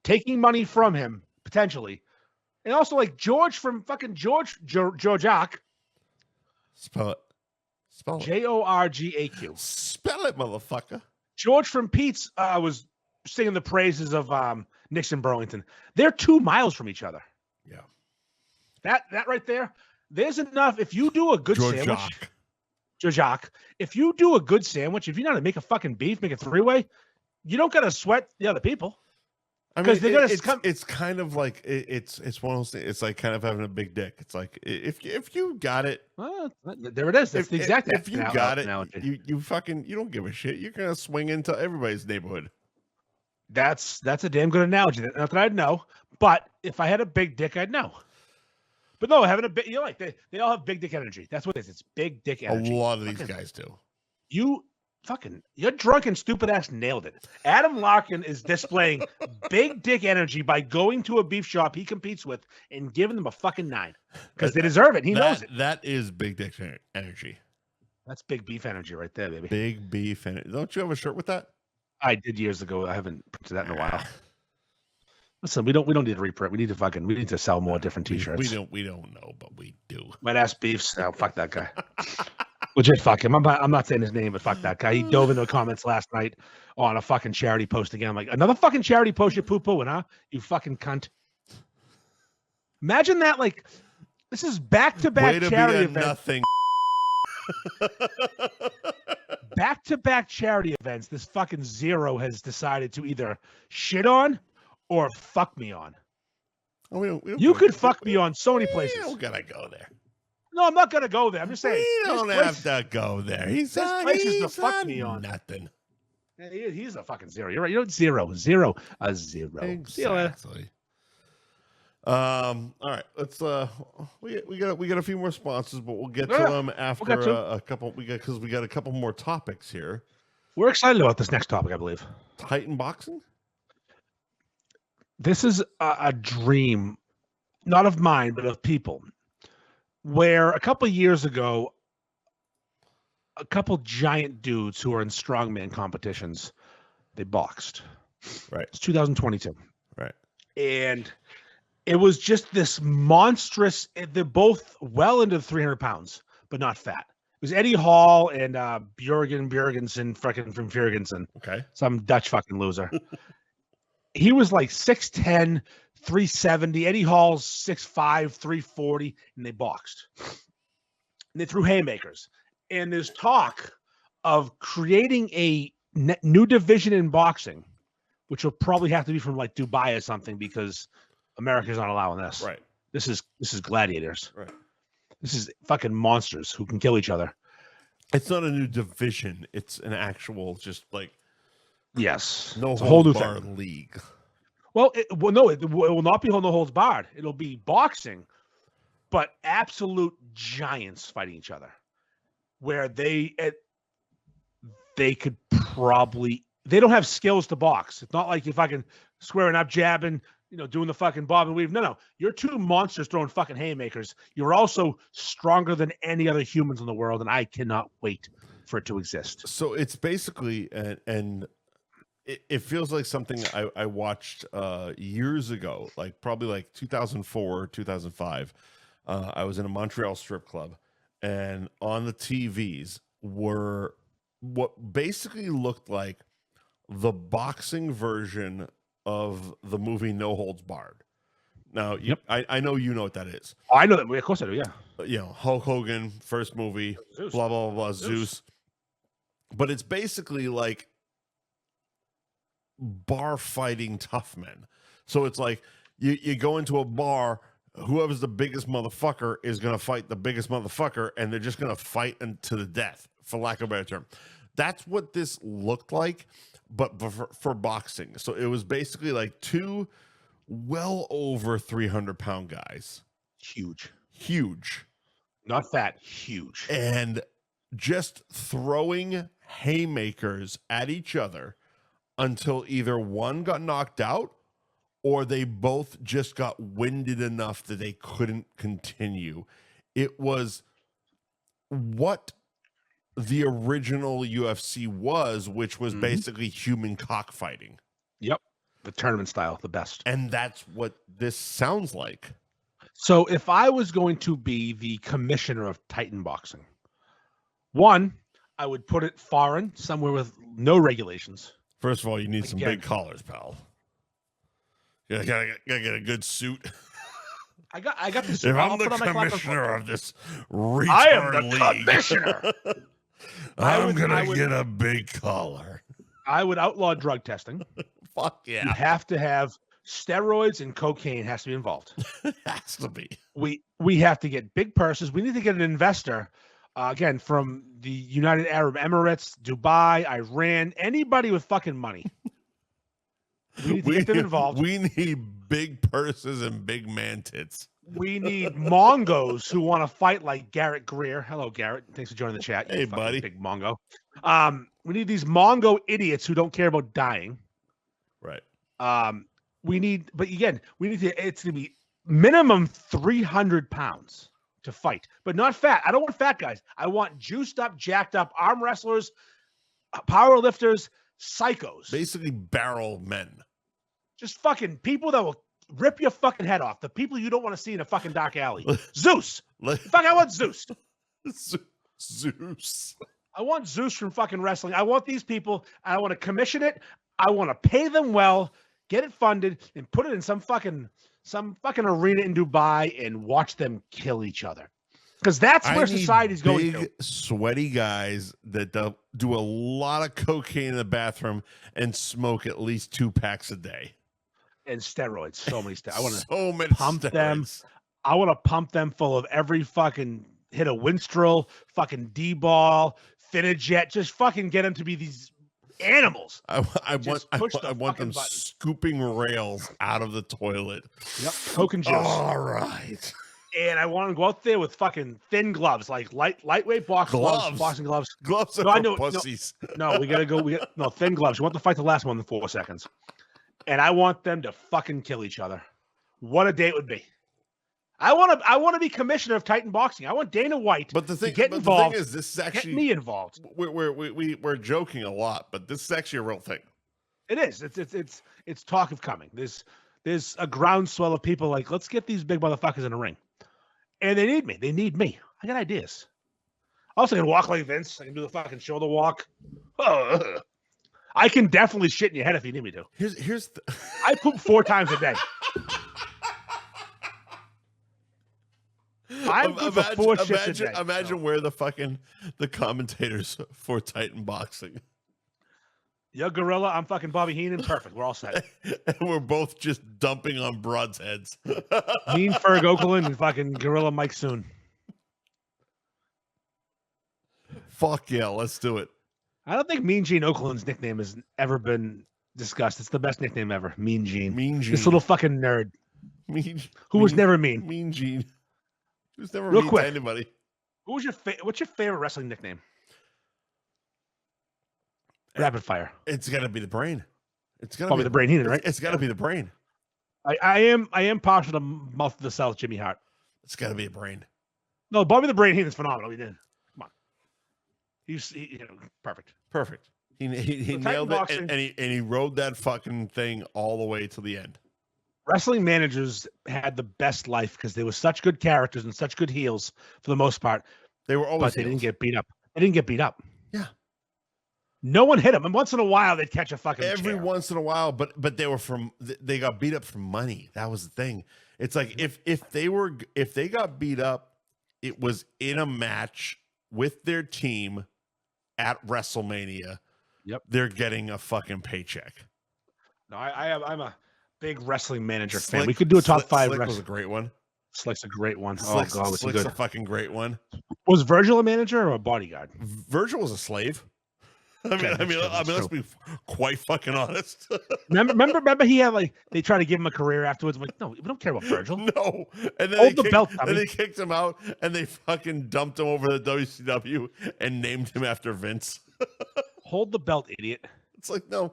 Taking money from him, potentially, And also like George from fucking Georgiak. Spell it. Jorgaq. Spell it, motherfucker. George from Pete's was singing the praises of Nixon Burlington. They're 2 miles from each other. Yeah. That right there, there's enough. If you do a good sandwich, Georgiak, if you do a good sandwich, if you know how to make a fucking beef, make a 3-way, you don't gotta sweat the other people. I mean, it's kind of like it's one of those things. It's like kind of having a big dick. It's like if you got it, well, there it is. That's the exact. If you got it, you don't give a shit. You're gonna swing into everybody's neighborhood. That's a damn good analogy. Not that I'd know, but if I had a big dick, I'd know. But no, having a big, like they all have big dick energy. That's what it is. It's big dick energy. A lot of these guys do. Your drunk and stupid ass nailed it. Adam Larkin is displaying big dick energy by going to a beef shop he competes with and giving them a fucking 9 because they deserve it. He knows it. That is big dick energy. That's big beef energy right there, baby. Big beef energy. Don't you have a shirt with that? I did years ago. I haven't printed that in a while. Listen, we don't need to reprint. We need to sell more different t-shirts. We don't know, but we do. Might ask beefs. No, fuck that guy. Legit, fuck him. I'm not saying his name, but fuck that guy. He dove into the comments last night on a fucking charity post again. I'm like, another fucking charity post you're poo-pooing, huh? You fucking cunt. Imagine that, like, this is back-to-back charity events. Nothing. Back-to-back charity events. This fucking zero has decided to either shit on or fuck me on. Oh, we don't you could fuck me on so many places. We don't gotta go there. No, I'm not gonna go there. I'm just saying. We don't have to go there. He's places to fuck me on. Nothing. Yeah, he's a fucking zero. You're right. You're zero. Exactly. All right. Let's we got a few more sponsors, but we'll get to them after a couple. We got a couple more topics here. We're excited about this next topic, I believe. Titan boxing. This is a dream, not of mine, but of people. Where a couple years ago, a couple giant dudes who are in strongman competitions, they boxed. Right. It's 2022. Right. And it was just this monstrous. They're both well into 300 pounds, but not fat. It was Eddie Hall and Björgensen, fucking from Björgensen. Okay. Some Dutch fucking loser. He was like 6'10", 370. Eddie Hall's 6'5", 340, and they boxed. And they threw haymakers. And there's talk of creating a new division in boxing, which will probably have to be from like Dubai or something because America's not allowing this. Right. This is gladiators. Right. This is fucking monsters who can kill each other. It's not a new division. It's an actual just like it's a whole new thing. League. Well, it will not be no holds barred. It'll be boxing, but absolute giants fighting each other, where they could probably they don't have skills to box. It's not like if I can squaring up, jabbing, doing the fucking bob and weave. No, you're two monsters throwing fucking haymakers. You're also stronger than any other humans in the world, and I cannot wait for it to exist. So it's basically and. It feels like something I watched years ago, like probably like 2004, 2005. I was in a Montreal strip club, and on the TVs were what basically looked like the boxing version of the movie No Holds Barred. Now, I know you know what that is. I know that. Of course I do, yeah. Hulk Hogan, first movie, Zeus. Blah, blah, blah, Zeus. But it's basically like bar fighting tough men. So it's like you go into a bar, whoever's the biggest motherfucker is going to fight the biggest motherfucker, and they're just going to fight to the death, for lack of a better term. That's what this looked like, but for boxing. So it was basically like two well over 300-pound guys. Huge. Not fat, huge. And just throwing haymakers at each other until either one got knocked out or they both just got winded enough that they couldn't continue. It was what the original UFC was, which was basically human cockfighting. Yep. The tournament style, the best. And that's what this sounds like. So if I was going to be the commissioner of Titan Boxing, one, I would put it foreign, somewhere with no regulations. First of all, you need some big collars, pal. You gotta get a good suit. I got this. If I'm the commissioner of this retard I am the league, commissioner. I'm gonna get a big collar. I would outlaw drug testing. Fuck yeah. You have to have steroids and cocaine has to be involved. It has to be. We have to get big purses. We need to get an investor, again, from the United Arab Emirates, Dubai, Iran, anybody with fucking money. We need to get them involved. We need big purses and big man tits. We need Mongos who want to fight like Garrett Greer. Hello, Garrett. Thanks for joining the chat. Hey, buddy. Big Mongo. We need these Mongo idiots who don't care about dying. Right. We need to, it's going to be minimum 300 pounds to fight, but not fat. I don't want fat guys. I want juiced up, jacked up arm wrestlers, power lifters, psychos. Basically barrel men. Just fucking people that will rip your fucking head off. The people you don't want to see in a fucking dark alley. Zeus. I want Zeus. Zeus. I want Zeus from fucking wrestling. I want these people. I want to commission it. I want to pay them well, get it funded, and put it in some fucking arena in Dubai and watch them kill each other. Because that's where society's going to. Big, sweaty guys that do a lot of cocaine in the bathroom and smoke at least 2 packs a day. And steroids. So many steroids. I want to pump them. I want to pump them full of every fucking hit of Winstrol, fucking D-ball, Finajet. Just fucking get them to be these animals. I want them scooping rails out of the toilet. Yep. Coke and juice. All right. And I want to go out there with fucking thin gloves, like lightweight boxing gloves. Gloves are for pussies. No, we gotta go. Thin gloves. You want the fight to last more than 4 seconds. And I want them to fucking kill each other. What a day it would be. I want to be commissioner of Titan Boxing. I want Dana White to get involved. The thing is, this is actually get me involved. We're joking a lot, but this is actually a real thing. It is. It's talk of coming. There's a groundswell of people like, let's get these big motherfuckers in a ring. And they need me. They need me. I got ideas. I also can walk like Vince. I can do the fucking shoulder walk. I can definitely shit in your head if you need me to. I poop 4 times a day. Imagine where the commentators for Titan Boxing. You're Gorilla. I'm fucking Bobby Heenan. Perfect. We're all set. And we're both just dumping on broads' heads. Mean Ferg Oakland and fucking Gorilla Mike Soon. Fuck yeah, let's do it. I don't think Mean Gene Oakland's nickname has ever been discussed. It's the best nickname ever. Mean Gene. Mean Gene. This little fucking nerd. Who was never mean. Mean Gene. Who's never Real mean quick, to anybody. What's your favorite wrestling nickname? Rapid fire. It's got to be the Brain. It's got to be the Brain Heenan, right? It's got to be the Brain. I am partial to Mouth of the South, Jimmy Hart. It's got to be a Brain. No, Bobby the Brain Heenan's phenomenal. He did. Come on. He's perfect. Perfect. He nailed it, and he rode that fucking thing all the way to the end. Wrestling managers had the best life because they were such good characters and such good heels for the most part. They were always but they didn't get beat up. They didn't get beat up. Yeah. No one hit them. And once in a while, they'd catch a fucking chair. Once in a while, but they got beat up for money. That was the thing. It's like if they got beat up, it was in a match with their team at WrestleMania. Yep. They're getting a fucking paycheck. No, I'm a big wrestling manager fan. We could do a top 5. Slick was a great one. Slick's a great one. Slick's, oh God, was Slick's good. a fucking great one. Was Virgil a manager or a bodyguard? Virgil was a slave. I mean, let's be quite fucking honest. remember, he had they tried to give him a career afterwards. I'm like, no, we don't care about Virgil. No, and then they kicked him out, and they fucking dumped him over to WCW and named him after Vince. Hold the belt, idiot. It's like no,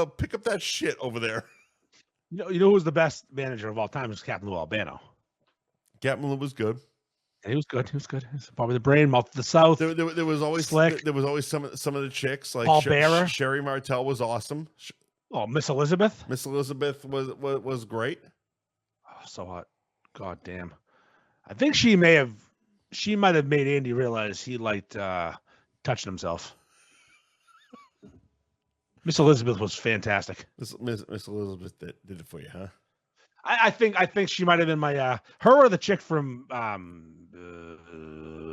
pick up that shit over there. You know who was the best manager of all time? It was Captain Lou Albano. Captain Lou was good. Yeah, he was good. He was good. He's probably the Brain, Mouth of the South. There was always Slick. There was always some of the chicks like Paul Bearer. Sherry Martel was awesome. Oh, Miss Elizabeth. Miss Elizabeth was great. Oh, so hot. God damn. I think she might have made Andy realize he liked touching himself. Miss Elizabeth was fantastic. Miss Elizabeth did it for you, huh? I think she might have been my her or the chick from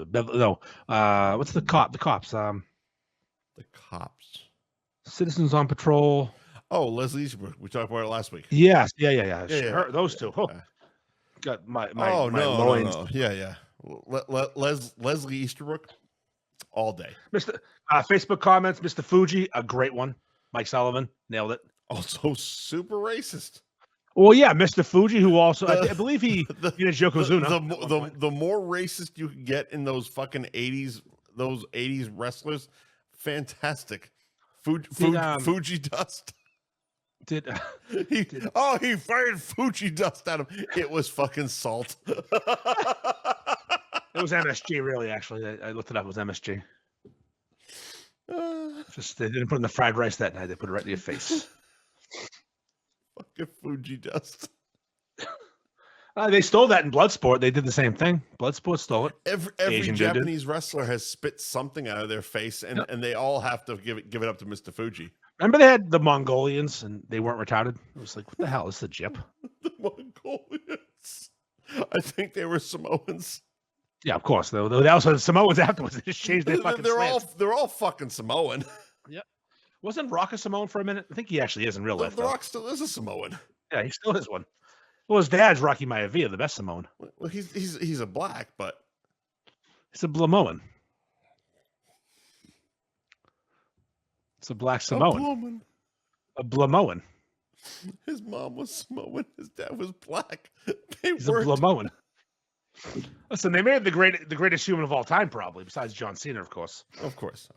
what's the cops the cops Citizens on Patrol. Oh, Leslie Easterbrook. We talked about it last week. Yeah. Her, those two. Oh, got my loins. No. Yeah. Leslie Easterbrook all day. Mr. Facebook comments, Mr. Fuji, a great one. Mike Sullivan nailed it. Also super racist. Well, yeah, Mr. Fuji, who also I believe he did Yokozuna. The more racist you can get in those fucking 80s, those 80s wrestlers, fantastic. Fuji Dust. He fired Fuji Dust at him. It was fucking salt. It was MSG, really. Actually, I looked it up. It was MSG. Just they didn't put in the fried rice that night. They put it right in your face. Fucking Fuji Dust. They stole that in Bloodsport. They did the same thing. Bloodsport stole it. Every Japanese wrestler has spit something out of their face, and they all have to give it up to Mr. Fuji. Remember they had the Mongolians, and they weren't retarded? It was like, what the hell? This is a jip. The Mongolians. I think they were Samoans. Yeah, of course. They also had Samoans afterwards. They just changed their fucking They're all fucking Samoan. Yep. Wasn't Rock a Samoan for a minute? I think he actually is in real life. The Rock still is a Samoan. Yeah, he still is one. Well, his dad's Rocky Maivia, the best Samoan. Well, he's a black, but he's a Blamoan. It's a black Samoan. A Blamoan. His mom was Samoan. His dad was black. He's a Blamoan. Listen, they made the greatest human of all time, probably, besides John Cena, of course. Of course.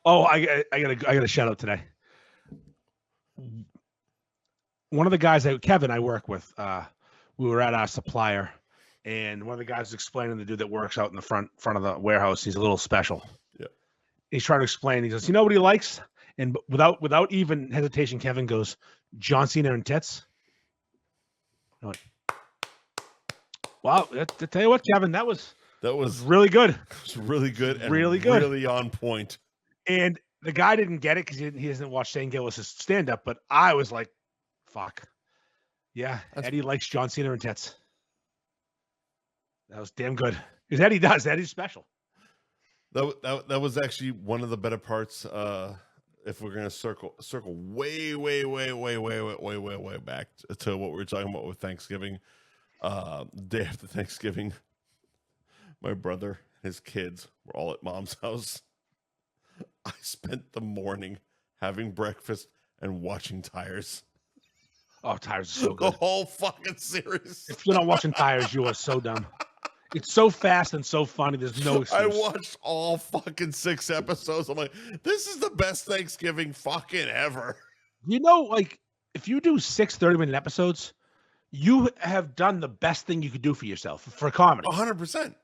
Oh, I got a shout out today. One of the guys Kevin I work with, we were at our supplier, and one of the guys was explaining the dude that works out in the front of the warehouse. He's a little special. Yeah. He's trying to explain. He goes, "You know what he likes?" And without even hesitation, Kevin goes, "John Cena and tits." I'm like, wow, to tell you what, Kevin, that was really good. It was really good and really good, really on point. And the guy didn't get it because he doesn't watch Shane Gillis' stand-up, but I was like, fuck. Yeah, Eddie likes John Cena and tits. That was damn good. Because Eddie does. Eddie's special. That was actually one of the better parts. If we're gonna circle way back to what we were talking about with Thanksgiving, day after Thanksgiving, my brother and his kids were all at Mom's house. I spent the morning having breakfast and watching Tires. Oh, Tires is so good. The whole fucking series. If you're not watching Tires, you are so dumb. It's so fast and so funny. There's no excuse. I watched all fucking 6 episodes. I'm like, this is the best Thanksgiving fucking ever. You know, like, if you do 6 30-minute episodes, you have done the best thing you could do for yourself for comedy. 100%.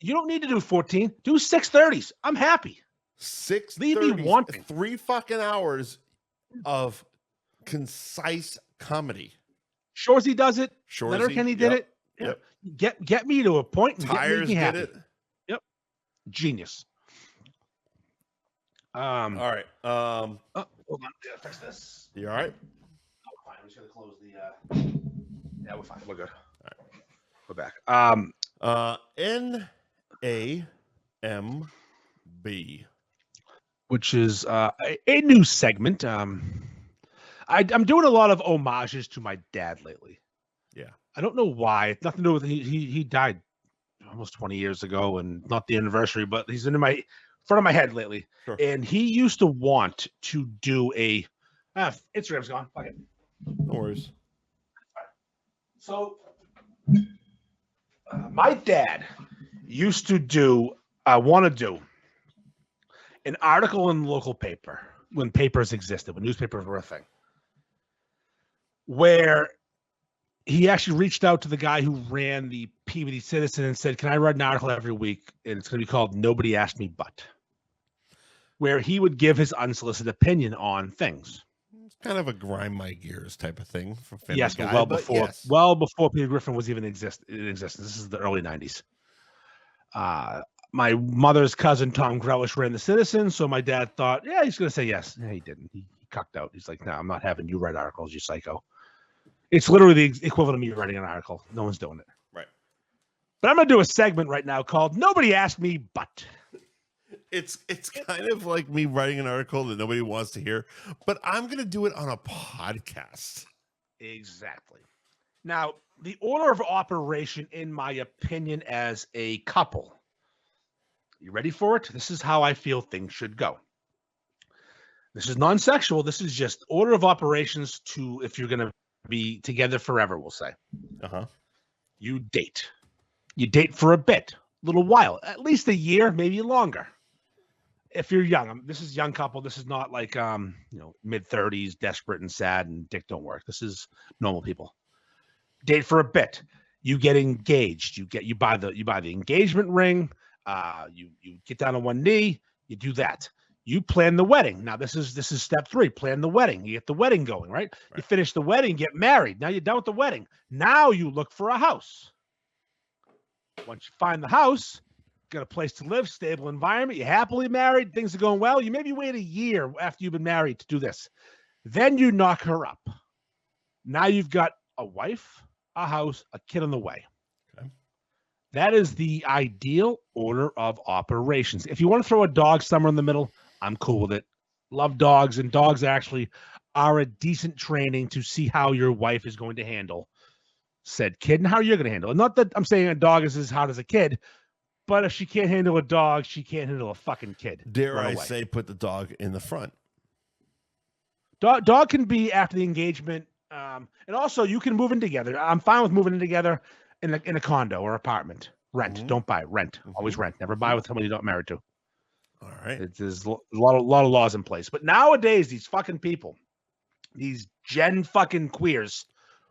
You don't need to do 14. Do 6 30s. I'm happy. 6 Leave me wanting. 3 fucking hours of concise comedy. Shorzy does it. Letterkenny did it. Yep. Get me to a point and Tires get me happy. did it. Yep. Genius. All right. Hold on. Yeah, fix this. You all right? Oh, fine. I'm just gonna close the. Yeah, we're fine. We're good. All right. We're back. NAMB, which is a new segment. I'm doing a lot of homages to my dad lately. Yeah. I don't know why. It's nothing to do with he died almost 20 years ago, and not the anniversary, but he's in my front of my head lately. Sure. And he used to want to do a Instagram's gone. Fuck it. No worries. So my dad used to want to do an article in the local paper when papers existed, when newspapers were a thing, where he actually reached out to the guy who ran the Peabody Citizen and said, "Can I write an article every week? And it's going to be called Nobody Asked Me But," where he would give his unsolicited opinion on things. Kind of a grind my gears type of thing for Family Yes, Guy, but yes. well before Peter Griffin was even in existence. This is the early 90s. My mother's cousin Tom Grealish ran the Citizen, so my dad thought, yeah, he's going to say yes. Yeah, he didn't. He cucked out. He's like, no, I'm not having you write articles, you psycho. It's literally the equivalent of me writing an article. No one's doing it. Right. But I'm going to do a segment right now called Nobody Asked Me But. It's kind of like me writing an article that nobody wants to hear, but I'm going to do it on a podcast. Exactly. Now, the order of operation, in my opinion, as a couple, you ready for it? This is how I feel things should go. This is non-sexual. This is just order of operations to if you're going to be together forever, we'll say. Uh-huh. You date. You date for a bit, a little while, at least a year, maybe longer. If you're young, this is young couple. This is not like mid-30s, desperate and sad, and dick don't work. This is normal people. Date for a bit. You get engaged. You buy the engagement ring. You get down on one knee. You do that. You plan the wedding. Now this is step 3. Plan the wedding. You get the wedding going, right? You finish the wedding, get married. Now you're done with the wedding. Now you look for a house. Once you find the house, got a place to live, stable environment, you're happily married, things are going well. You maybe wait a year after you've been married to do this. Then you knock her up. Now you've got a wife, a house, a kid on the way. Okay. That is the ideal order of operations. If you want to throw a dog somewhere in the middle, I'm cool with it. Love dogs, and dogs actually are a decent training to see how your wife is going to handle said kid and how you're going to handle it. Not that I'm saying a dog is as hard as a kid, but if she can't handle a dog, she can't handle a fucking kid. Dare I say put the dog in the front? Dog can be after the engagement. And also, you can move in together. I'm fine with moving in together in a condo or apartment. Rent. Mm-hmm. Don't buy. Rent. Mm-hmm. Always rent. Never buy with somebody you're not married to. All right. There's a lot of laws in place. But nowadays, these fucking people, these gen fucking queers,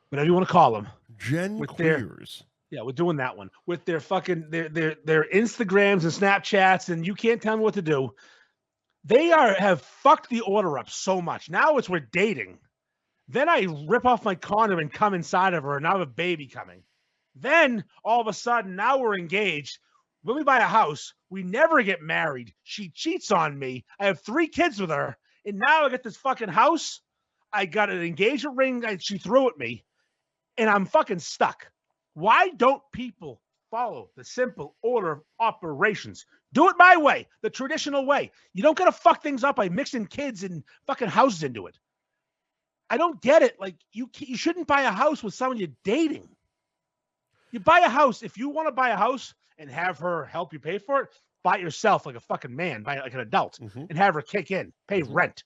whatever you want to call them. Gen queers. Yeah, we're doing that one. With their fucking their Instagrams and Snapchats, and you can't tell me what to do. They have fucked the order up so much. Now we're dating. Then I rip off my condom and come inside of her, and now I have a baby coming. Then, all of a sudden, now we're engaged. When we buy a house, we never get married. She cheats on me. I have 3 kids with her, and now I get this fucking house. I got an engagement ring that she threw at me, and I'm fucking stuck. Why don't people follow the simple order of operations? Do it my way, the traditional way. You don't got to fuck things up by mixing kids and fucking houses into it. I don't get it. Like, you shouldn't buy a house with someone you're dating. You buy a house. If you want to buy a house and have her help you pay for it, buy it yourself like a fucking man, buy it like an adult, and have her kick in, pay rent.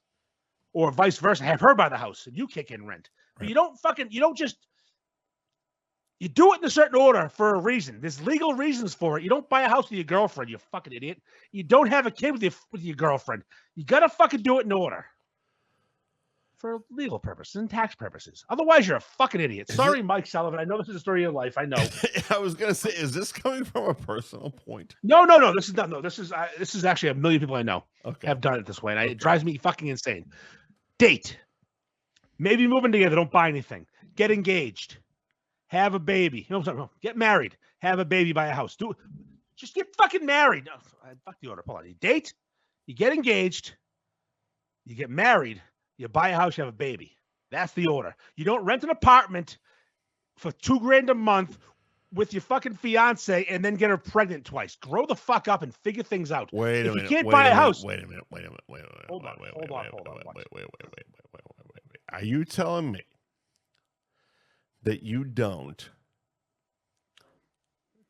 Or vice versa, have her buy the house and you kick in rent. But you do it in a certain order for a reason. There's legal reasons for it. You don't buy a house with your girlfriend, you fucking idiot. You don't have a kid with your girlfriend. You got to fucking do it in order. For legal purposes and tax purposes. Otherwise, you're a fucking idiot. Sorry, Mike Sullivan. I know this is a story of your life. I know. I was gonna say, is this coming from a personal point? No. This is not. No, this is actually a million people I know have done it this way, and it drives me fucking insane. Date. Maybe moving together. Don't buy anything. Get engaged. Have a baby. No. Get married. Have a baby. Buy a house. Just get fucking married. No, fuck the order. Hold on. You date. You get engaged. You get married. You buy a house, you have a baby. That's the order. You don't rent an apartment for $2,000 a month with your fucking fiance and then get her pregnant twice. Grow the fuck up and figure things out. Wait a minute. You can't buy a house. Wait a minute. Hold on. Wait. Are you telling me that you don't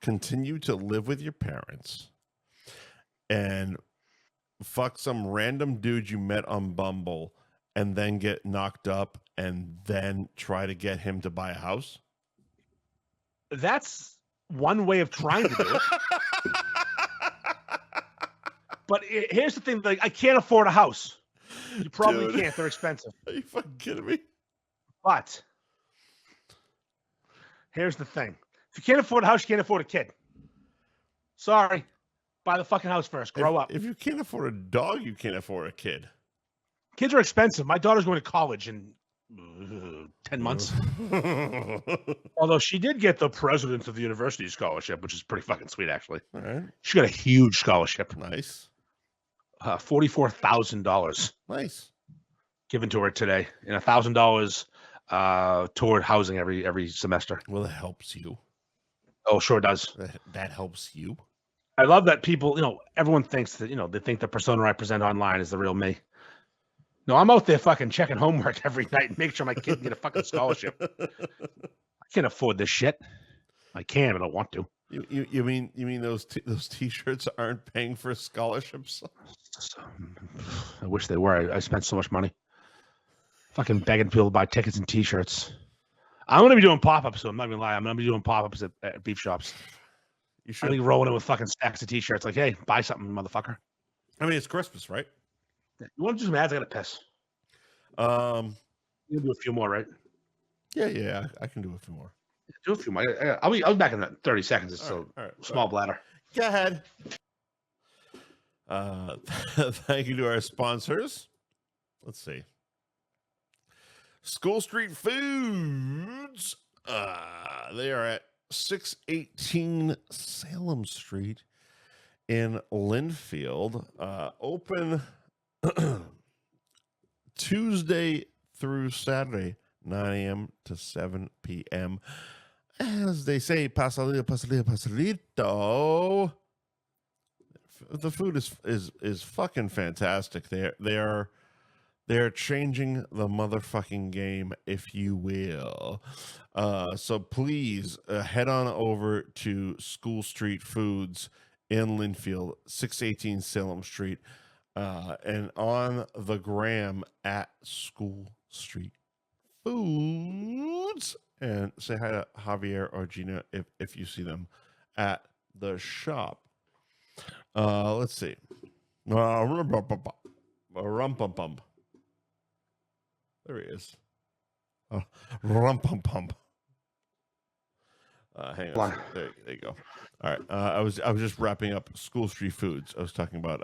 continue to live with your parents and fuck some random dude you met on Bumble and then get knocked up and then try to get him to buy a house? That's one way of trying to do it. But here's the thing. Like, I can't afford a house. You probably can't. They're expensive. Are you fucking kidding me? But here's the thing. If you can't afford a house, you can't afford a kid. Sorry. Buy the fucking house first. Grow up. If you can't afford a dog, you can't afford a kid. Kids are expensive. My daughter's going to college in 10 months. Although she did get the president of the university scholarship, which is pretty fucking sweet, actually. All right. She got a huge scholarship. Nice. $44,000. Nice. Given to her today, and $1,000 toward housing every semester. Well, that helps you. Oh, sure does. That helps you. I love that people, everyone thinks that, they think the persona I present online is the real me. No, I'm out there fucking checking homework every night and make sure my kid can get a fucking scholarship. I can't afford this shit. I can, but I don't want to. You mean those T-shirts aren't paying for scholarships? I wish they were. I spent so much money. Fucking begging people to buy tickets and T-shirts. I'm going to be doing pop-ups, so I'm not going to lie. I'm going to be doing pop-ups at beef shops. You should. I'll be rolling in with fucking stacks of T-shirts. Like, hey, buy something, motherfucker. I mean, it's Christmas, right? You want to do some ads? I got to piss. You'll do a few more, right? Yeah. I can do a few more. Do a few more. I'll be back in 30 seconds. It's all right, small bladder. Go ahead. Thank you to our sponsors. Let's see. School Street Foods. They are at 618 Salem Street in Linfield. Open Tuesday through Saturday, 9 a.m. to 7 p.m. As they say, pasadito. The food is fucking fantastic. They're changing the motherfucking game, if you will. So please head on over to School Street Foods in Linfield, 618 Salem Street, and on the gram at School Street Foods, and say hi to Javier or Gina if you see them at the shop. Let's see. Rum-pum-pum. There he is. Rum-pum-pum. Hang on. There you go. All right. I was just wrapping up School Street Foods. I was talking about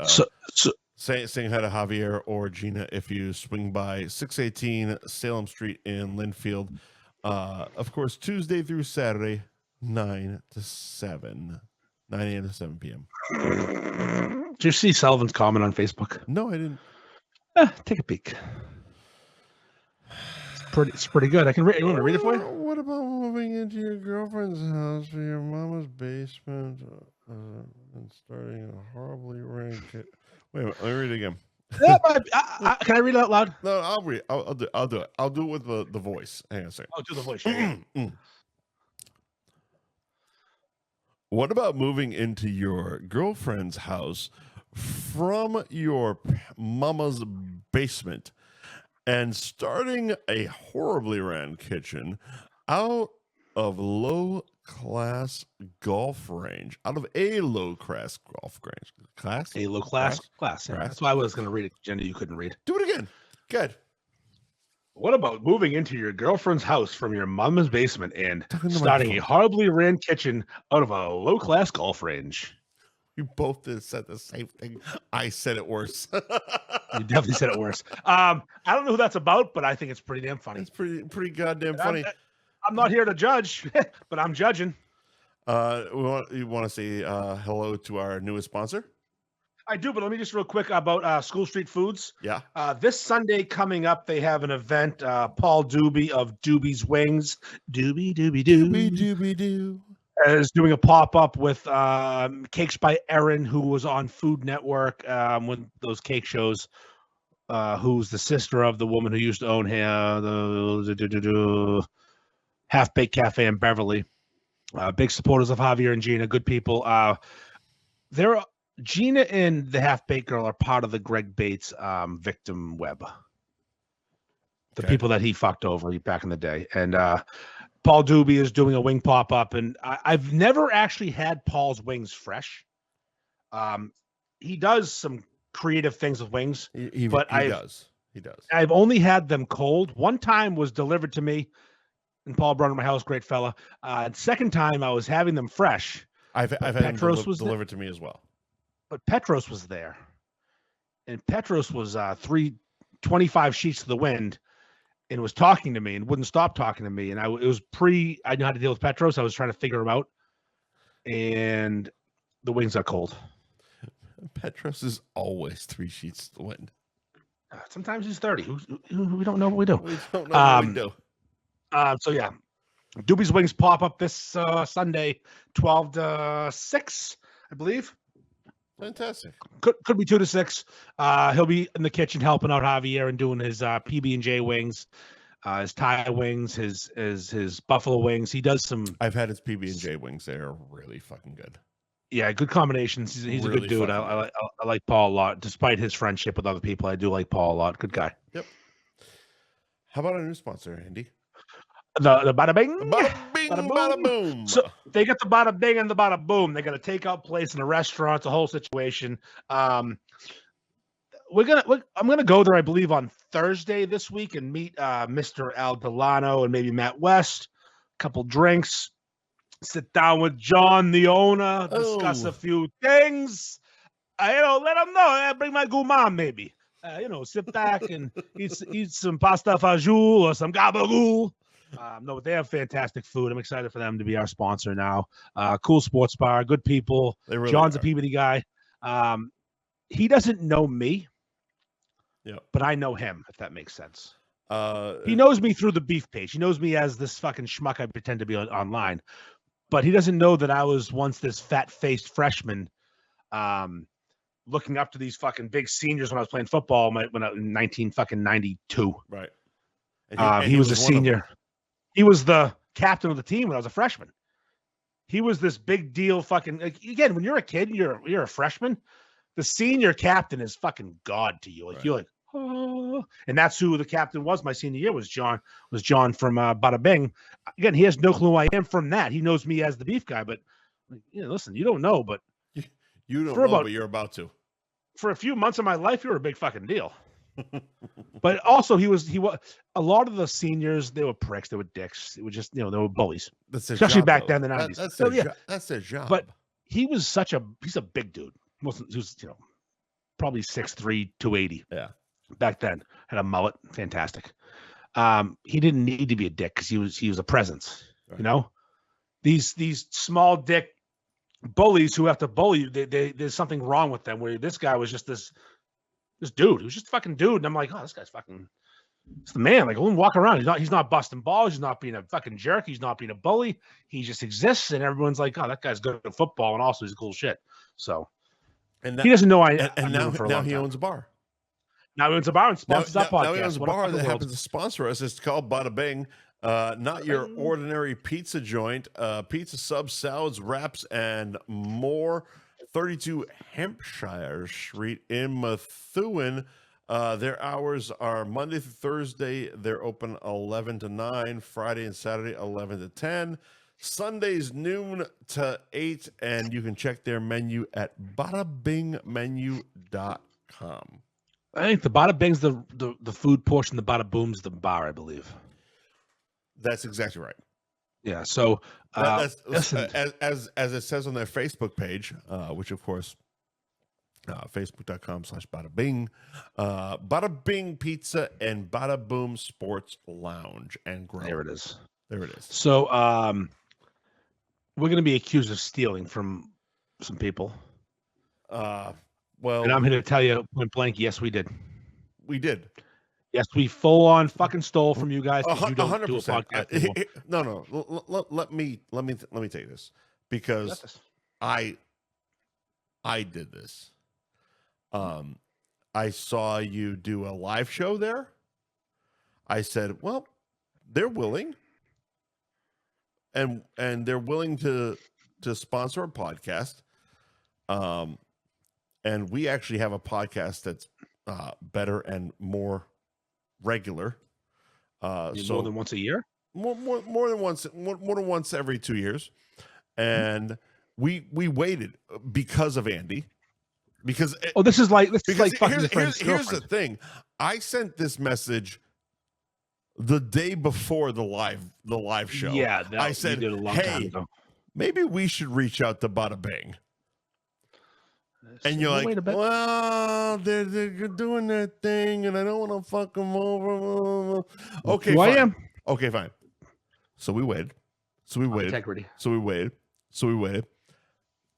saying hi to Javier or Gina if you swing by 618 Salem Street in Linfield. Of course, Tuesday through Saturday, 9 to 7. 9 a.m. to 7 p.m. Did you see Sullivan's comment on Facebook? No, I didn't. Take a peek. It's pretty good. I can read. You want to read it for you? What about moving into your girlfriend's house for your mama's basement and starting a horribly ranked kit? Wait a minute. Let me read it again. Yeah, can I read it out loud? No, I'll read. I'll do it. I'll do it with the voice. Hang on a second. I'll do the voice. What about moving into your girlfriend's house from your mama's basement and starting a horribly ran kitchen out of a low-class golf range? A low-class golf range. Class? A low-class? Class. Yeah. That's why I was going to read it, Jenny. You couldn't read. Do it again. Good. What about moving into your girlfriend's house from your mama's basement and starting a horribly ran kitchen out of a low-class golf range? You both said the same thing. I said it worse. You definitely said it worse. I don't know who that's about, but I think it's pretty damn funny. It's pretty goddamn funny. I'm not here to judge, but I'm judging. You want to say hello to our newest sponsor? I do, but let me just real quick about School Street Foods. Yeah. This Sunday coming up, they have an event. Paul Doobie of Doobie's Wings, Doobie is doing a pop-up with Cakes by Erin, who was on Food Network with those cake shows, who's the sister of the woman who used to own the Half Baked Cafe in Beverly. Big supporters of Javier and Gina, good people. Gina and the Half Baked Girl are part of the Greg Bates victim web. The people that he fucked over back in the day. And Paul Doobie is doing a wing pop-up. And I've never actually had Paul's wings fresh. He does some creative things with wings. He does. I've only had them cold. One time was delivered to me, and Paul brought them to my house, great fella. Second time I was having them fresh. I've had them delivered to me as well. But Petros was there, and Petros was 3 25 sheets to the wind and was talking to me and wouldn't stop talking to me. And I knew how to deal with Petros. I was trying to figure him out. And the wings got cold. Petros is always 3 sheets to the wind. Sometimes he's 30. We don't know what we do. We don't know what we do. So yeah, Doobie's Wings pop up this Sunday, 12 to 6, I believe. Fantastic. Could be 2 to 6. He'll be in the kitchen helping out Javier and doing his PB&J wings, his Thai wings, his buffalo wings. He does some. I've had his PB&J wings. They're really fucking good. Yeah, good combinations. He's really a good dude. I like Paul a lot. Despite his friendship with other people, I do like Paul a lot. Good guy. Yep. How about our new sponsor, Andy? The Bada Bing. Bada Bing, Bada Boom. So they got the Bada Bing and the Bada Boom. They got a takeout place and a restaurant. It's a whole situation. I'm gonna go there, I believe, on Thursday this week and meet Mr. Al Delano and maybe Matt West. A couple drinks. Sit down with John, the owner, discuss a few things. Let them know. Bring my gourmand, maybe. Sit back and eat some pasta fajoule or some gabagool. No, they have fantastic food. I'm excited for them to be our sponsor now. Cool sports bar, good people. Really John's a Peabody guy. He doesn't know me, but I know him, if that makes sense. He knows me through the beef page. He knows me as this fucking schmuck I pretend to be online. But he doesn't know that I was once this fat-faced freshman looking up to these fucking big seniors when I was playing football in 1992. Right. And he was a senior. He was the captain of the team when I was a freshman. He was this big deal fucking again, when you're a kid, you're a freshman, the senior captain is fucking God to you. You're like, oh. And that's who the captain was my senior year was John from Bada Bing. Again, he has no clue who I am from that. He knows me as the beef guy, but listen, you don't know, but you don't know, but you're about to. For a few months of my life, you were a big fucking deal. But also he was a lot of the seniors, they were pricks, they were dicks. It was just, they were bullies. Especially back then in the 90s. That's their job. But he's a big dude. He was, probably 6'3", 280. Yeah. Back then, had a mullet, fantastic. He didn't need to be a dick because he was a presence. Right. These small dick bullies who have to bully you. There's something wrong with them. Where this guy was just this dude. He was just a fucking dude, and I'm like, oh, this guy's fucking. It's the man. Like, let him walk around. He's not busting balls. He's not being a fucking jerk. He's not being a bully. He just exists, and everyone's like, oh, that guy's good at football, and also he's cool shit. So, he doesn't know now he owns a bar. Now he owns a bar and sponsors our podcast. Now he owns a bar that happens to sponsor us. It's called Bada Bing. Not your ordinary pizza joint. Pizza subs, salads, wraps, and more. 32 Hampshire Street in Methuen. Their hours are Monday through Thursday. They're open 11 to 9. Friday and Saturday, 11 to 10. Sundays, noon to 8. And you can check their menu at badabingmenu.com. I think the Bada Bing's the food portion, the Bada Boom's the bar, I believe. That's exactly right. Yeah. So as it says on their Facebook page, which of course, facebook.com/Bada Bing, Bada Bing Pizza and Bada Boom Sports Lounge and Grill. There it is. So we're going to be accused of stealing from some people. Well, and I'm here to tell you point blank, yes, we did. We did. Yes, we full on fucking stole from you guys. 100%. Do a podcast no. Let me tell you this because I did this. I saw you do a live show there. I said, well, they're willing, and they're willing to sponsor a podcast. And we actually have a podcast that's better and more regular. So more than once a year? More than once every 2 years. And we waited because of Andy. Because this is like fucking here's the thing. I sent this message the day before the live show. Yeah, I said, hey, maybe we should reach out to Bada Bing. And you're like, well, they're doing their thing, and I don't want to fuck them over. Okay, fine. I am. Okay, fine. So we waited. Integrity. So we waited.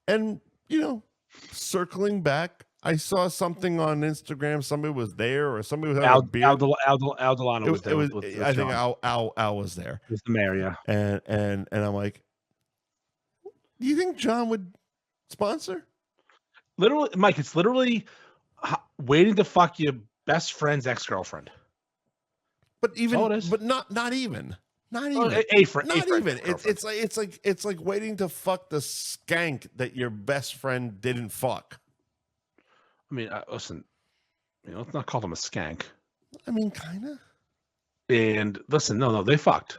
And, circling back, I saw something on Instagram. Somebody was there, or somebody was having a beer. Al Delano was there. I think Al was there. It was the mayor, yeah. And I'm like, do you think John would sponsor? Literally, Mike, it's literally waiting to fuck your best friend's ex-girlfriend. But not even. It's like waiting to fuck the skank that your best friend didn't fuck. I mean, listen, let's not call them a skank. I mean, kind of. And listen, no, they fucked.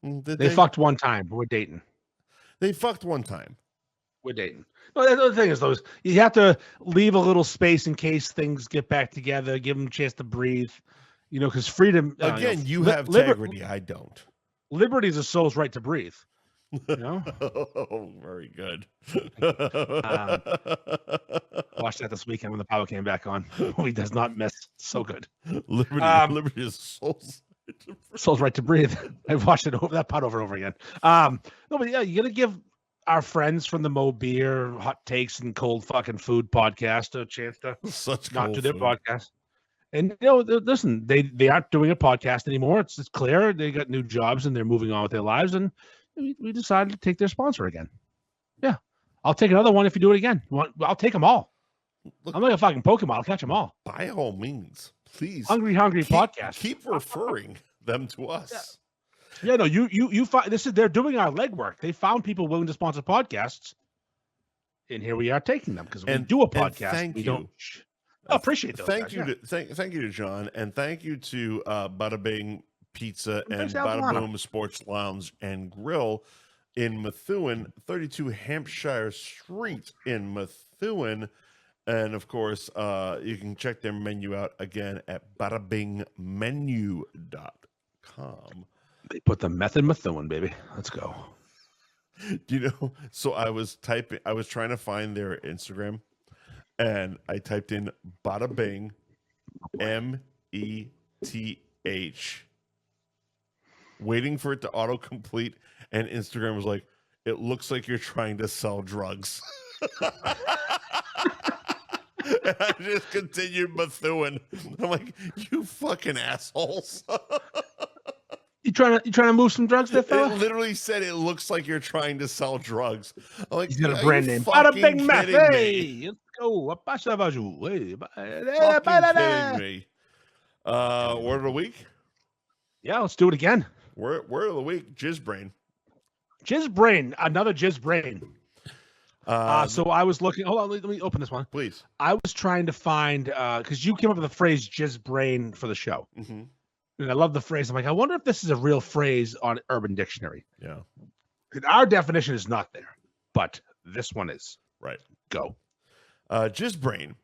They fucked one time. We're dating. They fucked one time. We're dating. No, the thing is, though, you have to leave a little space in case things get back together. Give them a chance to breathe. Because freedom. Again, you have integrity. I don't. Liberty is a soul's right to breathe. Oh, very good. Watched that this weekend when the power came back on. He does not miss. So good. Liberty is soul's right to breathe. I've watched that part over and over again. No, but yeah, you got to give our friends from the Mo Beer, Hot Takes, and Cold Fucking Food podcast a chance to not do their podcast. And listen, they aren't doing a podcast anymore. It's clear they got new jobs and they're moving on with their lives. And we decided to take their sponsor again. Yeah, I'll take another one if you do it again. I'll take them all. I'm like a fucking Pokemon. I'll catch them all. By all means, please. Hungry podcast. Keep referring them to us. Yeah, no, you find they're doing our legwork. They found people willing to sponsor podcasts, and here we are taking them because we do a podcast. I appreciate those. Thank you to John, and thank you to Bada Bing Pizza and Bada Boom Sports Lounge and Grill in Methuen, 32 Hampshire Street in Methuen. And of course, you can check their menu out again at badabingmenu.com. They put the meth in Methuen, baby. Let's go. So I was trying to find their Instagram, and I typed in Bada Bing, METH, waiting for it to autocomplete, and Instagram was like, it looks like you're trying to sell drugs. And I just continued Methuen. I'm like, you fucking assholes. You trying to move some drugs there, fella? It literally said it looks like you're trying to sell drugs. I'm like, he's got a brand name. Bada Bing Meth. Hey, let's go. Fucking kidding me. Word of the week? Yeah, let's do it again. Word of the week, Jizz Brain. Jizz Brain, another Jizz Brain. So I was looking. Hold on, let me open this one, please. I was trying to find because you came up with the phrase "Jizz Brain" for the show, and I love the phrase. I'm like, I wonder if this is a real phrase on Urban Dictionary. Yeah, and our definition is not there, but this one is. Right. Go. Jizz Brain.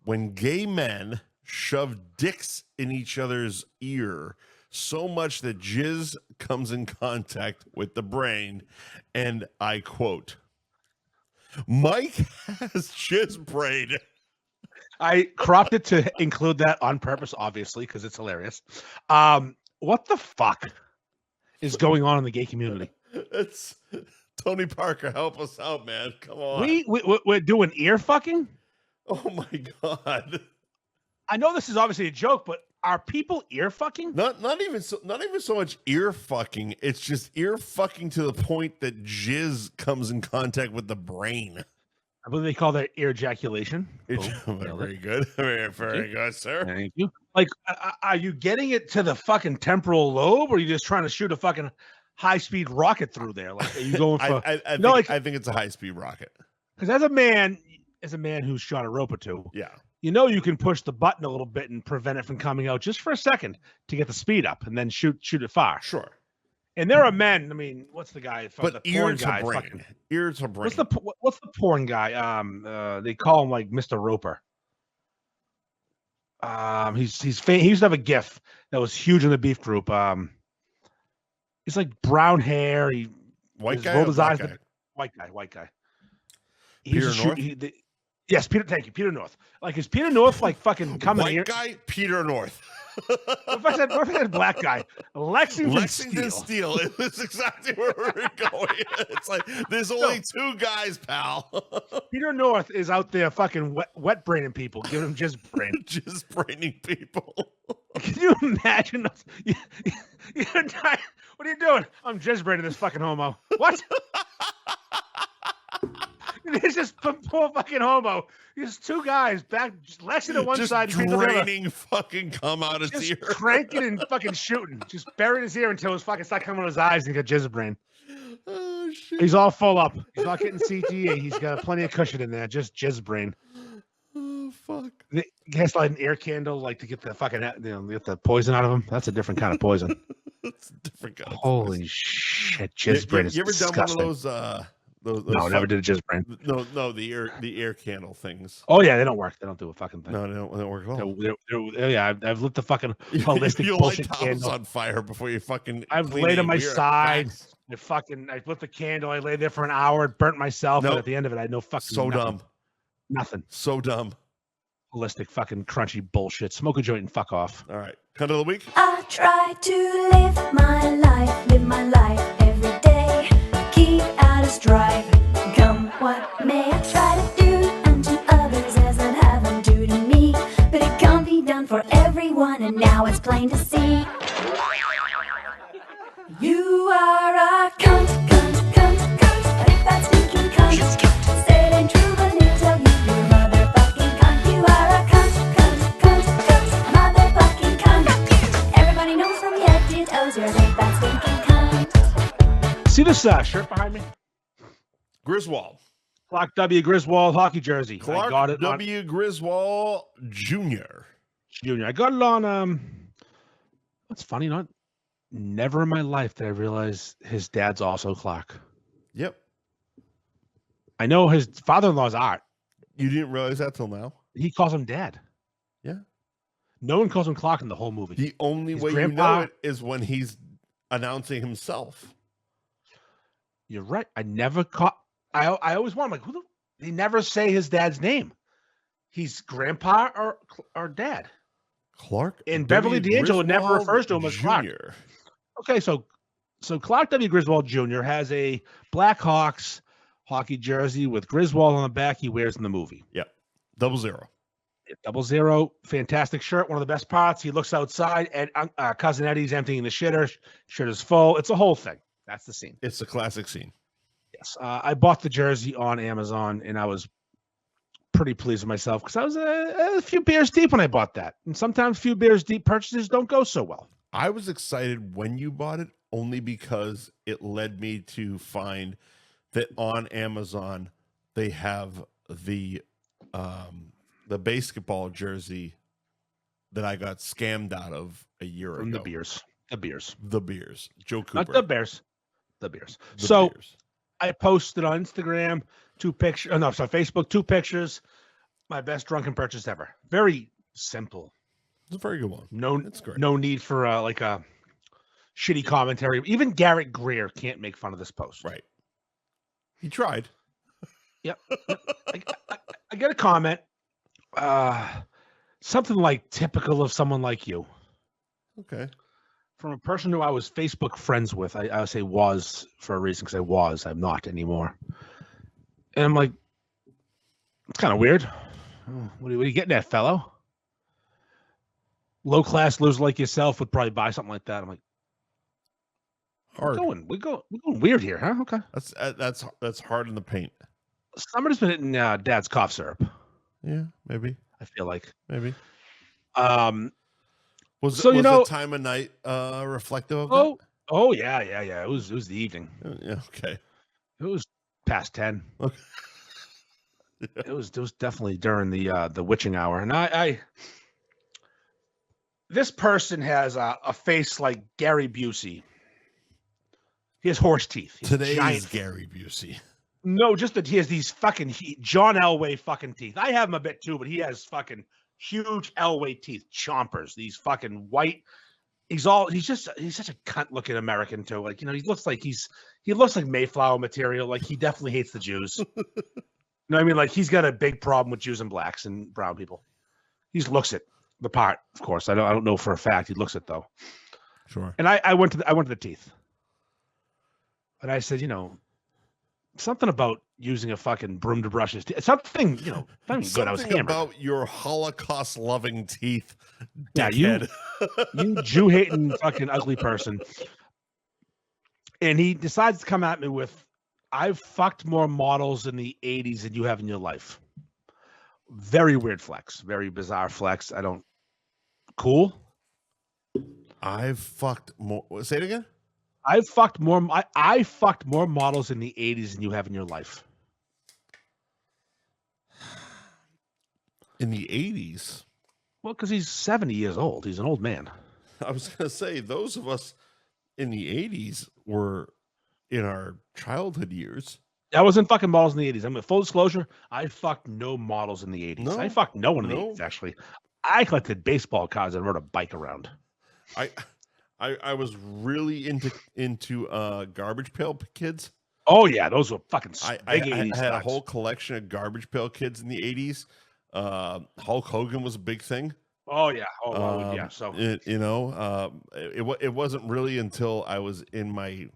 When gay men shove dicks in each other's ear so much that jizz comes in contact with the brain, and I quote, Mike has jizz brain. I cropped it to include that on purpose, obviously, because it's hilarious. What the fuck is going on in the gay community? It's Tony Parker. Help us out, man. Come on. We're doing ear fucking? Oh my God. I know this is obviously a joke, but are people ear fucking? Not even so much ear fucking. It's just ear fucking to the point that jizz comes in contact with the brain. I believe they call that ear ejaculation. Very good. Very good, sir. Thank you. Like, are you getting it to the fucking temporal lobe, or are you just trying to shoot a fucking high-speed rocket through there? Like, are you going for? I think it's a high-speed rocket. Because as a man who's shot a rope or two, yeah, you can push the button a little bit and prevent it from coming out just for a second to get the speed up, and then shoot it far. Sure. And there are men. I mean, what's the guy? But the ear porn to guy, brain. fucking, Ear to brain. What's the porn guy? They call him like Mr. Roper. He used to have a GIF that was huge in the beef group. He's like brown hair. White guy. White guy. Peter North? Yes, Peter. Thank you, Peter North. Like, is Peter North like fucking coming White here? guy, Peter North. What if I said black guy? Lexington Steel. It was exactly where we were going. It's like there's only two guys, pal. Peter North is out there fucking wet braining people, giving them jizz brain. Jizz braining people. Can you imagine? What are you doing? I'm jizz braining this fucking homo. What? It's just poor fucking homo. There's two guys back, Lexington on one just side, draining fucking cum out his ear, cranking and fucking shooting, just burying his ear until his fucking start coming out his eyes and he got jizz brain. Oh shit! He's all full up. He's not getting CTE. He's got plenty of cushion in there. Just jizz brain. Oh fuck! He has to light an air candle, like to get the fucking get the poison out of him. That's a different kind of poison. It's a different kind. Holy shit! Jizz brain is you ever disgusting. done one of those no, never did a jizz brain. No, the air candle things. Oh yeah, they don't work. They don't do a fucking thing. No, they don't work at all. Yeah, I've lit the fucking holistic you bullshit light candle on fire before you fucking. I've laid on my side. I lit the candle. I lay there for an hour. It burnt myself. Nope. And at the end of it, I had no fucking. So nothing. Dumb. Nothing. So dumb. Holistic fucking crunchy bullshit. Smoke a joint and fuck off. All right, cut of the week. I try to live my life every day. Keep out of strife. Come what may, I try to do unto others as I'd have them do to me. But it can't be done for everyone, and now it's plain to see. You are a cunt. If that's stinking cunt. Say it ain't true, but he'll tell you you're motherfucking cunt. You are a cunt. Motherfucking cunt. Everybody knows from your head to your toes you're a big fat stinking cunt. See this shirt behind me? Griswold. Clark W. Griswold hockey jersey. Clark I got it W. Griswold Jr. I got it on. What's funny, never in my life did I realize his dad's also Clark. Yep. I know his father-in-law's Art. You didn't realize that till now? He calls him Dad. Yeah. No one calls him Clark in the whole movie. The only way grandpa, you know it is when he's announcing himself. You're right. I never caught. I always wonder, like, they never say his dad's name. He's grandpa or dad. Clark and Beverly D'Angelo never refers to him as Clark. Okay, so Clark W. Griswold Jr. has a Blackhawks hockey jersey with Griswold on the back he wears in the movie. Yep. 00. Fantastic shirt. One of the best parts. He looks outside and Cousin Eddie's emptying the shitter. Shitter's full. It's a whole thing. That's the scene. It's a classic scene. Yes. I bought the jersey on Amazon and I was pretty pleased with myself because I was a few beers deep when I bought that. And sometimes few beers deep purchases don't go so well. I was excited when you bought it only because it led me to find that on Amazon they have the basketball jersey that I got scammed out of a year ago. The beers. Joe Cooper. Not the Bears. The Bears. Bears. I posted on Instagram 2 pictures. Oh, no, sorry, Facebook 2 pictures. My best drunken purchase ever. Very simple. It's a very good one. That's great. No need for like a shitty commentary. Even Garrett Greer can't make fun of this post. Right. He tried. Yep. I get a comment. Something like typical of someone like you. Okay. From a person who I was Facebook friends with. I would say was for a reason because I'm not anymore. And I'm like, it's kind of weird. What are you getting at, fellow? Low class loser like yourself would probably buy something like that. I'm like, hard. We're going weird here, huh? Okay. That's hard in the paint. Somebody's been hitting Dad's cough syrup. Yeah, maybe. I feel like maybe. Was so the time of night reflective of that? Oh yeah. It was the evening. Yeah, okay. It was past 10. Okay. Yeah. It was definitely during the witching hour, and I this person has a face like Gary Busey. He has horse teeth. Today's Gary Busey. No, just that he has these fucking John Elway fucking teeth. I have them a bit too, but he has fucking huge Elway teeth, chompers. These fucking white. He's such a cunt looking American too. Like, he looks like he looks like Mayflower material. Like, he definitely hates the Jews. No, I mean, like, he's got a big problem with Jews and blacks and brown people. He just looks at the part, of course. I don't know for a fact. He looks at though. Sure. And I went to the teeth, and I said, something about using a fucking broom to brush his teeth. Something, not even good. I was Something hammered. about your Holocaust-loving teeth. Yeah, you Jew-hating fucking ugly person. And he decides to come at me with, I've fucked more models in the 80s than you have in your life. Very weird flex. Very bizarre flex. Cool. I've fucked more. Say it again. I fucked more models in the 80s than you have in your life. In the 80s? Well, because he's 70 years old. He's an old man. I was going to say, those of us in the 80s were in our childhood years. I wasn't fucking models in the 80s. I mean, full disclosure, I fucked no models in the 80s. No, I fucked no one in the 80s, actually. I collected baseball cards and rode a bike around. I was really into Garbage Pail Kids. Oh, yeah. Those were fucking I big 80s had a cards. whole collection of Garbage Pail Kids in the 80s. Hulk Hogan was a big thing. Oh, yeah. Oh, yeah. So, it wasn't really until I was in my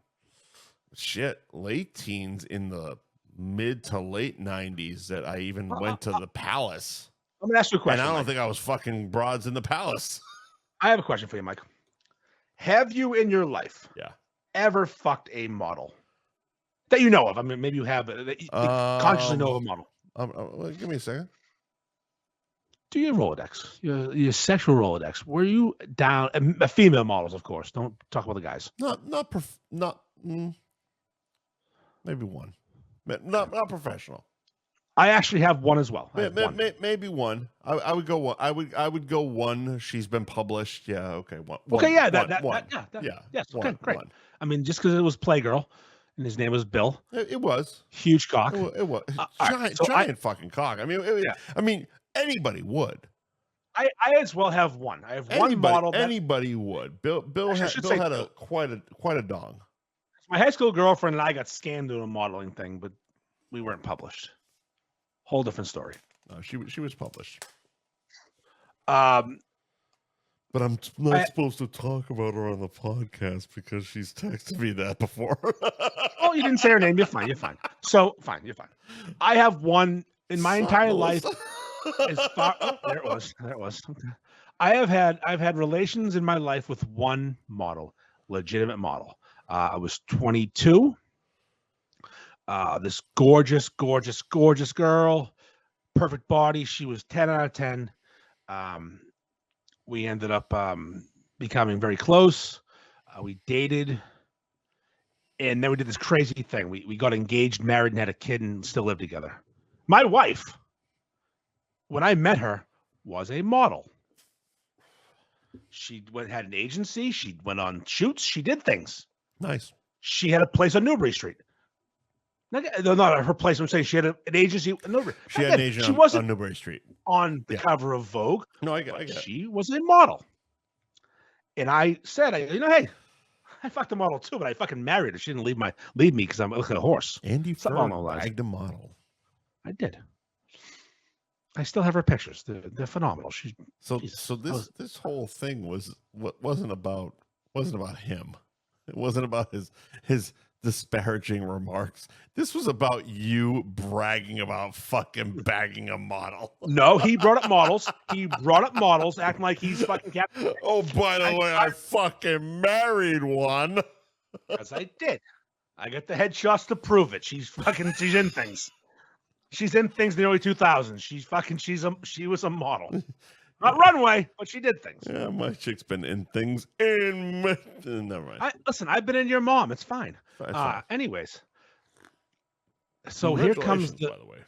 late teens, in the mid to late 90s, that I even went to the Palace. Let me ask you a question. And I don't Mike. think I was fucking broads in the Palace. I have a question for you, Mike. Have you in your life ever fucked a model that you know of? I mean, maybe you have, but that you consciously know of a model. Give me a second. Do your Rolodex, your sexual Rolodex. Were you down? Female models, of course. Don't talk about the guys. Maybe one. Not professional. I actually have one as well. Maybe one. I would go one. I would go one. She's been published. Yeah. Okay. One. Okay. Yeah. One. Yes. One, Okay. Great. one. I mean, just because it was Playgirl, and his name was Bill. It was huge cock. It was right, giant fucking cock. I mean, I mean, anybody would. I as well have one. I have one model. Anybody would. Bill had quite a dong. My high school girlfriend and I got scammed doing a modeling thing, but we weren't published. Whole different story. No, she was published. But I'm not supposed to talk about her on the podcast because she's texted me that before. Oh, you didn't say her name. You're fine. You're fine. So fine. You're fine. I have one in my entire life. As far, there it was. Okay. I've had relations in my life with one model, legitimate model. I was 22. This gorgeous girl, perfect body. She was 10 out of 10. We ended up becoming very close. We dated, and then we did this crazy thing. We got engaged, married, and had a kid, and still live together. My wife, when I met her, was a model. She had an agency. She went on shoots. She did things. Nice. She had a place on Newbury Street. Not her place. I'm saying she had an agency. She had an agent on Newbury Street. On the cover of Vogue. No, I get it. She was a model. And I said, hey, I fucked a model too, but I fucking married her. She didn't leave me because I'm looking at a horse. Andy Ferg bagged a model. I did. I still have her pictures. They're phenomenal. So this whole thing wasn't about him. It wasn't about his disparaging remarks. This was about you bragging about fucking bagging a model. No, he brought up models. Acting like he's fucking Captain. Oh, by the way, I fucking married one. Yes, I did. I got the headshots to prove it. She's in things. She's in things in the early 2000s. She was a model. Not runway, but she did things. Yeah, my chick's been in things. Never mind. Listen, I've been in your mom. It's fine. Anyways, so here comes the. By the way,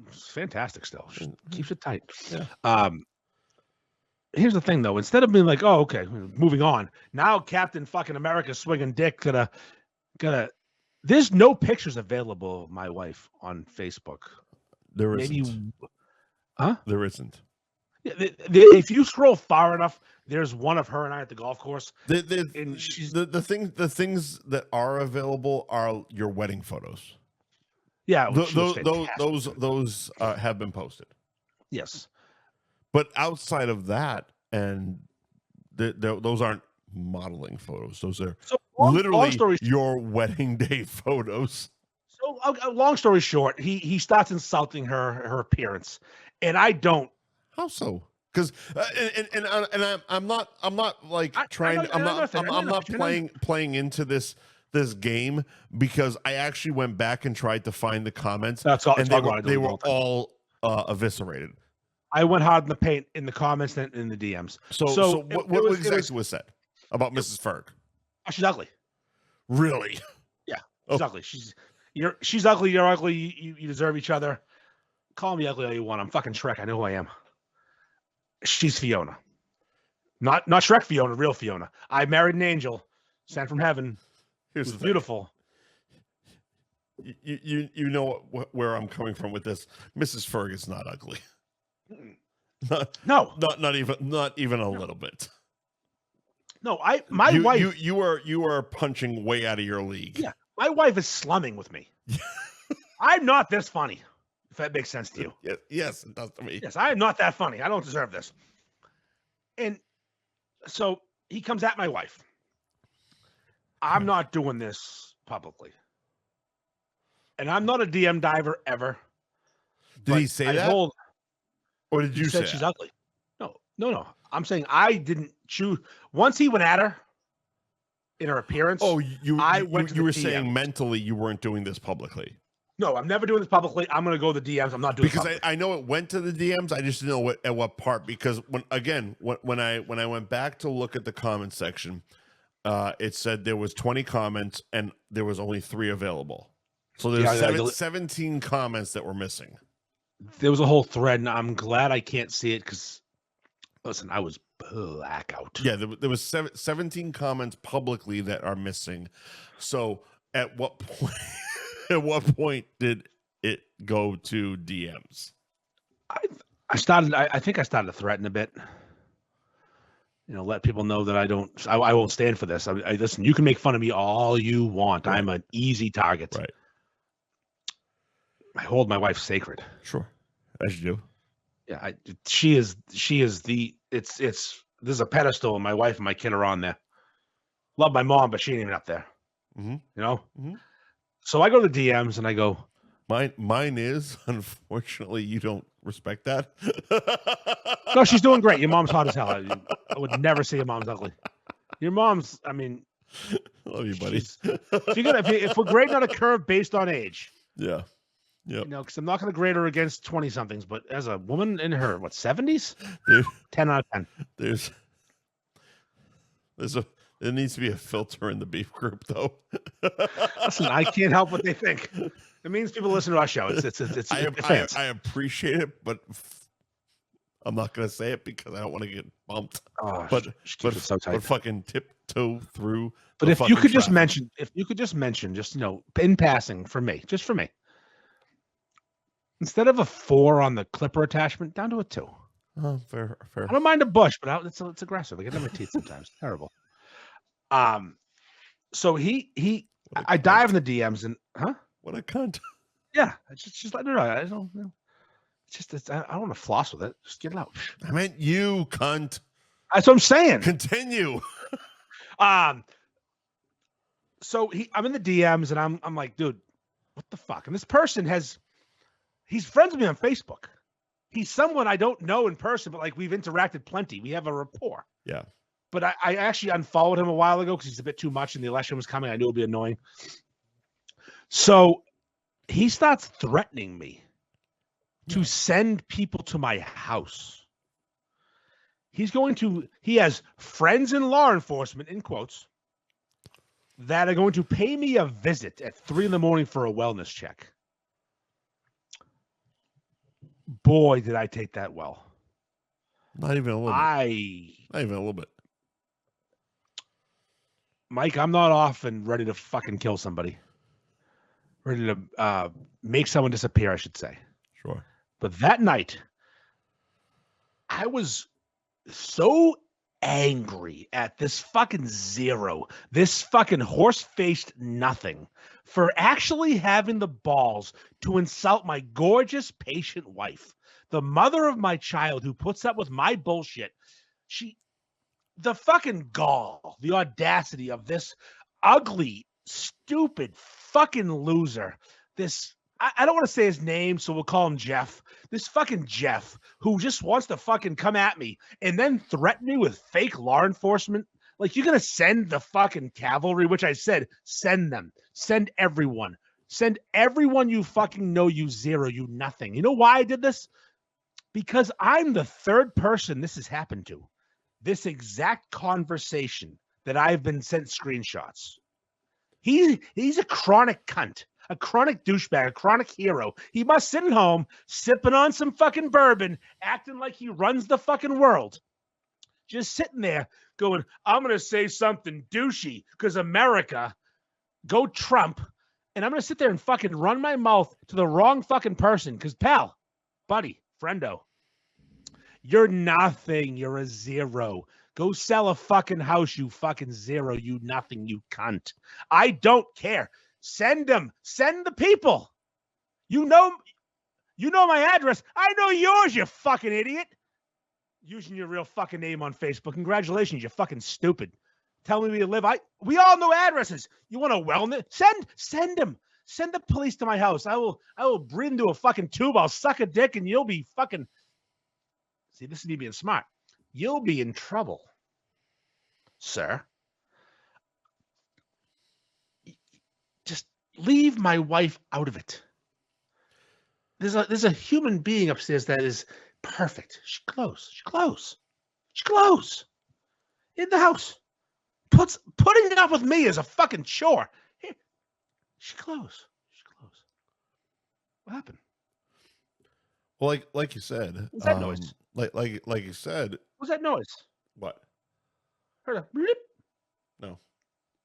it's fantastic. Still, she keeps it tight. Yeah. Here's the thing, though. Instead of being like, "Oh, okay, moving on," now Captain fucking America swinging dick gotta. There's no pictures available of my wife on Facebook. There isn't. Huh? There isn't. If you scroll far enough, there's one of her and I at the golf course. The things that are available are your wedding photos. Yeah, she was fantastic. Those have been posted. Yes. But outside of that, and those aren't modeling photos. Those are literally your wedding day photos. So, long story short, he starts insulting her appearance, and I don't. How so? Because I'm not like trying. I'm not playing into this game, because I actually went back and tried to find the comments. That's all, and they were all eviscerated. I went hard in the paint in the comments and in the DMs. So what exactly was said about Mrs. Ferg? Oh, she's ugly. Really? Yeah, she's ugly. She's ugly. You're ugly. You deserve each other. Call me ugly all you want. I'm fucking Shrek. I know who I am. She's Fiona. Not Shrek Fiona, real Fiona. I married an angel sent from heaven. Who's beautiful. You know where I'm coming from with this. Mrs. Ferg is not ugly. Not even a little bit. No, my wife. You are punching way out of your league. Yeah, my wife is slumming with me. I'm not this funny. If that makes sense to you. Yes, it does to me. Yes, I am not that funny. I don't deserve this. And so he comes at my wife. I'm not doing this publicly. And I'm not a DM diver ever. Did he say that? Or did you say she's ugly? No. I'm saying I didn't choose. Once he went at her in her appearance. Oh, you were saying mentally you weren't doing this publicly. No, I'm never doing this publicly. I'm going to go to the DMs. I'm not doing because I know it went to the DMs. I just didn't know at what part. Because when I went back to look at the comment section, it said there was 20 comments and there was only 3 available. So there's 17 comments that were missing. There was a whole thread, and I'm glad I can't see it because, listen, I was blackout. Yeah, there was 17 comments publicly that are missing. So at what point? At what point did it go to DMs? I think I started to threaten a bit. Let people know that I won't stand for this. Listen, you can make fun of me all you want. Right. I'm an easy target. Right. I hold my wife sacred. Sure. As you do. Yeah. She is there's a pedestal, and my wife and my kid are on there. Love my mom, but she ain't even up there. Mm-hmm. Mm-hmm. So I go to the DMs and I go, mine is, unfortunately, you don't respect that. No, she's doing great. Your mom's hot as hell. I would never say your mom's ugly. Your mom's, I mean, love you, buddy. If we're grading on a curve based on age. Yeah. Yeah. Because I'm not going to grade her against 20 somethings, but as a woman in her, 70s? 10 out of 10. There needs to be a filter in the beef group, though. Listen, I can't help what they think. It means people listen to our show. I appreciate it, but I'm not going to say it because I don't want to get bumped. Oh, but fucking tiptoe through. But if you could just mention, in passing for me, instead of a 4 on the clipper attachment, down to a 2. Oh, fair. I don't mind a bush, but it's aggressive. I get in my teeth sometimes. Terrible. So I dive in the DMs and what a cunt. Yeah, just let her know. I don't know. I don't want to floss with it. Just get it out. I meant you, cunt. That's what I'm saying. Continue. So I'm in the DMs and I'm like, dude, what the fuck? And this person he's friends with me on Facebook. He's someone I don't know in person, but like we've interacted plenty. We have a rapport. Yeah. But I actually unfollowed him a while ago because he's a bit too much and the election was coming. I knew it would be annoying. So he starts threatening me to send people to my house. He has friends in law enforcement, in quotes, that are going to pay me a visit at 3 a.m. for a wellness check. Boy, did I take that well. Not even a little bit. Not even a little bit. Mike, I'm not off and ready to fucking kill somebody. Ready to make someone disappear, I should say. Sure. But that night, I was so angry at this fucking zero, this fucking horse-faced nothing, for actually having the balls to insult my gorgeous, patient wife, the mother of my child who puts up with my bullshit. The fucking gall, the audacity of this ugly, stupid fucking loser. I don't want to say his name, so we'll call him Jeff. This fucking Jeff, who just wants to fucking come at me and then threaten me with fake law enforcement. Like, you're going to send the fucking cavalry, which I said, send them. Send everyone. Send everyone you fucking know, you zero, you nothing. You know why I did this? Because I'm the third person this has happened to. This exact conversation that I've been sent screenshots. He's a chronic cunt. A chronic douchebag, a chronic hero. He must sit at home, sipping on some fucking bourbon, acting like he runs the fucking world. Just sitting there going, I'm going to say something douchey because America, go Trump. And I'm going to sit there and fucking run my mouth to the wrong fucking person because, pal, buddy, friendo, you're nothing. You're a zero. Go sell a fucking house, you fucking zero. You nothing, you cunt. I don't care. Send them. Send the people. You know my address. I know yours, you fucking idiot. Using your real fucking name on Facebook. Congratulations, you fucking stupid. Tell me where you live. We all know addresses. You want a wellness? Send them. Send the police to my house. I will breathe into a fucking tube. I'll suck a dick and you'll be fucking. See, this is me being smart. You'll be in trouble, sir. Just leave my wife out of it. There's a human being upstairs that is perfect. She's close in the house. Putting it up with me is a fucking chore. Here, she's close. What happened? Well, like you said. What's that noise? Like you said. What's that noise? What? Heard a bleep. No.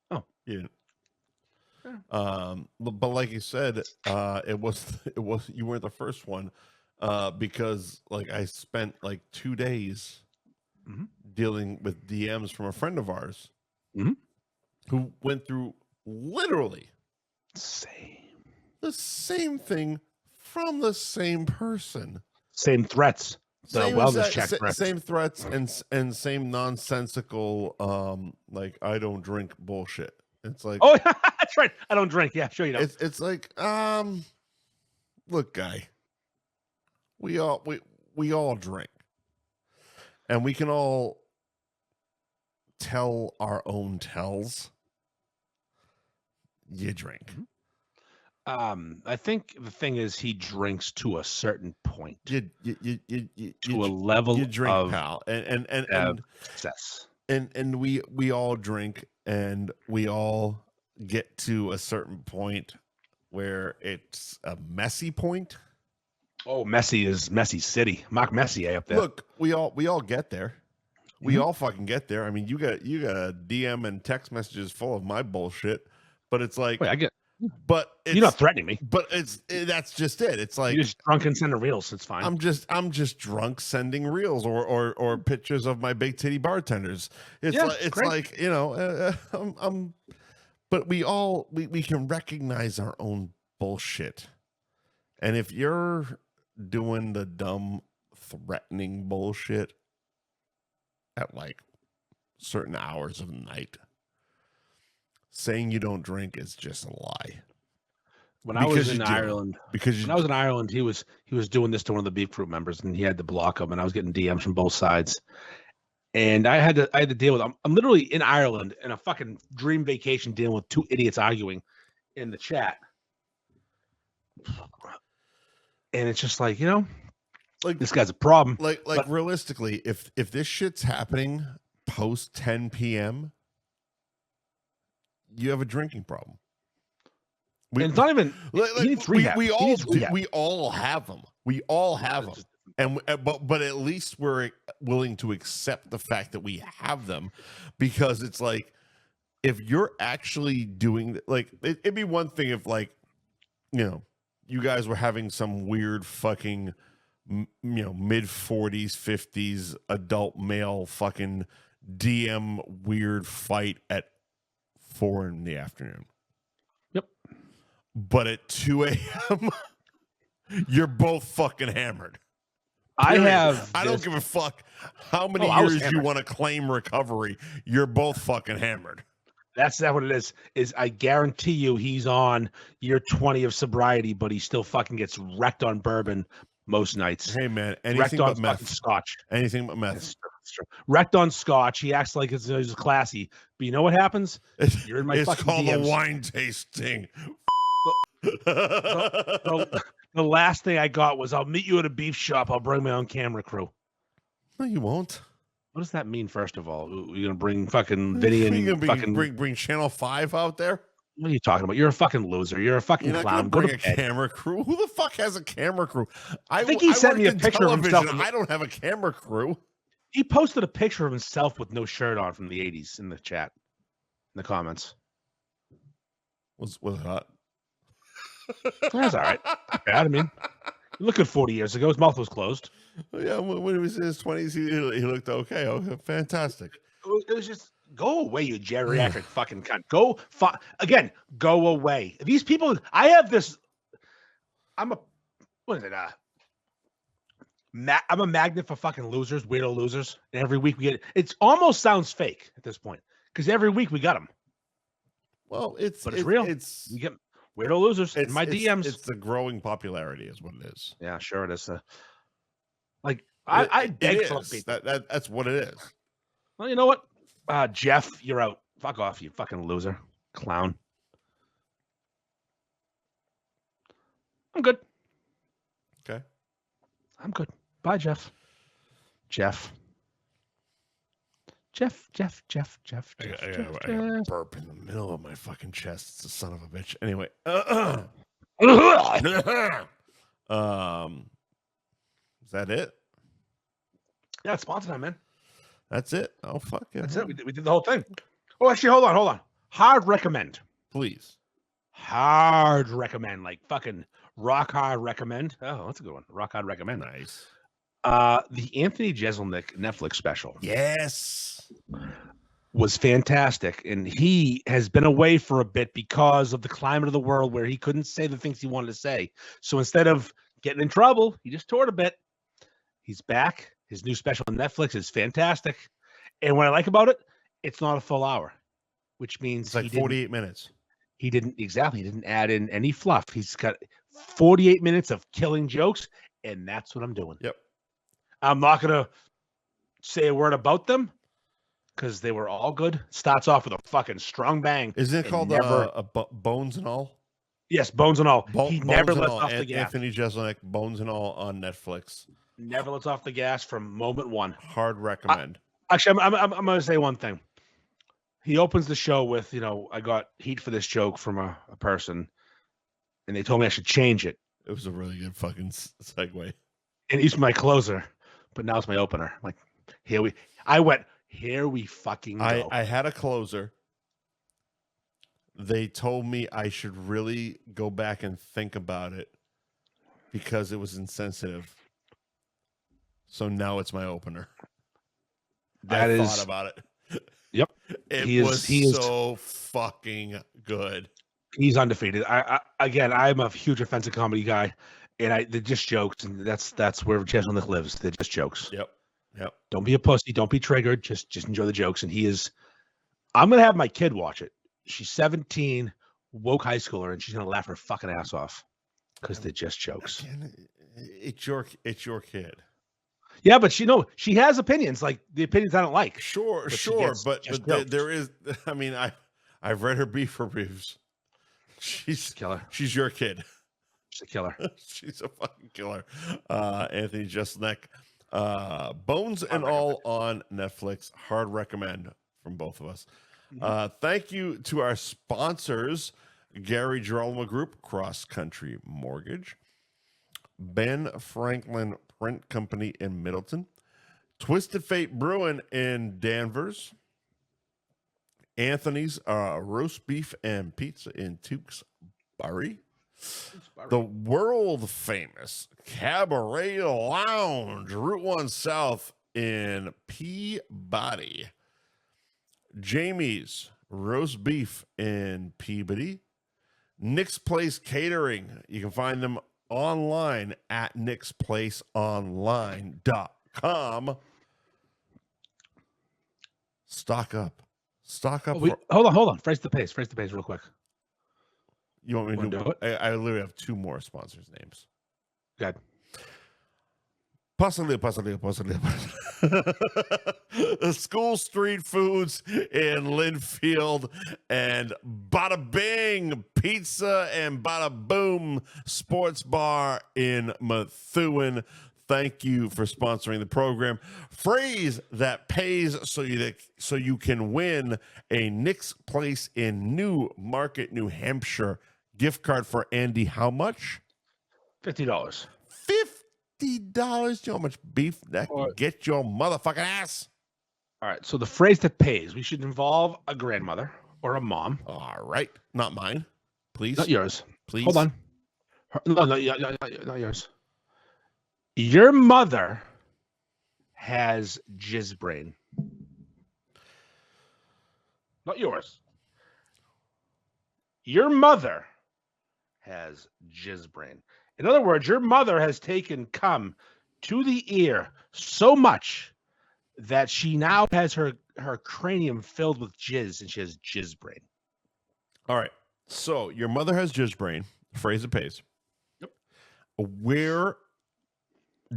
Oh, you didn't. But like you said, it was you weren't the first one, because like I spent like 2 days dealing with DMs from a friend of ours who went through literally the same thing from the same person, same threats, wellness check threats, same threats, and same nonsensical like I don't drink bullshit. It's like, oh, that's right. I don't drink. Yeah, sure you don't. It's like, look, guy, we all drink, and we can all tell our own tells. You drink. I think the thing is he drinks to a certain point, to a level you drink, of pal, and success. And we all drink, and we all get to a certain point where it's a messy point. Oh, messy is Messy City. Mark Messier up there. Look, we all get there. We all fucking get there. I mean, you got a DM and text messages full of my bullshit, but it's like, wait, I get. But you're not threatening me. But that's just it. It's like you're just drunk and sending reels. It's fine. I'm just drunk sending reels or pictures of my big titty bartenders. It's like you know, but we can recognize our own bullshit, and if you're doing the dumb threatening bullshit at like certain hours of the night, saying you don't drink is just a lie. When I was in Ireland, he was doing this to one of the Beef Group members, and he had to block him. And I was getting DMs from both sides, and I had to deal with. I'm literally in Ireland in a fucking dream vacation, dealing with two idiots arguing in the chat, and it's just like, you know, like this guy's a problem. Like realistically, if this shit's happening post 10 p.m. you have a drinking problem. And it's not even. We all have them. We all have them, but at least we're willing to accept the fact that we have them, because it's like, if you're actually doing, like, it'd be one thing if, like, you know, you guys were having some weird fucking, you know, mid 40s 50s adult male fucking DM weird fight at 4 p.m. Yep. But at 2 a.m., you're both fucking hammered. I Period. have. I don't give a fuck how many I was years you hammered. want to claim recovery. You're both fucking hammered. That's not what it is. Is I guarantee you he's on year 20 of sobriety, but he still fucking gets wrecked on bourbon most nights. Hey man, Wrecked anything on but fucking meth. scotch. Anything but meth. It's true. Wrecked on scotch. He acts like he's classy. But you know what happens? You're in my It's fucking called DMs. a wine tasting. The last thing I got was, I'll meet you at a beef shop. I'll bring my own camera crew. No, you won't. What does that mean, first of all? You're going to bring fucking Vinny and You're gonna fucking... bring Channel 5 out there? What are you talking about? You're a fucking loser. You're a fucking You're not clown. gonna Go bring to a bed. camera crew. Who the fuck has a camera crew? I think he sent me a worked in picture of himself. television. I don't have a camera crew. He posted a picture of himself with no shirt on from the 80s in the chat, in the comments. Was hot. That's all right. Not bad. I mean, you look good 40 years ago. His mouth was closed. Yeah, when he was in his 20s, he looked okay. Okay, fantastic. It was just, go away, you geriatric fucking cunt. Again, go away. These people, I have this, what is it? I'm a magnet for fucking losers, weirdo losers. And every week we get, it almost sounds fake at this point, because every week we got them. Well, it's real. It's We get weirdo losers in my DMs. It's the growing popularity, is what it is. Yeah, sure it is. I beg for people. That's what it is. Well, you know what? Jeff, you're out. Fuck off, you fucking loser. Clown. I'm good. Okay. I'm good. Bye, Jeff. Jeff. I got a burp in the middle of my fucking chest. It's a son of a bitch. Anyway. Is that it? Yeah, it's sponsor time, man. That's it. Oh, fuck it. That's it. We did the whole thing. Oh, actually, hold on. Hard recommend. Please. Hard recommend. Like fucking rock hard recommend. Oh, that's a good one. Rock hard recommend. Nice. The Anthony Jeselnik Netflix special. Yes. Was fantastic. And he has been away for a bit because of the climate of the world where he couldn't say the things he wanted to say. So instead of getting in trouble, he just toured a bit. He's back. His new special on Netflix is fantastic. And what I like about it, it's not a full hour, which means it's like 48 minutes. He didn't add in any fluff. He's got 48 minutes of killing jokes, and that's what I'm doing. Yep. I'm not going to say a word about them because they were all good. Starts off with a fucking strong bang. Isn't it called Bones and All? Yes, Bones and All. He never lets off the gas. Anthony Jeselnik, Bones and All on Netflix. Never lets off the gas from moment one. Hard recommend. Actually, I'm going to say one thing. He opens the show with, I got heat for this joke from a person, and they told me I should change it. It was a really good fucking segue. And he's my closer, but now it's my opener. Like, here we fucking go. I had a closer. They told me I should really go back and think about it because it was insensitive. So now it's my opener. I thought about it. Yep. He was so fucking good. He's undefeated. I'm a huge offensive comedy guy, and they're just jokes, and that's where Jeselnik lives. They're just jokes. Yep. Don't be a pussy. Don't be triggered. Just enjoy the jokes. And I'm gonna have my kid watch it. She's 17, woke high schooler, and she's gonna laugh her fucking ass off because they're just jokes. Again, it's your kid. Yeah, but she has opinions, like the opinions I don't like. Sure, but there is. I mean, I've read her beef reviews. She's a killer. She's your kid. She's a killer. She's a fucking killer. Anthony Jeselnik, Bones and All on Netflix. Hard recommend from both of us. Thank you to our sponsors: Gary Girolamo Group, Cross Country Mortgage, Ben Franklin Print Company in Middleton, Twisted Fate Brewing in Danvers, Anthony's Roast Beef and Pizza in Tewksbury, the world famous Cabaret Lounge, Route 1 South in Peabody, Jamie's Roast Beef in Peabody. Nick's Place Catering. You can find them online at nicksplaceonline.com. Stock up. Hold on. Phrase the pace real quick. You want me to do it? I literally have two more sponsors' names. Good. Possibly. School Street Foods in Linfield and Bada Bing Pizza and Bada Boom Sports Bar in Methuen. Thank you for sponsoring the program. Phrase that pays so you can win a Nick's Place in New Market, New Hampshire gift card for Andy. How much? $50. $50. You know how much beef that can get your motherfucking ass? All right. So the phrase that pays, we should involve a grandmother or a mom. All right. Not mine. Please. Not yours. Please. Hold on. No, not yours. Your mother has jizz brain. Not yours. Your mother has jizz brain. In other words, your mother has taken cum to the ear so much that she now has her cranium filled with jizz, and she has jizz brain. All right. So your mother has jizz brain. Phrase that pays. Yep. Where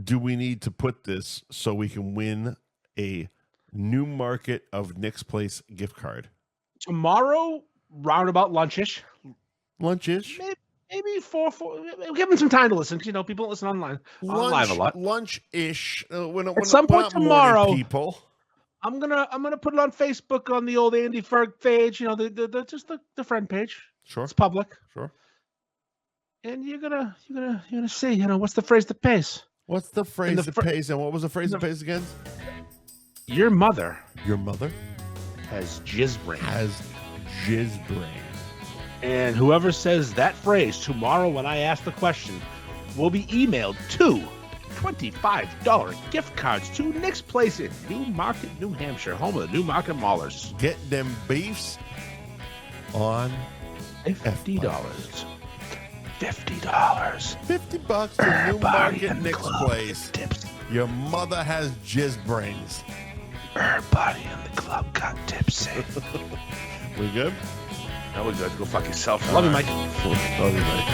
do we need to put this so we can win a New Market of Nick's Place gift card? Tomorrow, roundabout lunchish. Lunchish? Maybe four. Give them some time to listen. Because, people don't listen online. Live a lot. Lunch-ish. At some point tomorrow, people. I'm gonna put it on Facebook on the old Andy Ferg page. The friend page. Sure. It's public. Sure. And you're gonna see. What's the phrase that pays? What's the phrase that pays? And what was the phrase that pays again? Your mother. Your mother has jizz brain. And whoever says that phrase tomorrow when I ask the question will be emailed two $25 gift cards to Nick's Place in New Market, New Hampshire, home of the New Market Maulers. Get them beefs on $50. $50. $50 to New Market, Nick's Place. Tips. Your mother has jizz brains. Everybody in the club got tipsy. We good? No, we're good. Go fuck yourself. Love you, Mike. Love you, Mike.